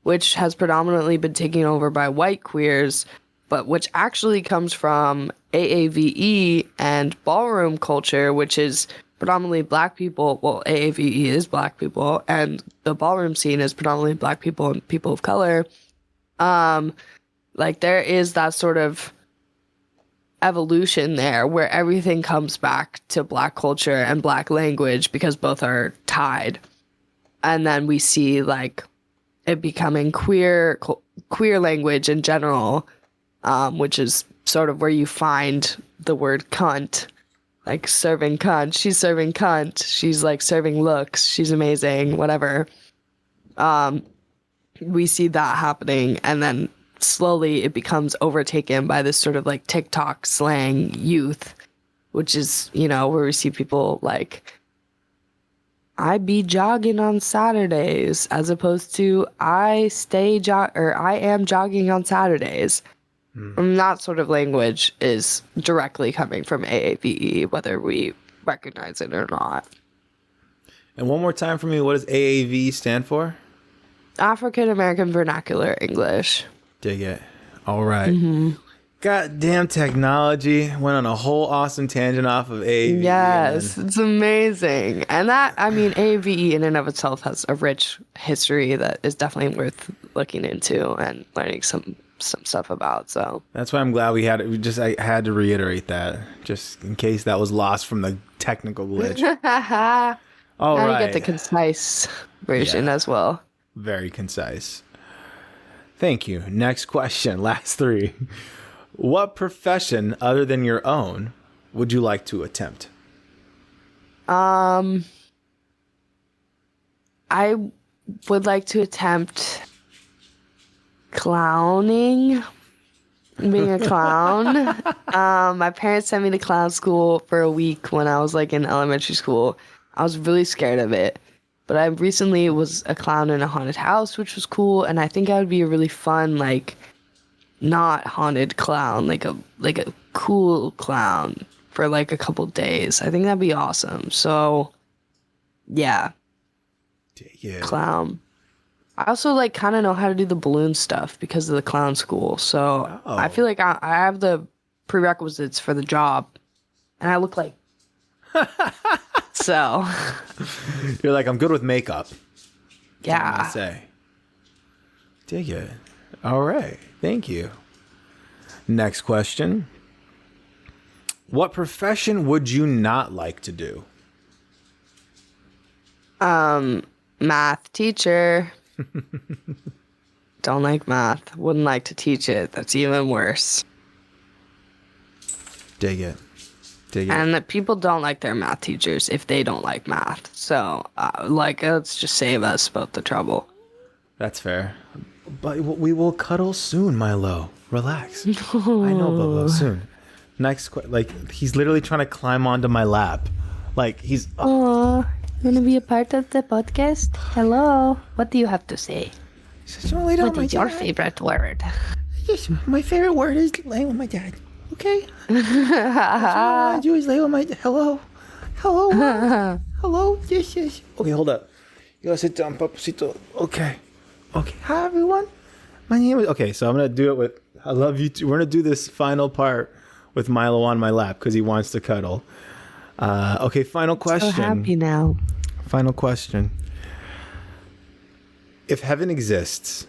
which has predominantly been taken over by white queers, but which actually comes from AAVE and ballroom culture, which is predominantly black people. Well, AAVE is black people, and the ballroom scene is predominantly black people and people of color. Like there is that sort of evolution there where everything comes back to black culture and black language because both are tied. And then we see like it becoming queer language in general, which is sort of where you find the word cunt, like serving cunt. She's serving cunt. She's like serving looks. She's amazing, whatever. We see that happening, and then slowly it becomes overtaken by this sort of like TikTok slang youth, which is, you know, where we see people like, I be jogging on Saturdays, as opposed to I am jogging on Saturdays. And that sort of language is directly coming from AAVE, whether we recognize it or not. And one more time for me, what does AAV stand for? African American Vernacular English. Dig it. All right. Goddamn technology. Went on a whole awesome tangent off of AAVE. Yes, it's amazing. And that, I mean, AAVE in and of itself has a rich history that is definitely worth looking into and learning some stuff about. So that's why I'm glad I had to reiterate that, just in case that was lost from the technical glitch. All now right. you get the concise version as well. Very concise. Thank you. Next question. Last three. What profession other than your own would you like to attempt? I would like to attempt clowning, being a clown. My parents sent me to clown school for a week when I was like in elementary school. I was really scared of it. But I recently was a clown in a haunted house, which was cool, and I think I would be a really fun, like, not haunted clown, like a cool clown for like a couple days. I think that'd be awesome. So, yeah, clown. I also like kind of know how to do the balloon stuff because of the clown school. So I feel like I have the prerequisites for the job, and I look like. So you're like, I'm good with makeup. Yeah. I say. Dig it. All right. Thank you. Next question. What profession would you not like to do? Math teacher. Don't like math. Wouldn't like to teach it. That's even worse. Dig it. And that people don't like their math teachers if they don't like math. So, let's just save us both the trouble. That's fair. But we will cuddle soon, Milo. Relax. I know, Bobo, soon. Next, he's literally trying to climb onto my lap. Like, he's... Oh, you want to be a part of the podcast? Hello. What do you have to say? What is your favorite word? Yes, my favorite word is laying with my dad. Okay? That's what I want to do is lay with my... Hello? Hello? Yes. Okay, hold up. You gotta sit down, papacito. Okay. Hi, everyone. My name is... Okay, so I'm gonna do it with... I love you too. We're gonna do this final part with Milo on my lap because he wants to cuddle. Okay, final question. So happy now. Final question. If heaven exists,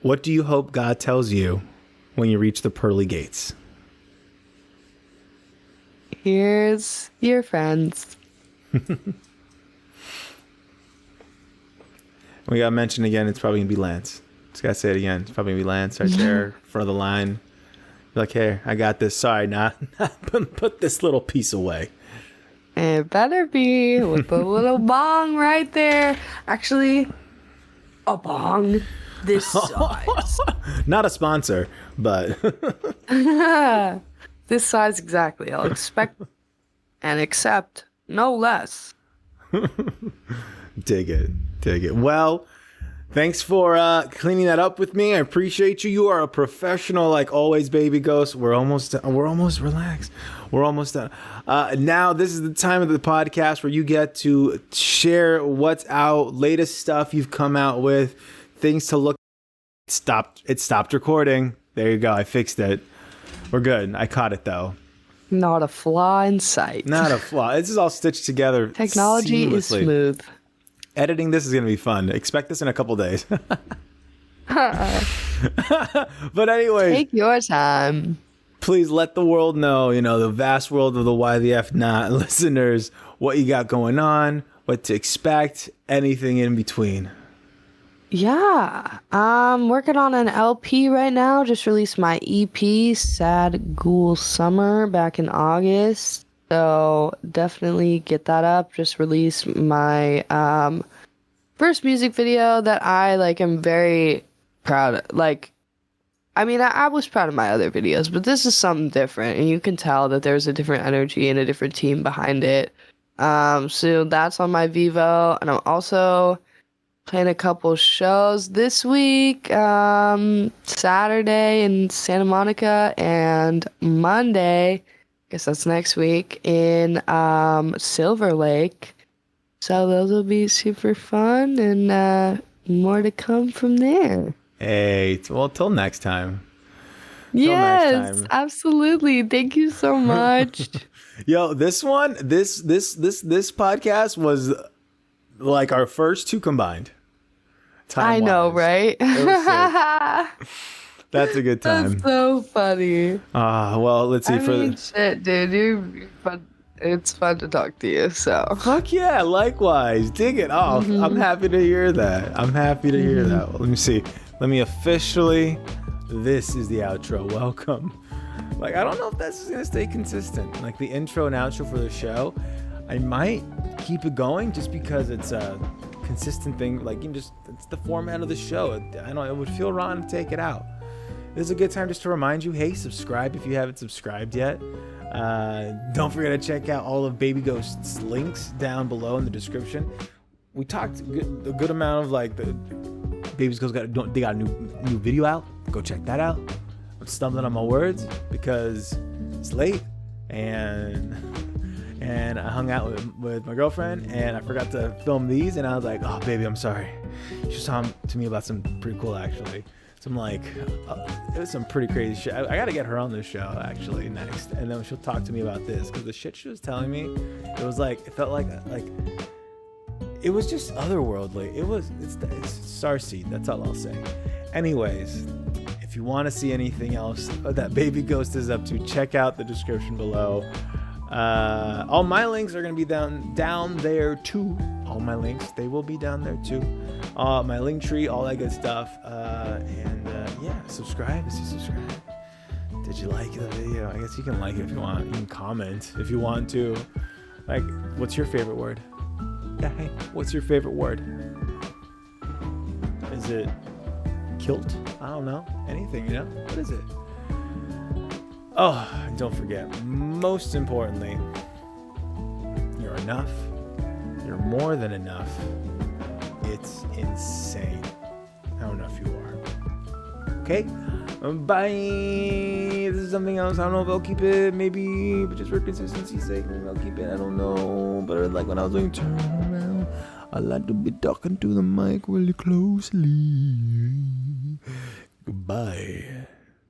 what do you hope God tells you when you reach the pearly gates? Here's your friends. We gotta mention again, it's probably gonna be Lance. Just gotta say it again. It's probably gonna be Lance right there in front of the line. Be like, hey, I got this. Sorry, not put this little piece away. It better be with a little bong right there. Actually, a bong this size. Not a sponsor, but this size exactly. I'll expect and accept no less. Dig it. Well, thanks for cleaning that up with me. I appreciate you. You are a professional, like always, Babyghost. We're almost relaxed. We're almost done. Now, this is the time of the podcast where you get to share what's out, latest stuff you've come out with, things to look. It stopped recording. There you go. I fixed it. We're good. I caught it though. Not a flaw in sight. Not a flaw. This is all stitched together. Technology seamlessly. is smooth. Editing this is going to be fun. Expect this in a couple days. But anyway. Take your time. please let the world know, the vast world of the Why the F Not listeners, what you got going on, what to expect, anything in between. Yeah, I'm working on an LP right now. Just released my EP, Sad Ghoul Summer, back in August. So definitely get that up. Just released my first music video that I am very proud of. I was proud of my other videos, but this is something different, and you can tell that there's a different energy and a different team behind it. So that's on my Vivo, and I'm also playing a couple shows this week, Saturday in Santa Monica and Monday, I guess that's next week, in Silver Lake. So those will be super fun, and more to come from there. Hey, well, till next time. Yes, next time. Absolutely. Thank you so much. Yo, this podcast was like our first two combined. I know, right? That's a good time. That's so funny. Well, let's see. Shit, dude, you're fun. It's fun to talk to you. So fuck yeah, likewise. Dig it off. I'm happy to hear that. Well, let me see. Let me officially. This is the outro. Welcome. I don't know if that's gonna stay consistent. The intro and outro for the show, I might keep it going just because it's a consistent thing. It's the format of the show. I know it would feel wrong to take it out. This is a good time just to remind you, hey, subscribe if you haven't subscribed yet. Don't forget to check out all of Babyghost's links down below in the description. We talked a good amount of the Babyghost got a new video out. Go check that out. I'm stumbling on my words because it's late and I hung out with my girlfriend and I forgot to film these, and I was like, oh baby, I'm sorry. She was talking to me about some pretty cool actually. Some it was some pretty crazy shit. I gotta get her on this show actually next, and then she'll talk to me about this because the shit she was telling me, it was it felt like it was just otherworldly. It's starseed. That's all I'll say. Anyways, if you want to see anything else that Babyghost is up to, check out the description below. All my links are gonna be down there too. All my links, they will be down there too. My link tree, all that good stuff. Yeah, subscribe if you subscribe. Did you like the video? I guess you can like it if you want. You can comment if you want to. What's your favorite word? Yeah, hey, what's your favorite word? Is it kilt? I don't know. Anything, What is it? Oh, and don't forget, most importantly, you're enough. You're more than enough. It's insane how enough you are. Okay? Bye. This is something else. I don't know if I'll keep it, maybe, but just for consistency's sake, maybe I'll keep it. I don't know. But when I was doing turn around, I like to be talking to the mic really closely. Goodbye.